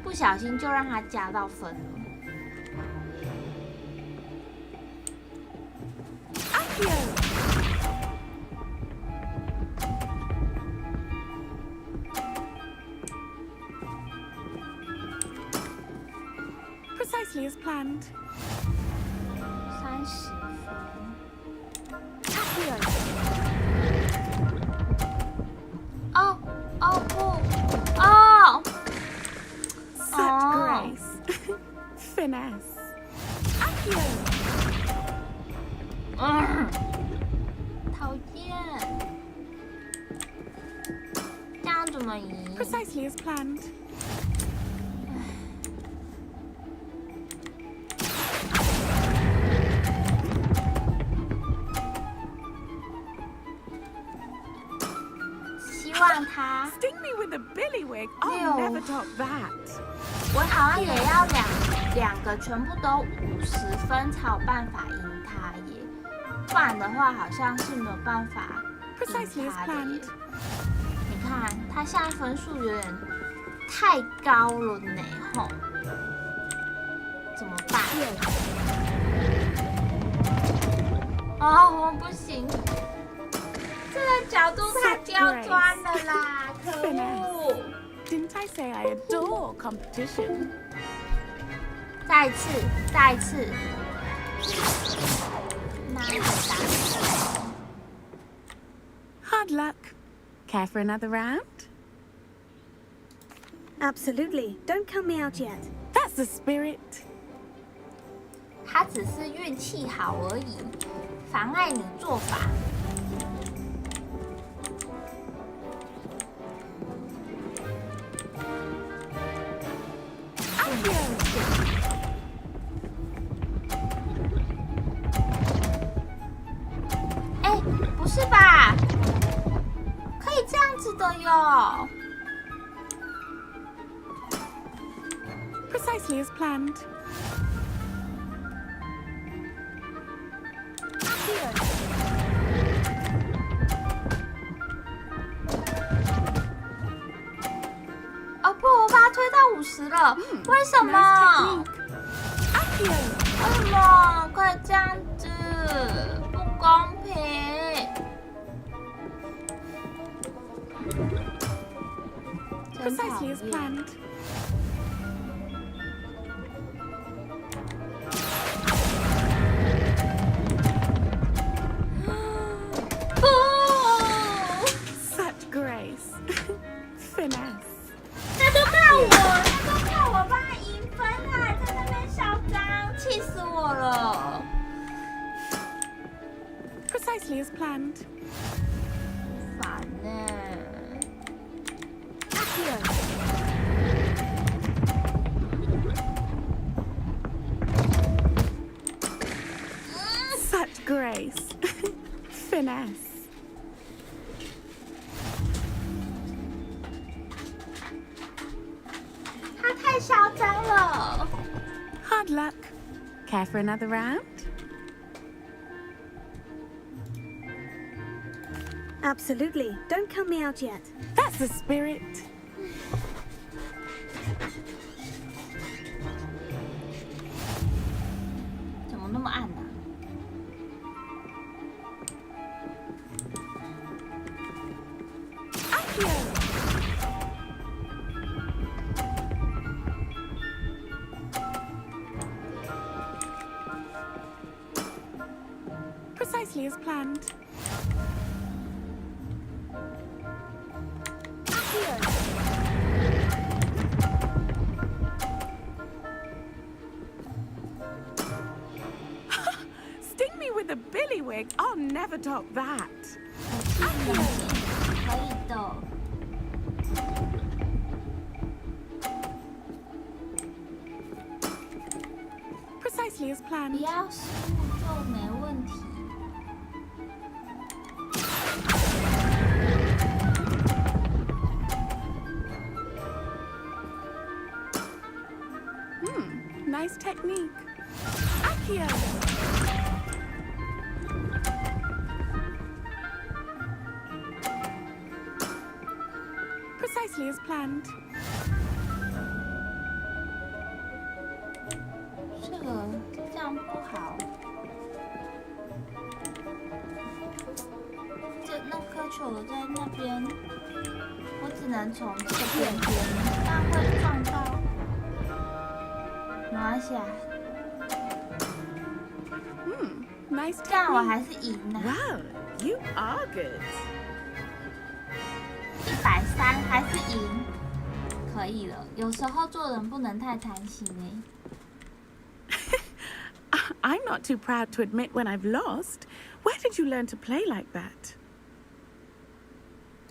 不小心就让他加到分了。 Precisely as planned. 30分。哦哦不哦！ Such grace. Finesse. Akio. 讨厌，这样怎么赢 Precisely as planned. 望他 Sting me with a billywig. I'll never top that. 我好像也要两个全部都50分才有办法赢他耶，不然的话好像是没有办法赢他的耶。你看他现在分数有点太高了呢，吼，怎么办？哦，不行，这个角度太刁钻了啦，可恶！ Didn't I say I adore competition? 再一次，那一打。Hard luck. Care for another round? Absolutely. Don't count me out yet. That's the spirit. 他只是运气好而已，妨碍你做法。哎，不是吧？可以这样子的哟。Precisely as planned.哦不，我把它推到50了，为什么？为什么可以这样子？不公平！ Precisely as planned. Such grace. Finesse. 他都看我帮他赢分啊，在那边嚣张，气死我了。Precisely as planned. 烦呢。 Such grace. Finesse. 他太嚣张了。Hard luck. Care for another round? Absolutely. Don't count me out yet. That's the spirit. 怎么那么暗呢？ Precisely as planned. Sting me with a billywig. I'll never top that. 可以的。 Precisely as planned. 不要失误就没问题。Nice technique. Accio. Precisely as planned. 这样不好。那颗球在那边，我只能从这边，这样会撞到。没关系啊。Nice 这样我还是赢了。 Wow, you are good. 130还是赢，可以了。有时候做人不能太贪心哎。 I'm not too proud to admit when I've lost. Where did you learn to play like that?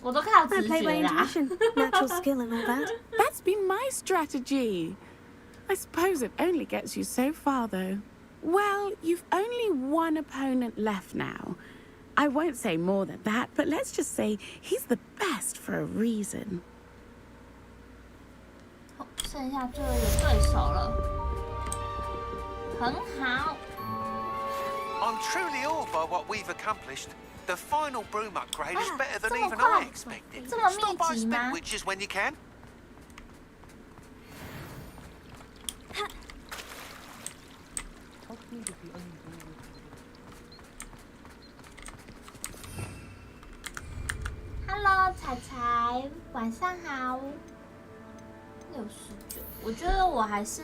我都靠直 I play by 觉啦。 intuition, natural skill and all that. That's been my strategy. I suppose it only gets you so far, though. Well, you've only one opponent left now. I won't say more than that, but let's just say he's the best for a reason. 剩下最后一个对手了，很好。I'm truly awed by what we've accomplished. The final broom upgrade is better than even I expected. Stop by Spitwitches when you can. Hello， 彩彩，晚上好。69，我觉得我还是。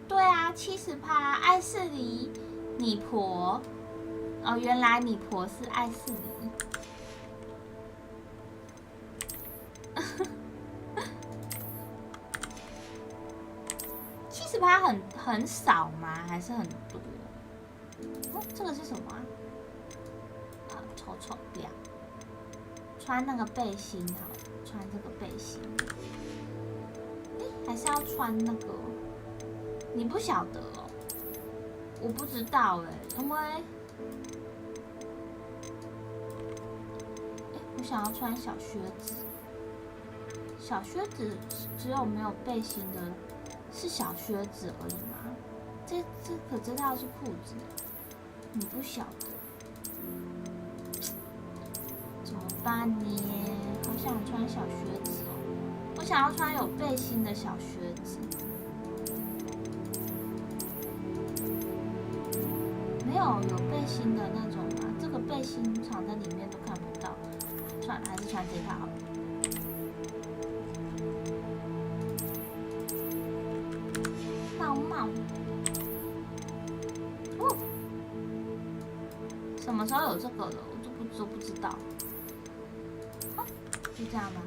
对啊，70%爱世里，你婆。哦，原来你婆是爱世里。70%很少吗？还是很多？哦，这个是什么啊？啊，丑不要。穿那个背心好了，穿这个背心。还是要穿那个？你不晓得哦，我不知道哎，因为我想要穿小靴子，小靴子只有没有背心的，是小靴子而已吗？这可知道是裤子，你不晓得，怎么办呢？好想穿小靴子哦，我想要穿有背心的小靴子。有背心的那种吗？这个背心藏在里面都看不到。算了，还是穿这套好了。帽帽。哦，什么时候有这个了？我都不知道。啊，就这样吗？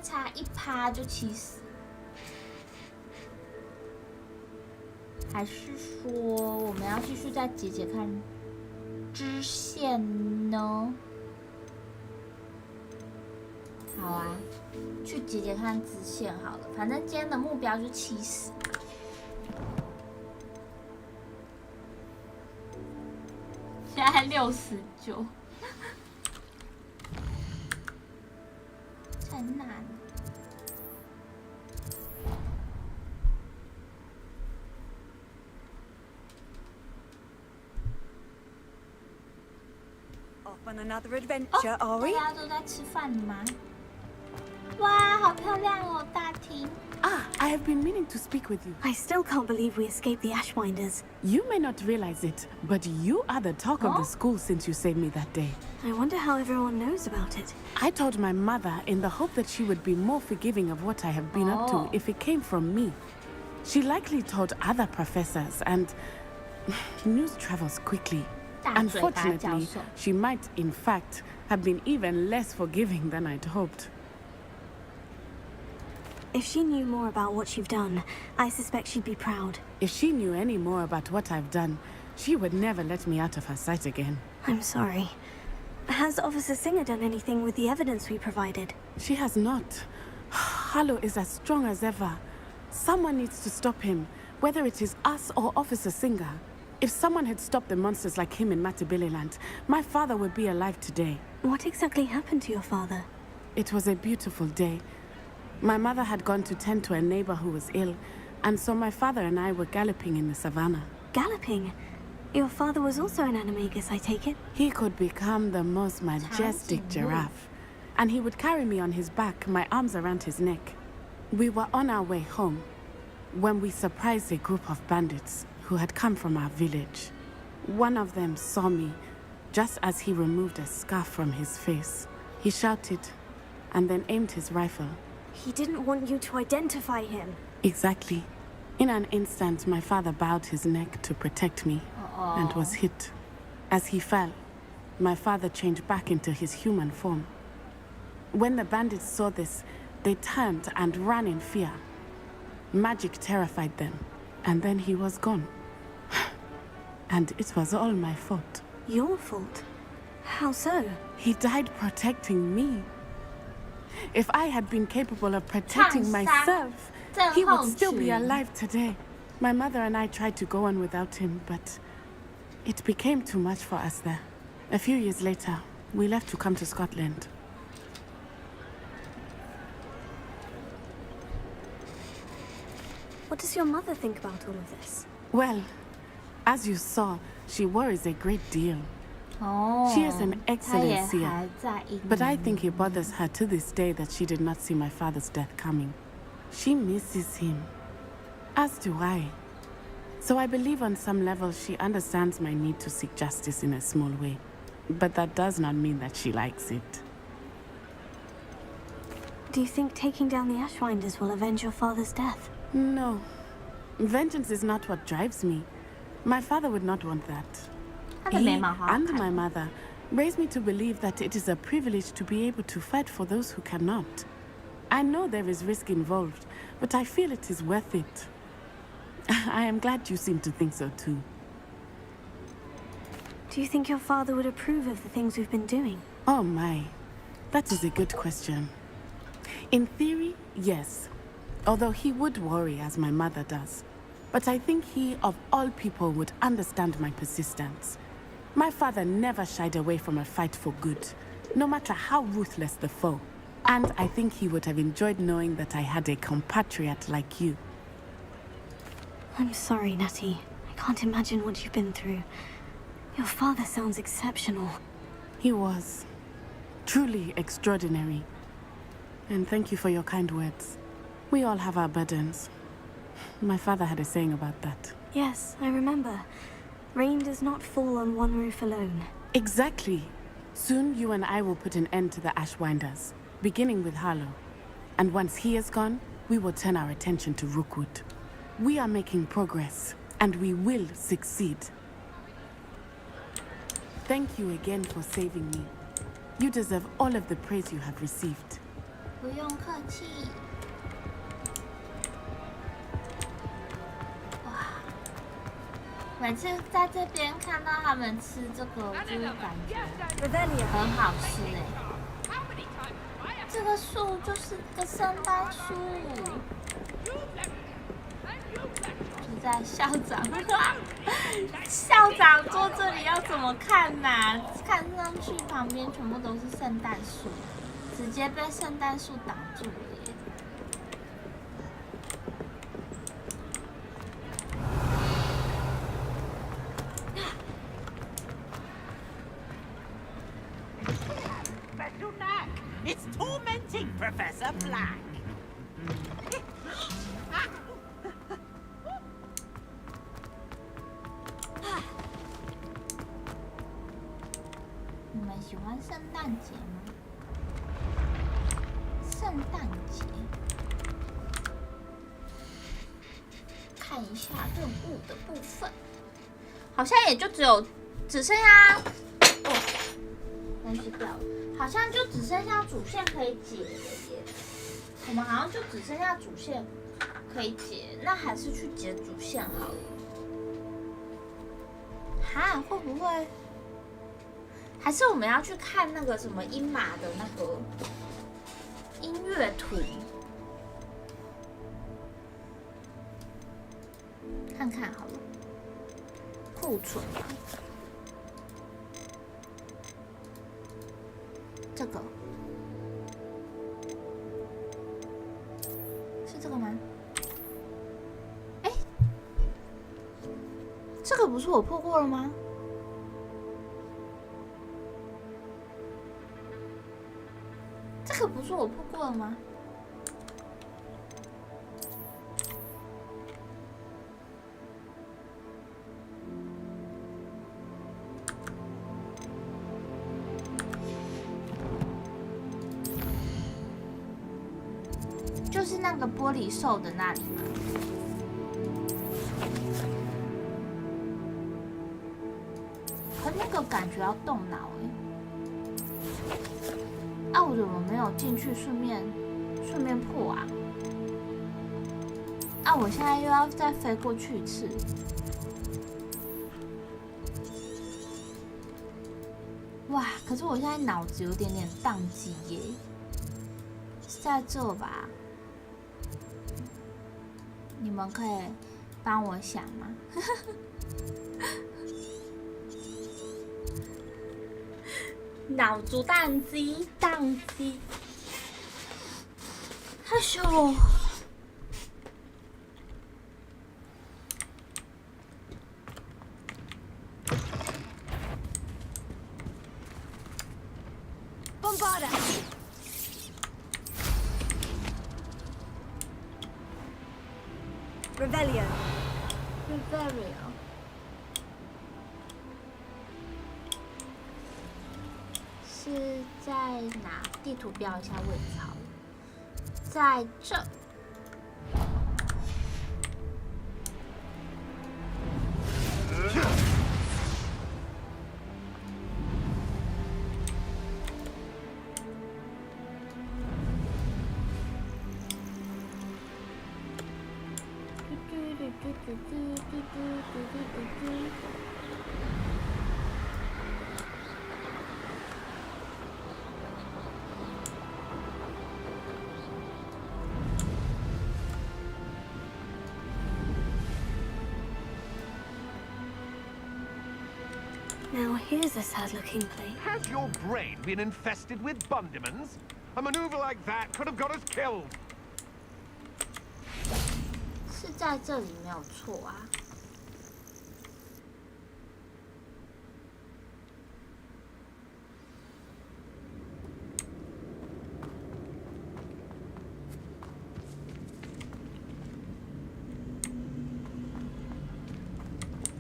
差1%就70，还是说我们要继续再解解看支线呢？好啊，去解解看支线好了。反正今天的目标就70。现在69。太难了。Off on another adventure, are we? 大家都在吃饭吗？哇，好漂亮哦，大厅。Ah, I have been meaning to speak with you. I still can't believe we escaped the Ashwinders. You may not realize it, but you are the talk of the school since you saved me that day. I wonder how everyone knows about it. I told my mother in the hope that she would be more forgiving of what I have been up to if it came from me. She likely told other professors, and news travels quickly. Unfortunately, she might, in fact, have been even less forgiving than I'd hoped. If she knew more about what you've done, I suspect she'd be proud. If she knew any more about what I've done, she would never let me out of her sight again. I'm sorry. Has Officer Singer done anything with the evidence we provided? She has not. Harlow is as strong as ever. Someone needs to stop him, whether it is us or Officer Singer. If someone had stopped the monsters like him in Matabeleland, my father would be alive today. What exactly happened to your father? It was a beautiful day. My mother had gone to tend to a neighbor who was ill, and so my father and I were galloping in the savannah. Galloping? Your father was also an animagus, I take it? He could become the most majestic giraffe, and he would carry me on his back, my arms around his neck. We were on our way home when we surprised a group of bandits who had come from our village. One of them saw me just as he removed a scarf from his face. He shouted and then aimed his rifle. He didn't want you to identify him. Exactly. In an instant, my father bowed his neck to protect me and was hit. As he fell, my father changed back into his human form. When the bandits saw this, they turned and ran in fear. Magic terrified them, and then he was gone. And it was all my fault. Your fault? How so? He died protecting me. If I had been capable of protecting myself, he would still be alive today. My mother and I tried to go on without him, but it became too much for us there. A few years later, we left to come to Scotland. What does your mother think about all of this? Well, as you saw, she worries a great deal. She is an excellent seer, but I think it bothers her to this day that she did not see my father's death coming. She misses him, as do I. So I believe on some level she understands my need to seek justice in a small way. But that does not mean that she likes it. Do you think taking down the Ashwinders will avenge your father's death? No. Vengeance is not what drives me. My father would not want that. He and my mother raised me to believe that it is a privilege to be able to fight for those who cannot. I know there is risk involved, but I feel it is worth it. I am glad you seem to think so too. Do you think your father would approve of the things we've been doing? Oh my, that is a good question. In theory, yes. Although he would worry as my mother does. But I think he, of all people, would understand my persistence. My father never shied away from a fight for good, no matter how ruthless the foe. And I think he would have enjoyed knowing that I had a compatriot like you. I'm sorry, Natty. I can't imagine what you've been through. Your father sounds exceptional. He was. Truly extraordinary. And thank you for your kind words. We all have our burdens. My father had a saying about that. Yes, I remember. Rain does not fall on one roof alone. Exactly. Soon you and I will put an end to the Ashwinders, beginning with Harlow. And once he is gone, we will turn our attention to Rookwood. We are making progress, and we will succeed. Thank you again for saving me. You deserve all of the praise you have received. 不用客气。哇，每次在这边看到他们吃这个，就是感觉很好吃哎。这个树就是个圣诞树。就在校长，校长坐这里要怎么看呐？看上去旁边全部都是圣诞树。 直接被圣诞树挡住了耶！It's tormenting Professor Black. 你们喜欢圣诞节吗？ 圣诞节，看一下任务的部分，好像也就只剩下东西掉了，好像就只剩下主线可以解了耶。我们好像就只剩下主线可以解，那还是去解主线好了。哈，会不会？还是我们要去看那个什么鹰马的那个？ 音乐图，看看好了，库存啊，这个是这个吗？哎，这个不是我破过了吗？ 这个不是我破过了吗？就是那个玻璃兽的那里吗？可那个感觉要动脑哎。 啊，我怎么没有进去顺便破啊？啊，我现在又要再飞过去一次。哇！可是我现在脑子有点宕机耶，是在这吧？你们可以帮我想吗？脑子宕机，宕机。害羞。Bombarda. Revelio. Revelio. 是在哪？地图标一下位置好了，在这。Now here's a sad-looking place. Has your brain been infested with bundimans? A maneuver like that could have got us killed. 是在这里没有错啊。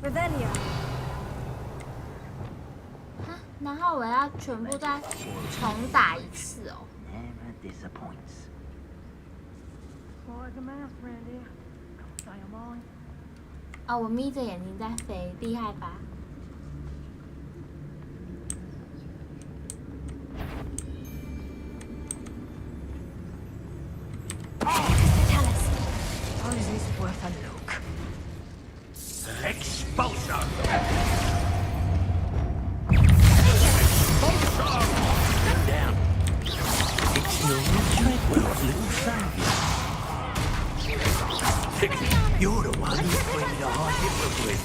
Revelio. 然后我要全部再重打一次哦。Never disappoints. Like a mouse round here. Can't say I'm mine. 哦，我眯着眼睛在飞，厉害吧？Rosie's worth a look. Expulsion! Down. It's your Treadwell's little saviour. You're the one who played me to hide it with.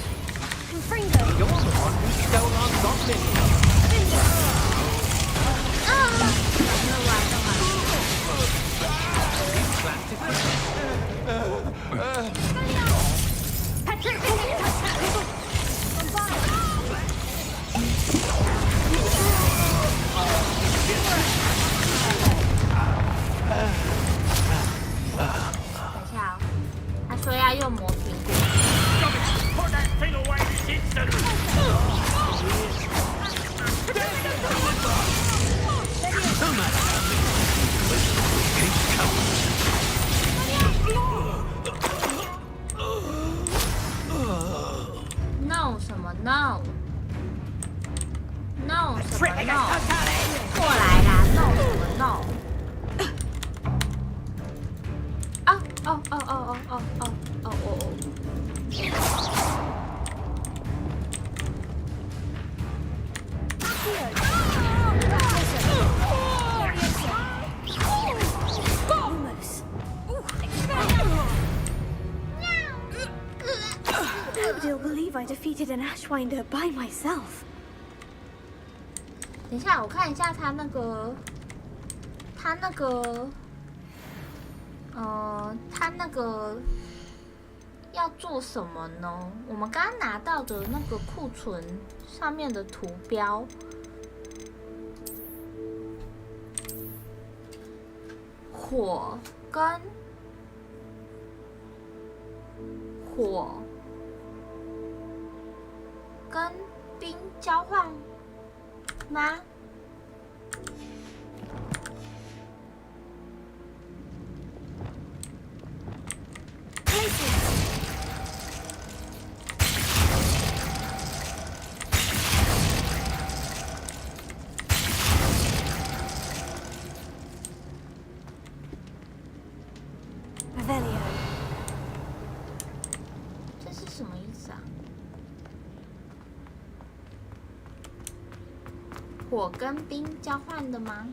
You're the one who stole our goblin. Put that thing away this instant! No matter how many keep coming. No 什么 No 什么 No 过来啦 No 什么 No 哦。Nobody'll believe I defeated an Ashwinder by myself. 等一下，我看一下他那个要做什么呢？我们刚刚拿到的那个库存上面的图标，火跟冰交换吗？这是什么意思啊？火跟冰交换的吗？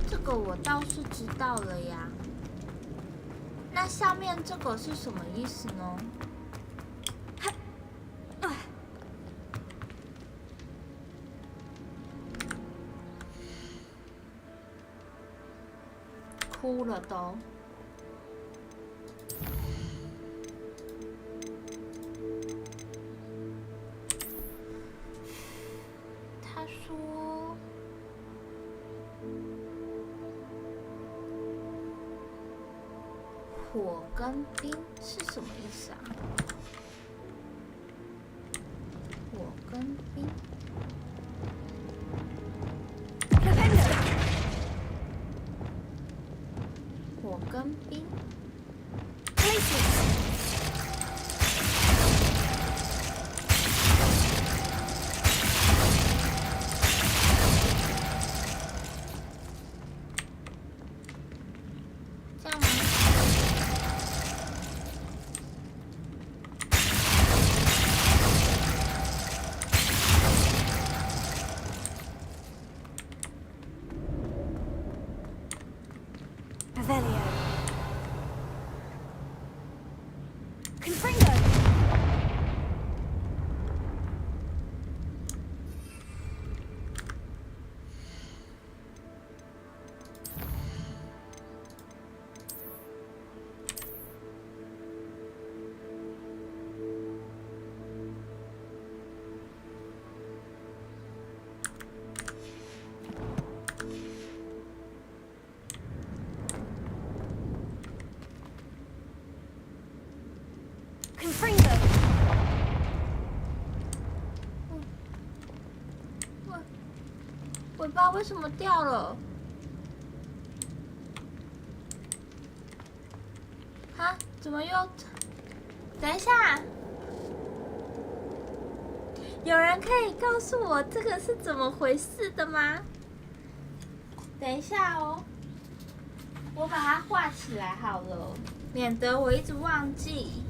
这个我倒是知道了呀。那下面这个是什么意思呢？哭了都。他说，火跟冰是什么意思啊？火跟冰。火跟冰。这样吗？尾巴为什么掉了？啊？怎么又？等一下，有人可以告诉我这个是怎么回事的吗？等一下哦，我把它画起来好了，免得我一直忘记。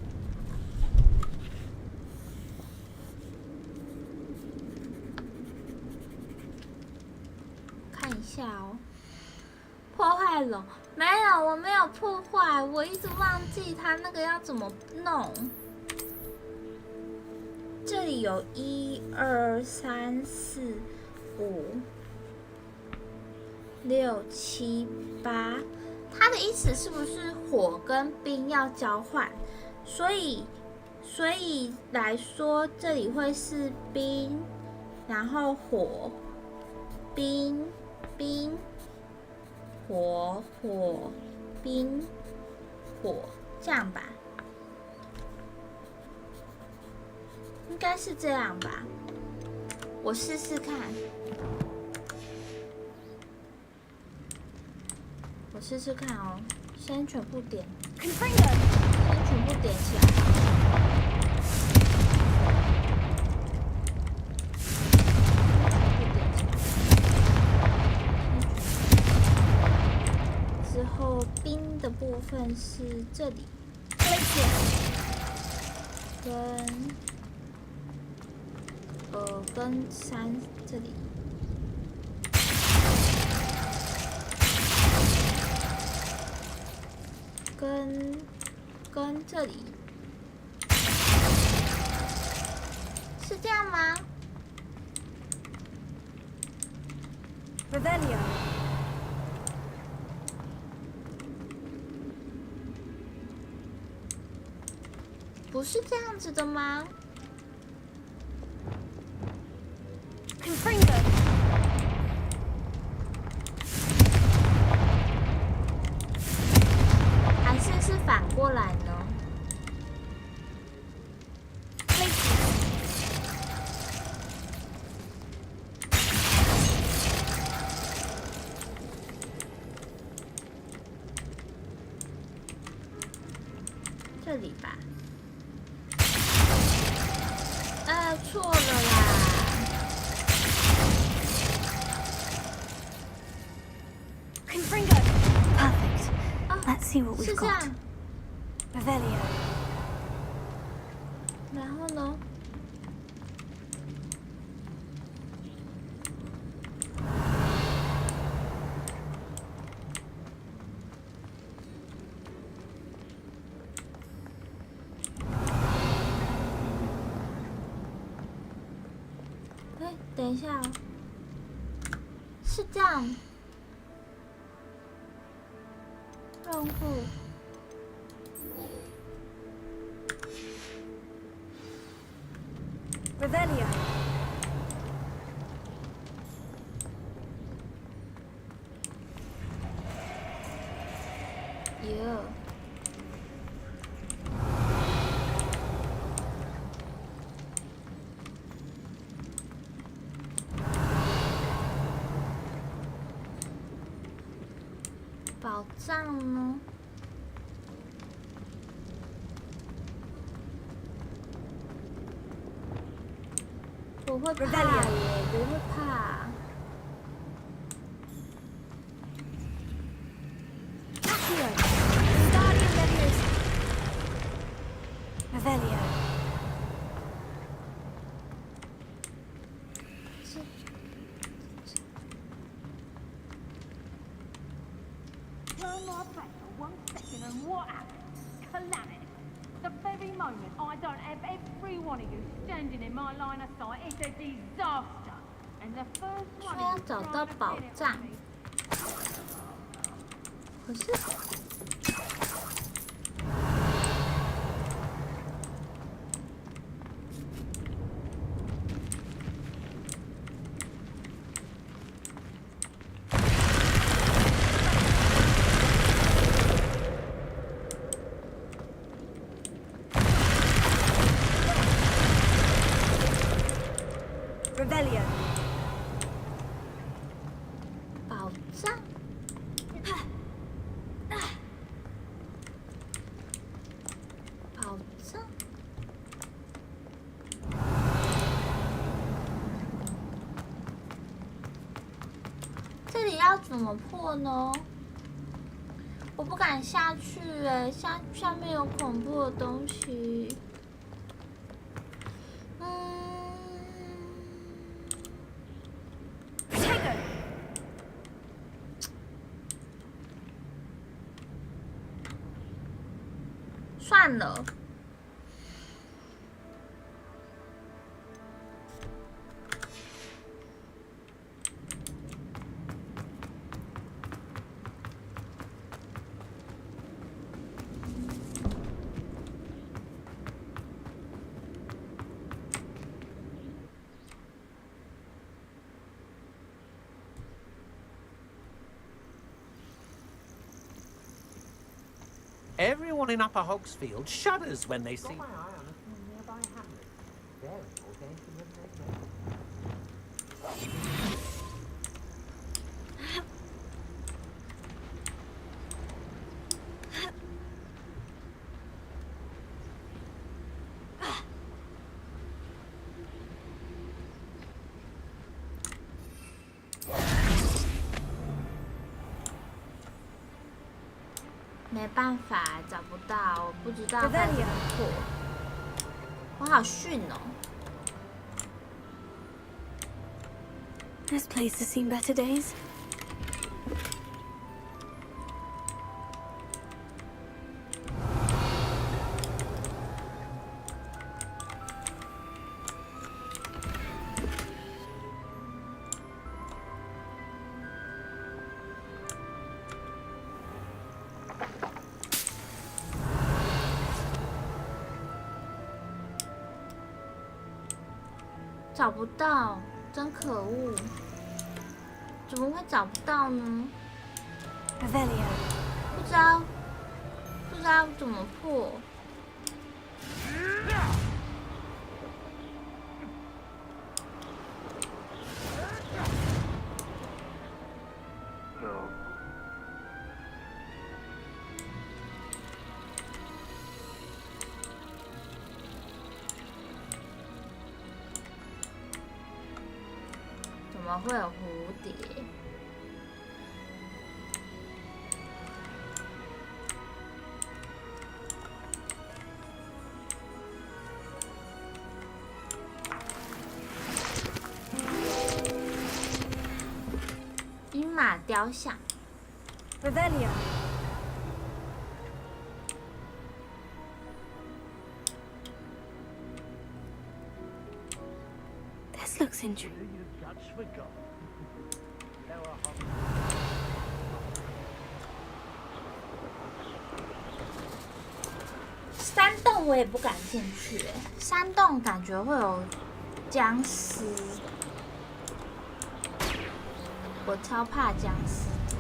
看一下哦，破坏龙没有，我没有破坏，我一直忘记它那个要怎么弄。这里有1、2、3、4、5、6、7、8，它的意思是不是火跟冰要交换？所以来说，这里会是冰，然后火，冰。冰，火，冰，火，这样吧，应该是这样吧。我试试看，我试试看哦。先全部点，先全部点起来。之后冰的部分是这里，跟3这里，跟这里，是这样吗？不是这样子的吗？还是反过来呢？这里吧。错了啦。Perfect. Let's see what we've got. Revelio. 然后呢？等一下，是这样。任务。Revelio. Yeah. 宝藏呢？我会怕耶，不会怕。Revelio. 说要找到宝藏，可是Revelio. 宝藏，宝藏，这里要怎么破呢？我不敢下去哎，下面有恐怖的东西。算了，Everyone in Upper Hogsfield shudders when they see. Got my eye on a few nearby hamlets. They're all going to live their没办法，找不到，我不知道该怎么破。我好逊哦。This place has seen better days. 找不到，真可恶！怎么会找不到呢？ Revelio. 不知道怎么破。么会有蝴蝶？鹰马雕像。Revelio. This looks interesting. 山洞我也不敢进去，山洞感觉会有僵尸，我超怕僵尸的，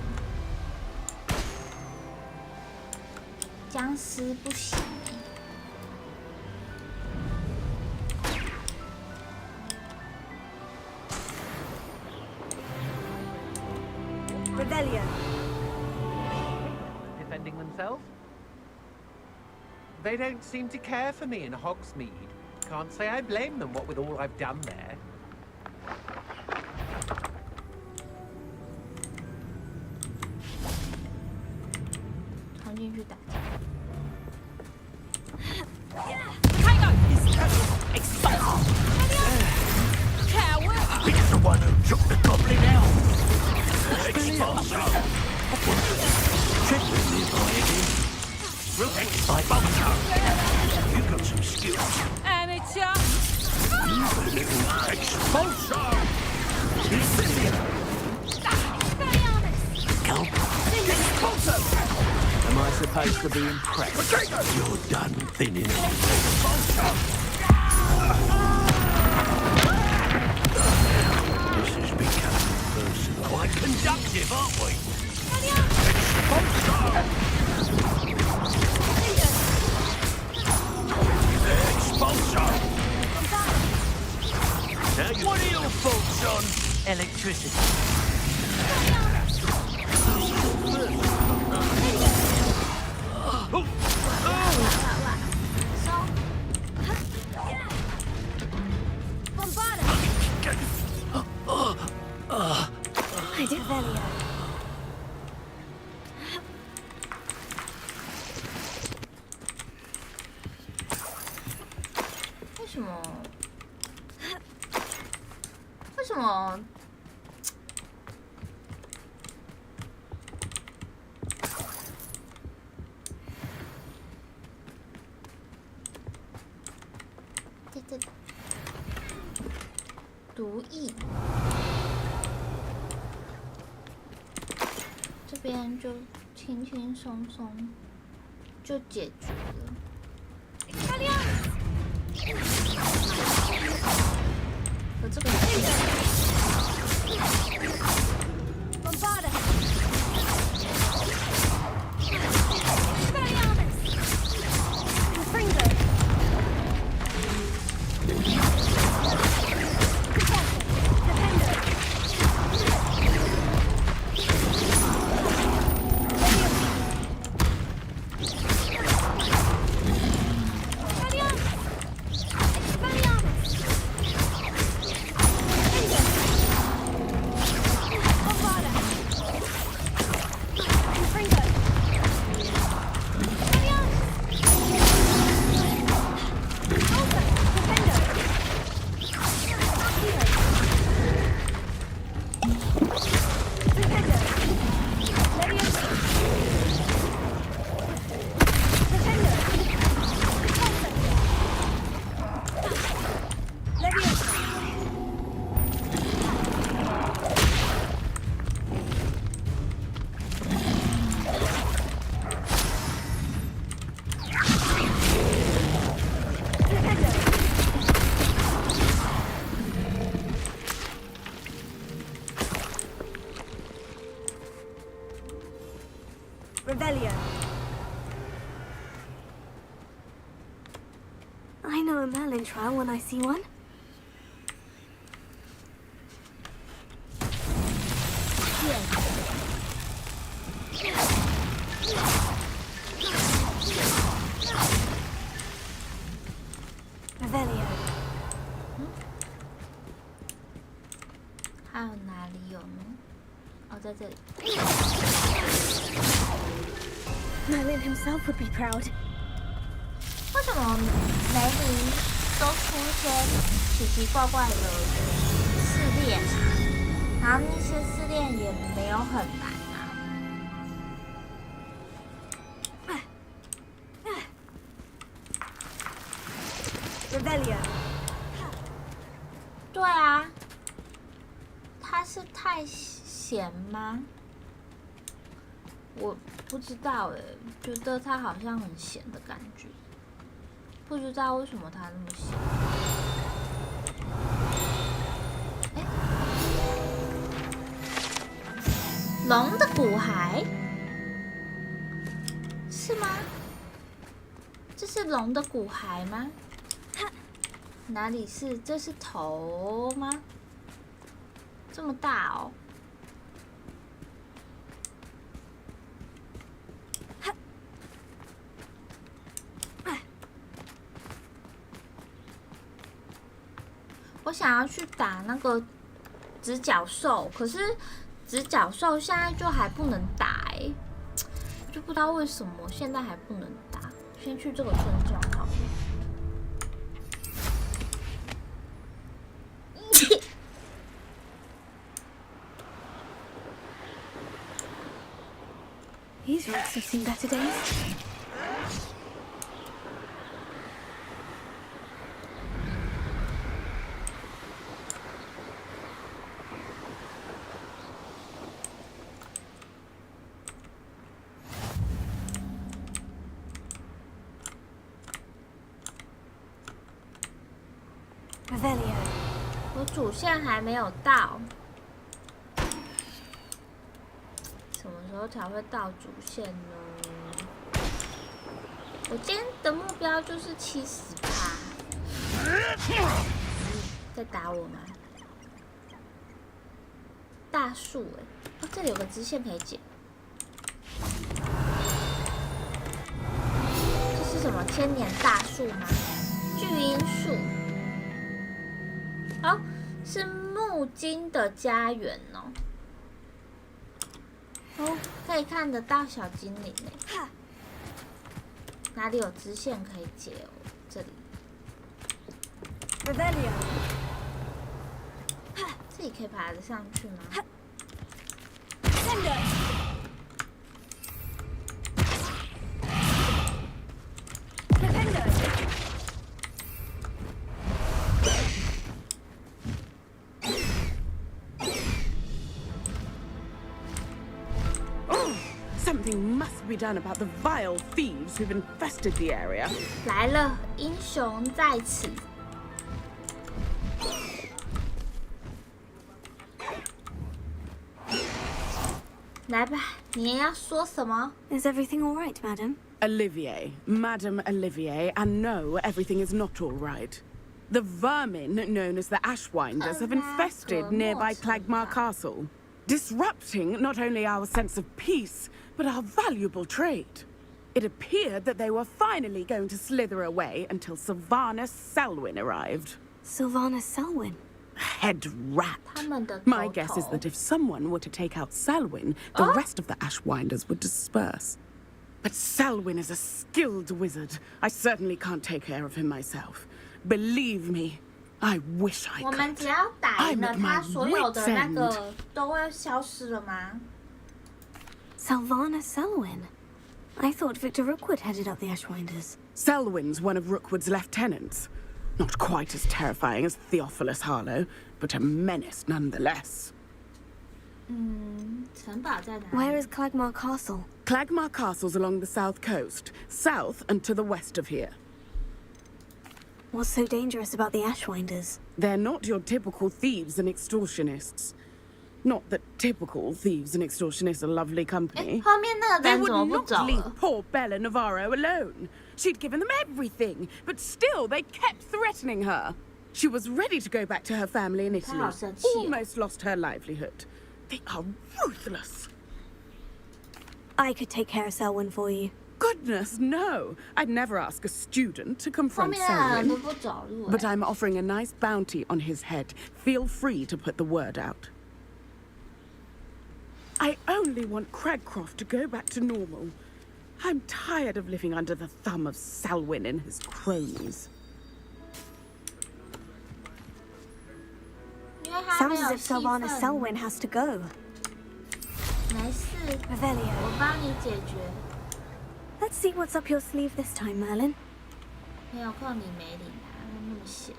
僵尸不行。 Revelio. Defending themselves? They don't seem to care for me in Hogsmeade. Can't say I blame them, what with all I've done there. 冲进去打架。 It's the one who took the goblin out. Expulsion. Check with me, Expulsion. You've got some skills. Amateur. You've a little expulsion. Expulsion. Am I supposed to be impressed? You're done thinning expulsion. This is becoming personal. Quite conductive, aren't we? Expulsion! Now what are your thoughts on electricity? I did Velio. 为什么？为什么？这毒液，这边就轻轻松松就解决了。 我这个。Revelio. I know a Merlin trial when I see one. Revelio. 有哪里有呢？哦，在这里。Merlin himself would be proud. 为什么梅林都出一些奇奇怪怪的试炼啊？然后那些试炼也没有很难啊。Revelio。对啊，他是太闲吗？我不知道哎，觉得他好像很闲的感觉，不知道为什么他那么闲。龙的骨骸是吗？这是龙的骨骸吗？哪里是？这是头吗？这么大哦！我想要去打那个直角兽，可是直角兽现在就还不能打哎，就不知道为什么现在还不能打。先去这个村庄好了。These rocks have seen better days. Revelio， 我主线还没有到。什么时候才会到主线呢？我今天的目标就是70%。在打我吗？大树哎，哦，这里有个支线可以解。这是什么千年大树吗？巨樱树。哦，是木金的家园哦。哦，可以看得到小精灵哎，哪里有支线可以解哦？这里。Revelio， 这里可以爬得上去吗？Something must be done about the vile thieves who've infested the area. 来了，英雄在此。来吧，你要说什么 ？Is everything all right, madam? Olivier, Madame Olivier, and no, everything is not all right. The vermin known as the Ashwinders have infested nearby Clagmar Castle, disrupting not only our sense of peace, but our valuable trade. It appeared that they were finally going to slither away until Sylvanus Selwyn arrived. Sylvanus Selwyn? Head rat. My guess is that if someone were to take out Selwyn, the rest of the Ashwinders would disperse. But Selwyn is a skilled wizard. I certainly can't take care of him myself. Believe me, I wish I could. 我们只要打赢了他，所有的那个都会消失了吗？ Sylvanus Selwyn? I thought Victor Rookwood headed up the Ashwinders. Selwyn's one of Rookwood's lieutenants. Not quite as terrifying as Theophilus Harlow, but a menace nonetheless. 城堡在哪里？ Where is Clagmar Castle? Clagmar Castle's along the south coast, south and to the west of here. What's so dangerous about the Ashwinders? They're not your typical thieves and extortionists. Not that typical thieves and extortionists are lovely company. 后面那个 They 人怎么 would 不 not 走 leave 了？ poor Bella Navarro alone. She'd given them everything, but still they kept threatening her. She was ready to go back to her family in Italy. 她好生气哦。 Almost lost her livelihood. They are ruthless. I could take care of Selwyn for you. Goodness, no. I'd never ask a student to 后 confront 面那个人都 Selwyn. 不走路 But I'm offering a nice bounty on his head. Feel free to put the word out. I only want Cragcroft to go back to normal. I'm tired of living under the thumb of Selwyn and his cronies. Sounds as if Sylvana Selwyn has to go. 没事， Revelio. 我帮你解决。 Let's see what's up your sleeve this time, Merlin. 没有空你没理他，那么闲。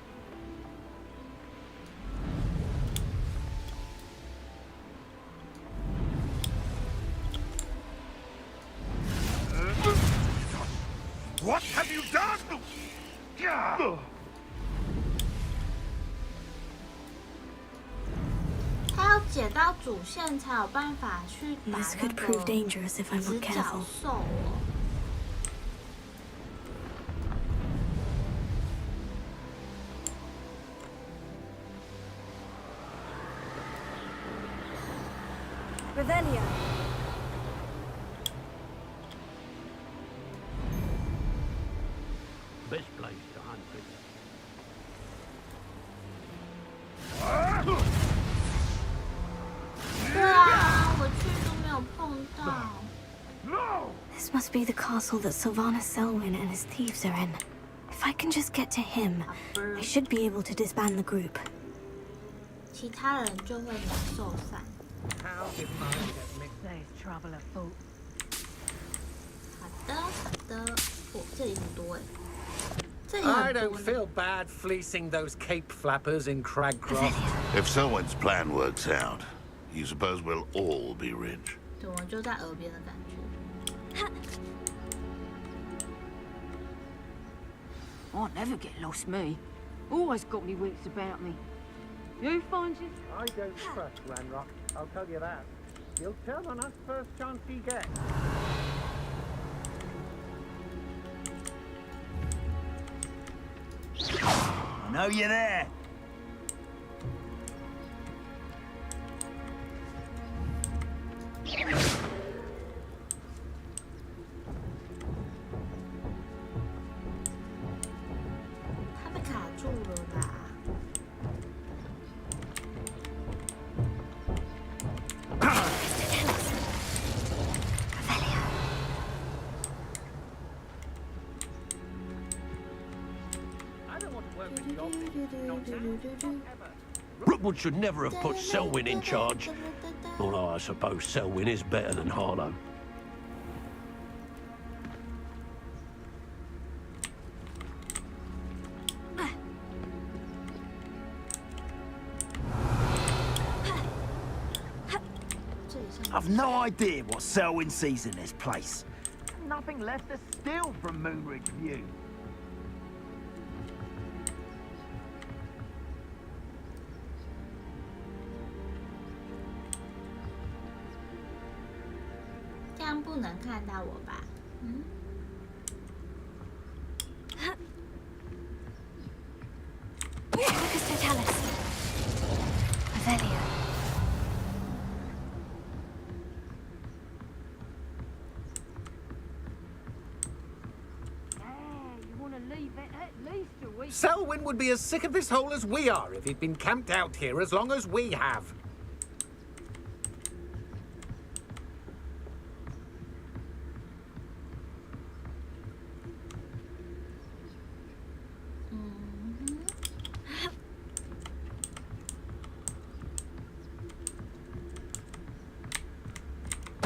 What have you done? Yeah. 他要解到主线才有办法去打 This 那 could 个 prove dangerous if I'm 直 not 角 careful. 兽哦。 Revelio. Best place to hunt with. 对啊，我去都没有碰到。 This must be the castle that Sylvana Selwyn and his thieves are in. If I can just get to him, I should be able to disband the group. 其他人就会两受散。 How did mine get mixed? There's trouble afoot. 好的，好的。哦，这里很多哎。这里 I 很多 don't 呢。 feel bad fleecing those cape flappers in Cragcroft. If Selwyn's plan works out, you suppose we'll all be rich. 对，我就在耳边的感觉。 I never get lost, me. Always got me wits about me. You find you... I don't trust Ranrock, I'll tell you that. He'll turn on us first chance he gets. I know you're there. Rookwood should never have put Selwyn in charge. Although I suppose Selwyn is better than Harlow. I've no idea what Selwyn sees in this place. Nothing left to steal from Moonridge View. This 不能看到我吧？嗯。 Selwyn would be as sick of this hole as we are if he'd been camped out here as long as we have.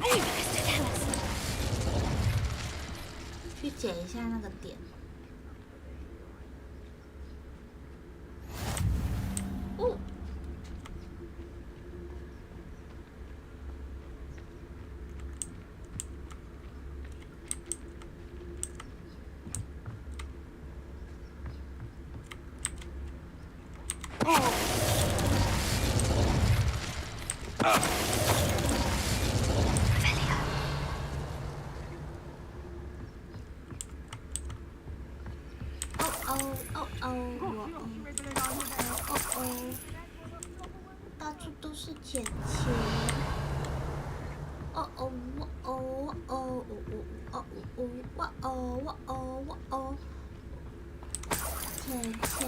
Mr. Tellis. 去解一下那个点。 到处都是钱钱。哦哦哦哦哦哦哦哦哇哦哇哦哇哦，钱钱。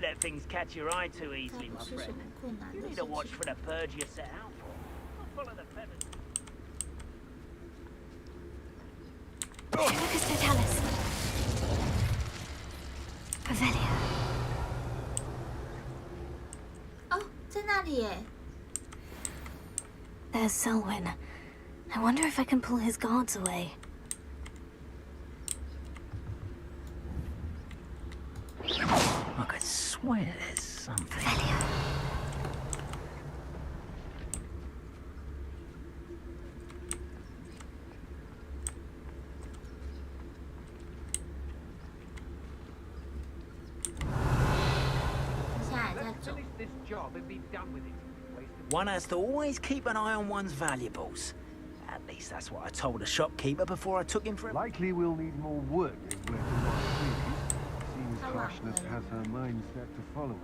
Don't let things catch your eye too easily, my friend. You need to watch for the birds you set out for. Don't follow the feathers. Lucas Totalis. Revelio. 哦，在那里耶。There's Selwyn. I wonder if I can pull his guards away. I could swear there's something. One has to always keep an eye on one's valuables. At least that's what I told the shopkeeper before I took him for a... Likely we'll need more work if we're to not please. Seems harshness has her mind set to follow us.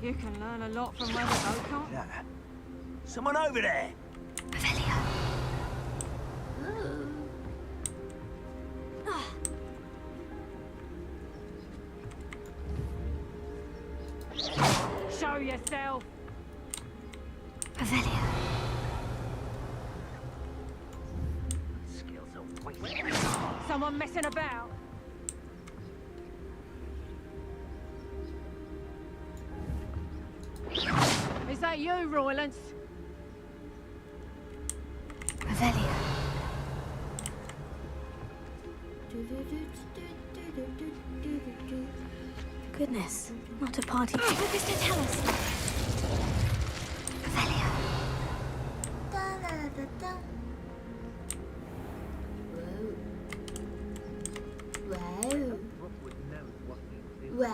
You can learn a lot from where the boat can't. Yeah. Someone over there. Show yourself. Revelio. Skills are wasted. Someone messing about. Is that you, Roylance? Revelio. Goodness, not a party. Lucas Totalis. Revelio. Wow.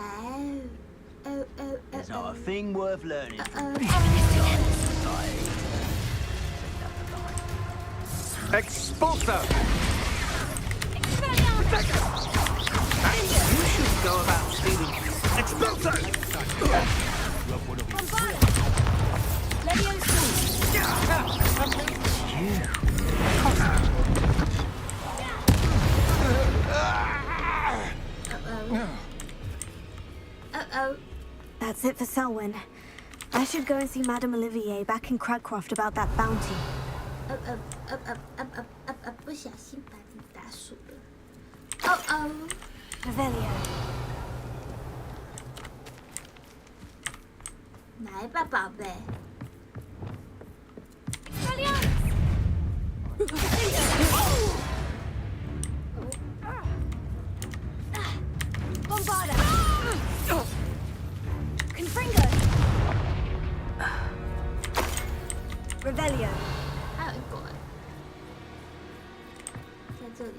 Oh, oh, oh. There's not a thing worth learning from Expulso! You shouldn't go about stealing. Expulso! Uh-oh. That's it for Selwyn. I should go and see Madame Olivier back in Cragcroft about that bounty. 不小心把你打输了。哦哦 Revelio. 来吧，宝贝。Bombarda. Confringo. Revelio. 还有一个在这里。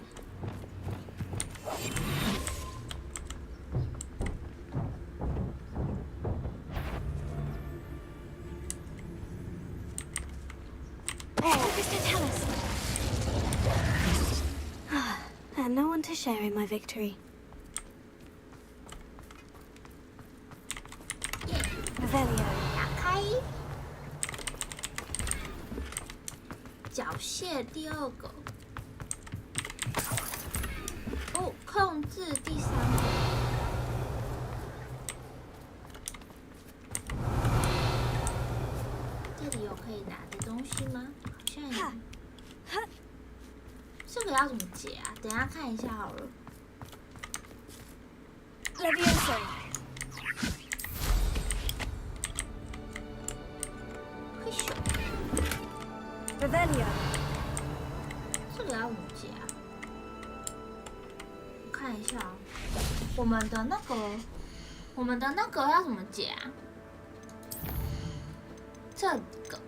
And no one to share in my victory. Revelio. 打开。缴械第二个。哦，控制第三个。这里有可以拿的东西吗？好像有。这个要怎么解啊？等一下看一下好了。Levioso. Revelio. 这个要怎么解啊？我看一下啊，我们的那个要怎么解啊？这个。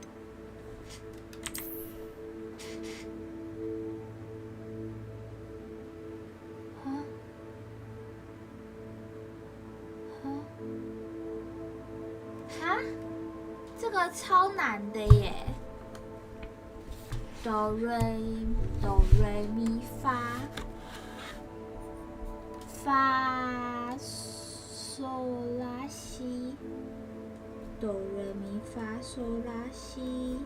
这个超难的耶！哆瑞咪发嗦拉西，哆瑞咪发嗦拉西，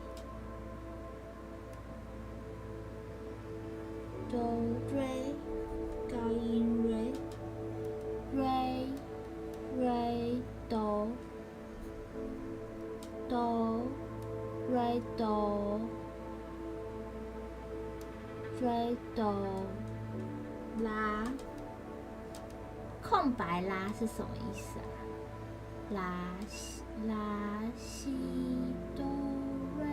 哆瑞高音瑞哆瑞哆拉，空白拉是什么意思啊？拉西哆瑞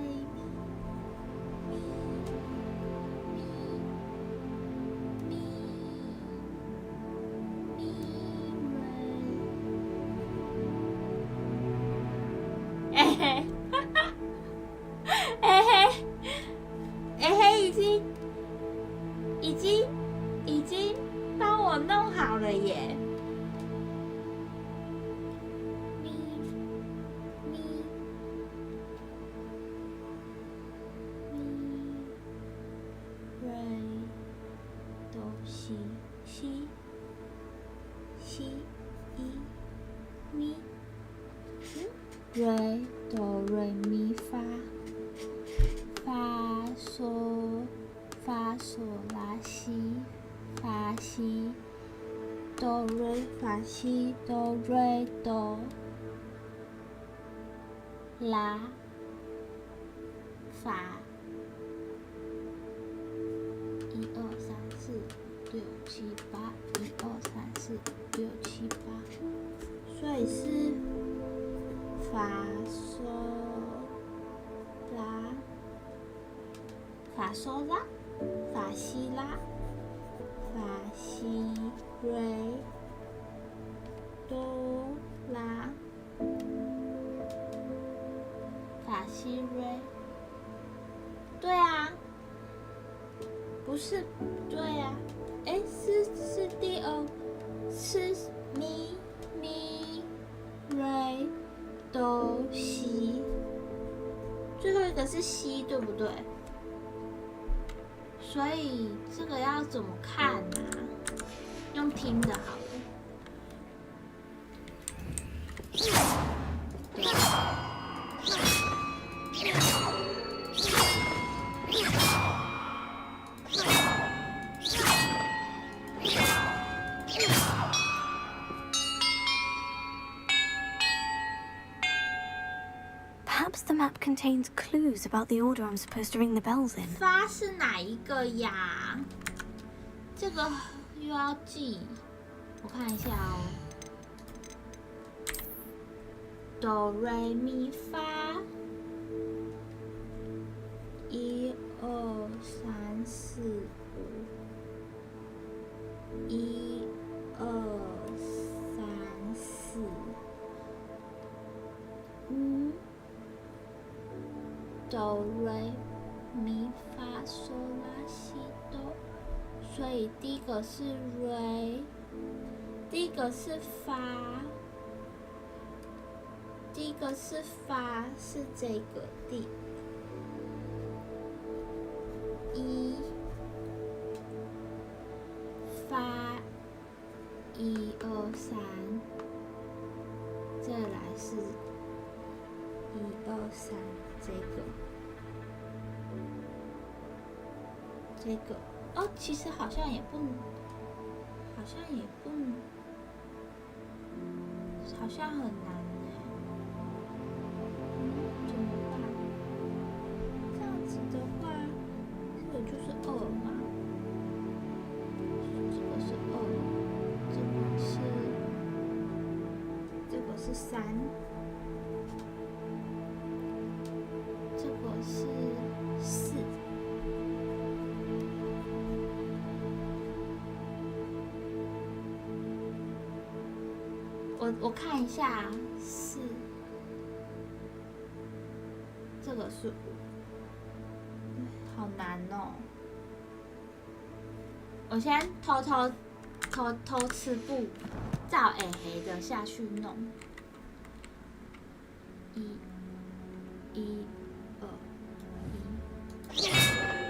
已经帮我弄好了耶。瑞哆瑞咪发嗦拉西哆瑞发西哆瑞哆拉发1、2、3、4、6、7、8 1、2、3、4、6、7、8，所以是发嗦拉法西拉法西瑞哆拉法西瑞，对啊，不是对啊，哎，是第二，是咪瑞哆西，最后一个是西，对不对？所以这个要怎么看啊？用听的好了。Perhaps the map contains clues about the order I'm supposed to ring the bells in. 发是哪一个呀？这个又要记，我看一下哦。哆瑞咪发，1、2、3、4、5，1、2、3、4，哆瑞咪发嗦拉西哆，所以第一个是瑞，第一个是发，第一个是发是这个第一发1、2、3，再来是1、2、3这个哦，其实好像也不，好像很难呢，怎么办？这样子的话，这个就是2嘛，这个是2，这个是3，这个是4。我看一下，4，这个是5，好难哦。我先偷吃步，照黑的下去弄。1、2、1。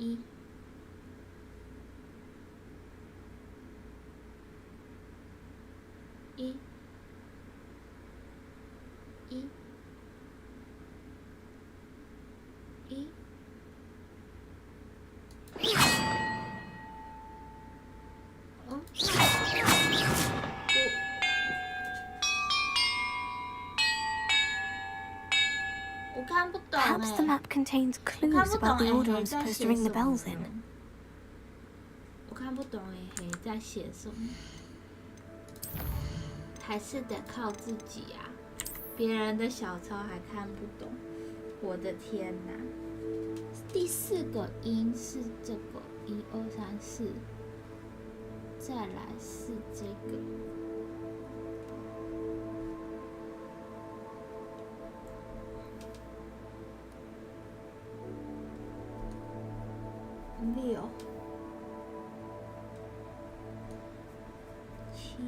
一。Perhaps the map contains clues about the order I'm supposed to ring the bells in. 我看不懂黑在写什么，还是得靠自己啊！别人的小抄还看不懂，我的天哪！第4个音是这个1、2、3、4，再来是这个。 6、7、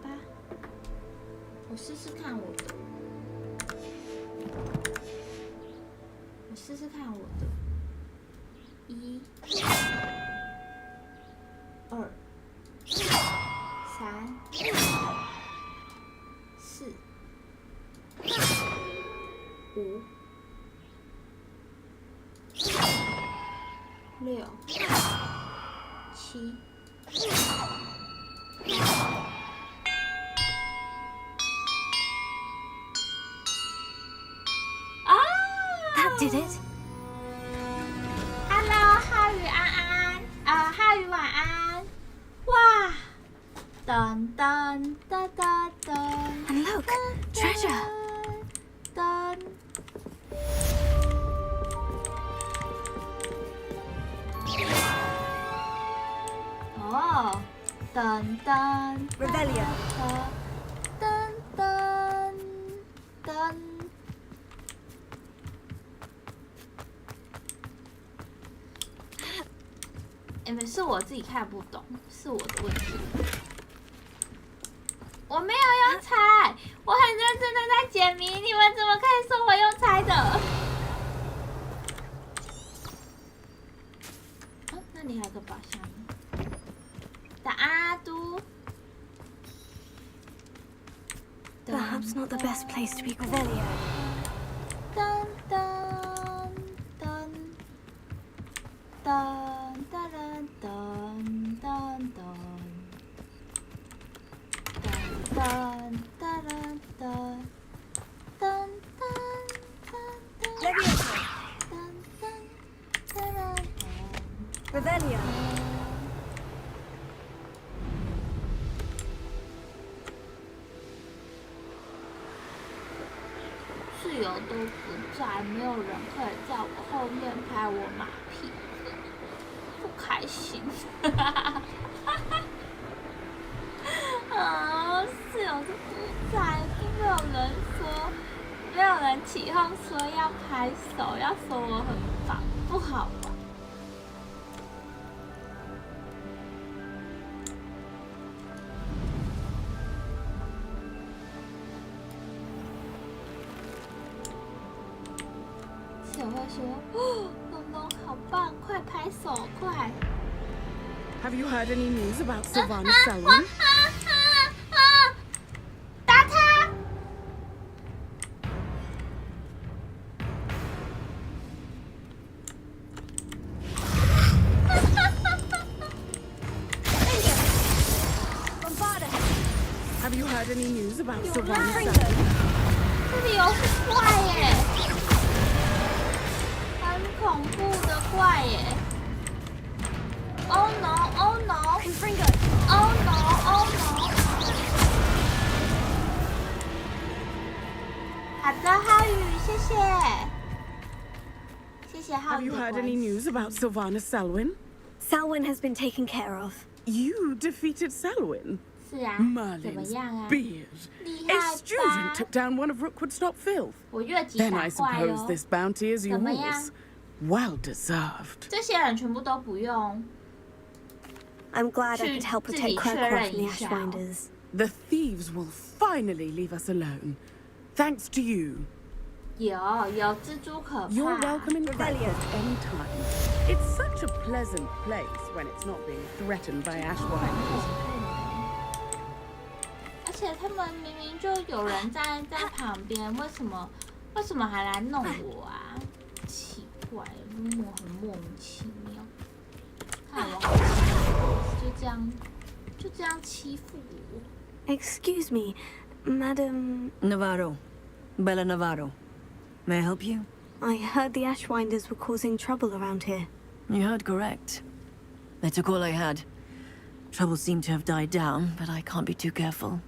8，我试试看我的，1、2、3、4。 5、6、7、That did it. Hello， 浩宇安安，浩宇晚安。哇，噔噔噔噔噔。And look, treasure. 噔。 哦，噔噔 Revelio 噔噔噔。是我自己看不懂，是我的问题。我没有用猜，我很认真的在解谜，你们怎么可以说我用猜的？哦，那里还有个宝箱。 Perhaps not the best place to be Revelio. Dun dun dun dun dun dun dun dun dun dun dun dun Revelio. 室友都不在，没有人可以在我后面拍我马屁，不开心。啊，室友都不在，都没有人说，没有人起哄说要拍手，要说我很棒，不好吧？ 我会说，哦，龙龙好棒，快拍手，快！ Have you heard any news about Savannah Selwyn? 打他！Have you heard any news about Savannah Selwyn? 这里有怪耶！ 很恐怖的怪耶 ！Oh no! Oh no! Oh no! Oh no! 好的，浩宇，谢谢，谢谢浩 Have 宇 you 的 heard 关 any 心。 news about Savannah Selwyn? Selwyn has been taken care of. You defeated Selwyn? 是啊，怎么 Merlin's 样啊？ beard. 厉 A 害 student 吧？ took down one of Rookwood's top filth. 我越级 Then 打 I 怪 suppose 哦。 this bounty is 怎么样？ yours. Well deserved. 这些人全部都不用。 I'm glad I could help protect Kirkwood from the Ashwinders. The thieves will finally leave us alone. Thanks to you. 有蜘蛛可怕。 You're welcome in Crackpot anytime. It's such a pleasant place when it's not being threatened by Ashwinders. 而且他们明明就有人在旁边，为什么还来弄我啊？奇怪，很莫名其妙。看我好奇，就这样欺负我。 Excuse me, Madam Navarro. Bella Navarro. May I help you? I heard the Ashwinders were causing trouble around here. You heard correct. They took all I had. Trouble seemed to have died down, but I can't be too careful.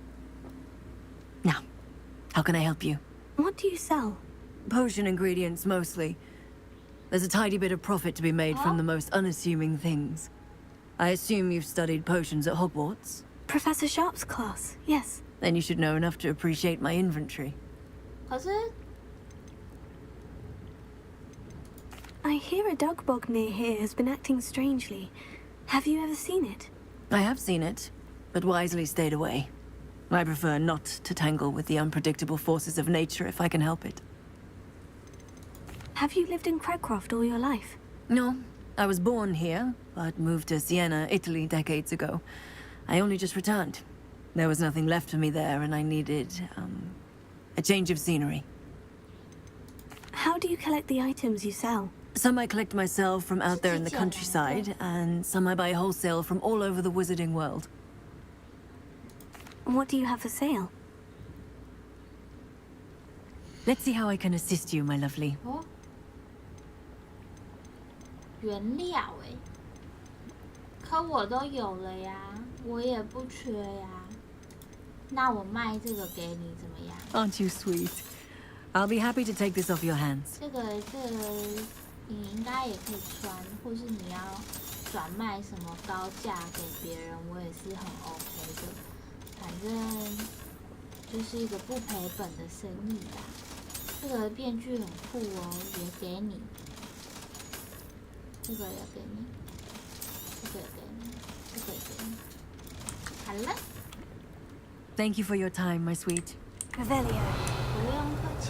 Now, how can I help you? What do you sell? Potion ingredients, mostly. There's a tidy bit of profit to be made from the most unassuming things. I assume you've studied potions at Hogwarts? Professor Sharp's class, yes. Then you should know enough to appreciate my inventory. 可是 I hear a dog bog near here has been acting strangely. Have you ever seen it? I have seen it, but wisely stayed away. I prefer not to tangle with the unpredictable forces of nature if I can help it. Have you lived in Cragcroft all your life? No, I was born here, but moved to Siena, Italy decades ago. I only just returned. There was nothing left for me there, and I needed, a change of scenery. How do you collect the items you sell? Some I collect myself from out there in the countryside, and some I buy wholesale from all over the wizarding world. What do you have for sale? Let's see how I can assist you, my lovely. 原料哎，可我都有了呀，我也不缺呀。那我卖这个给你怎么样？ Aren't you sweet? I'll be happy to take this off your hands. 这个你应该也可以穿，或是你要转卖什么高价给别人，我也是很 OK 的。反正就是一个不赔本的生意啦。这个面具很酷哦，也给你。这个也给你，这个也给你，这个也给你。好了。Thank you for your time, my sweet. Revelio. 不用客气。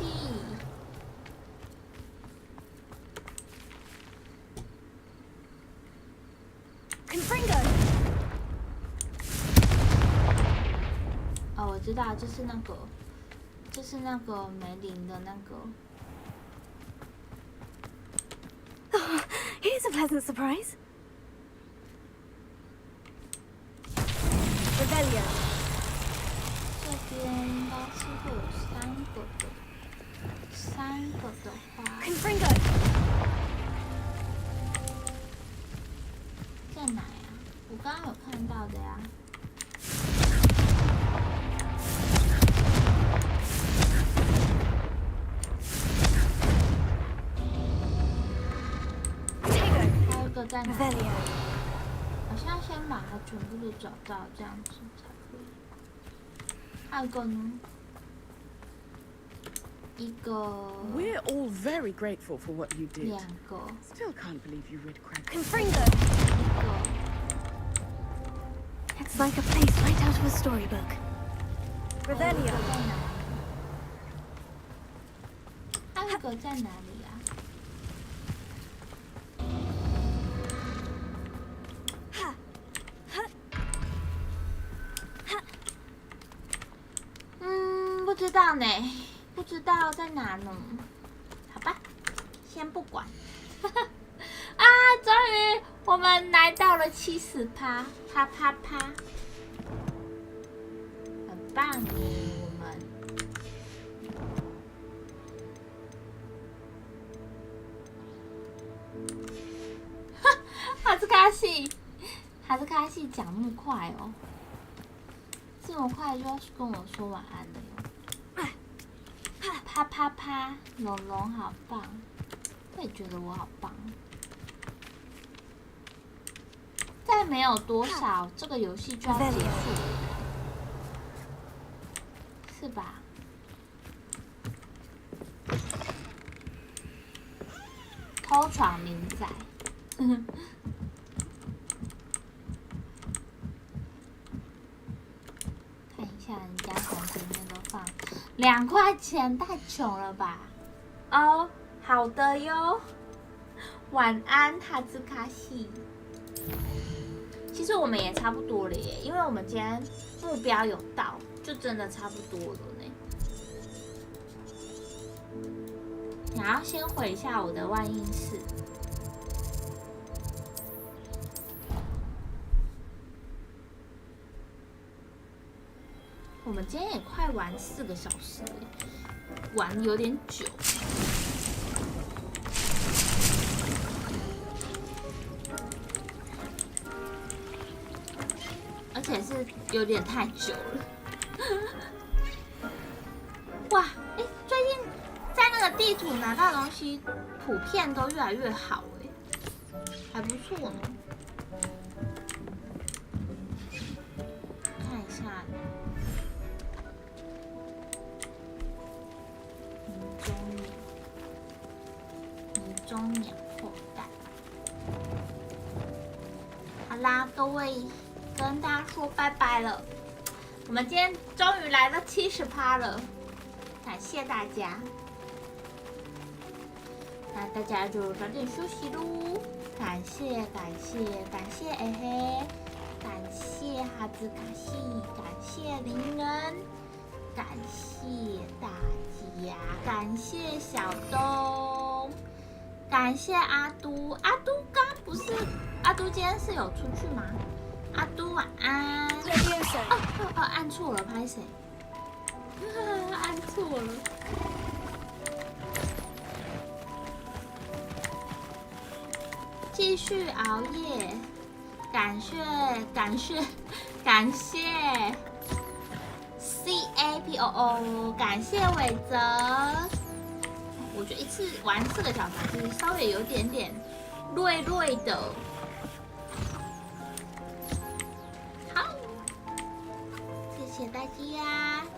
Confringo. 哦，我知道，就是那个梅林的那个。 Here's a pleasant surprise. Revelio. 这边应该是会有三个的话。Confringo. 在哪呀？我刚刚有看到的呀。在哪里？好像先把它全部都找到，这样子才可以。还有一个呢？一个。We're all very grateful for what you did. 两个。Still can't believe you rid Craig. Confringo. It's like a place right out of a storybook. Revelio. 还有一个在哪里啊？ 不知道呢，不知道在哪呢。好吧，先不管。啊，终于我们来到了70%，啪啪啪，很棒耶！我们哈斯卡西讲那么快哦，这么快就要跟我说晚安了哟。 啪啪啪！龙龙好棒，我也觉得我好棒。再没有多少，这个游戏就要结束了，是吧？偷闯民宅。看一下人家桶里面都放2块钱，太穷了吧？哦，好的哟，晚安，哈兹卡西。其实我们也差不多了耶，因为我们今天目标有到，就真的差不多了呢。然后先回一下我的万应室。我们今天也快玩4个小时了，玩有点久。而且是有点太久了。哇，哎，最近在那个地图拿到的东西，普遍都越来越好，哎，还不错呢。看一下，泥中鸟后代。好啦，各位。跟大家说拜拜了，我们今天终于来到70%了，感谢大家。那大家就早点休息喽，感谢哎嘿，感谢哈兹卡西，感谢林人，感谢大家，感谢小东，感谢阿都，阿都刚不是阿都今天是有出去吗？阿都晚安。按错了，拍谁？按错了。继续熬夜，感谢 CAPOO， 感谢伟泽。我觉得一次玩4个小时，其实稍微有点累的。谢谢大家，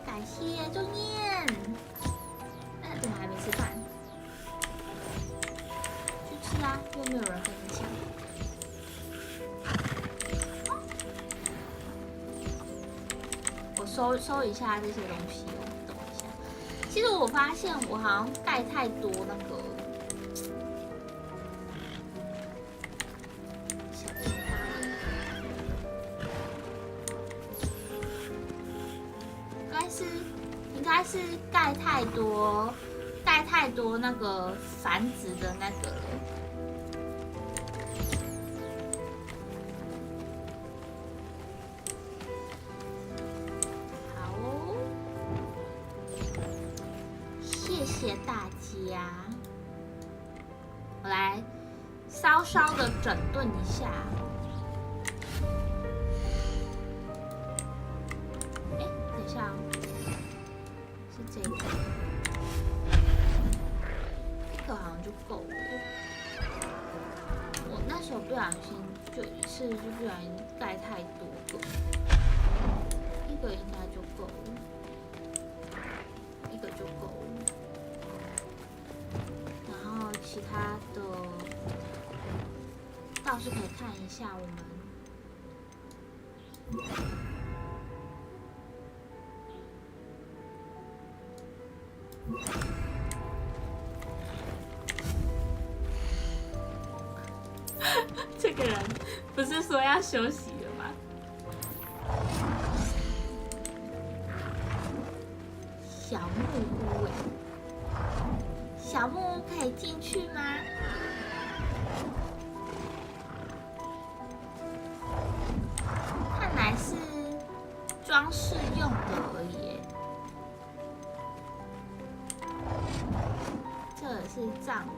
感谢周念。那怎么还没吃饭？去吃啊，又没有人跟你抢。我收一下这些东西，等一下。其实我发现我好像盖太多那个。应该是盖太多那个繁殖的那个了。好哦，谢谢大家。我来稍稍的整顿一下。哎，等一下哦。这个好像就够了。我那时候不小心就一次就不小心盖太多个，一个应该就够了，一个就够了。然后其他的倒是可以看一下我们。这个人不是说要休息了吗？小木屋小木屋可以进去吗？看来是装饰用的而已。这是帐篷。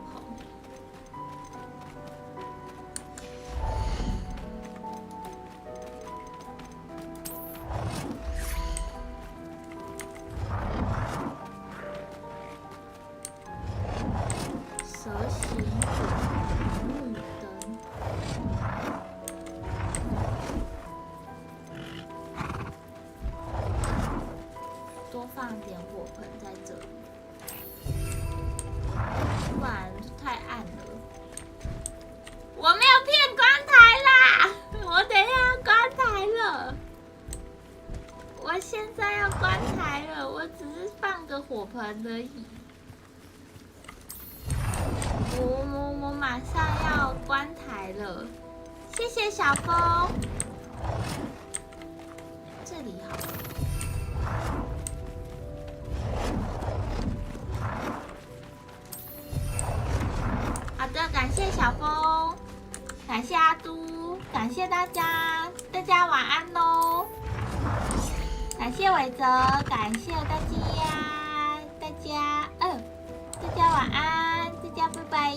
蛇形木灯，多放点火盆在这里。不然太暗了。我没有骗关台啦，我等一下要关台了。我我现在要关台了，我只是放个火盆而已。我马上要关台了，谢谢小峰。这里好了。好的，感谢小峰，感谢阿都，感谢大家，大家晚安喽。感谢伟泽，感谢大家，大家晚安，大家拜拜。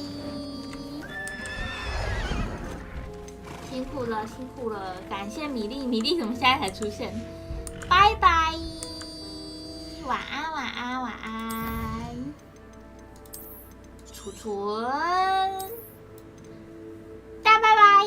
辛苦了，辛苦了，感谢米粒，米粒怎么现在才出现？拜拜，晚安，晚安，晚安。储存，大家拜拜。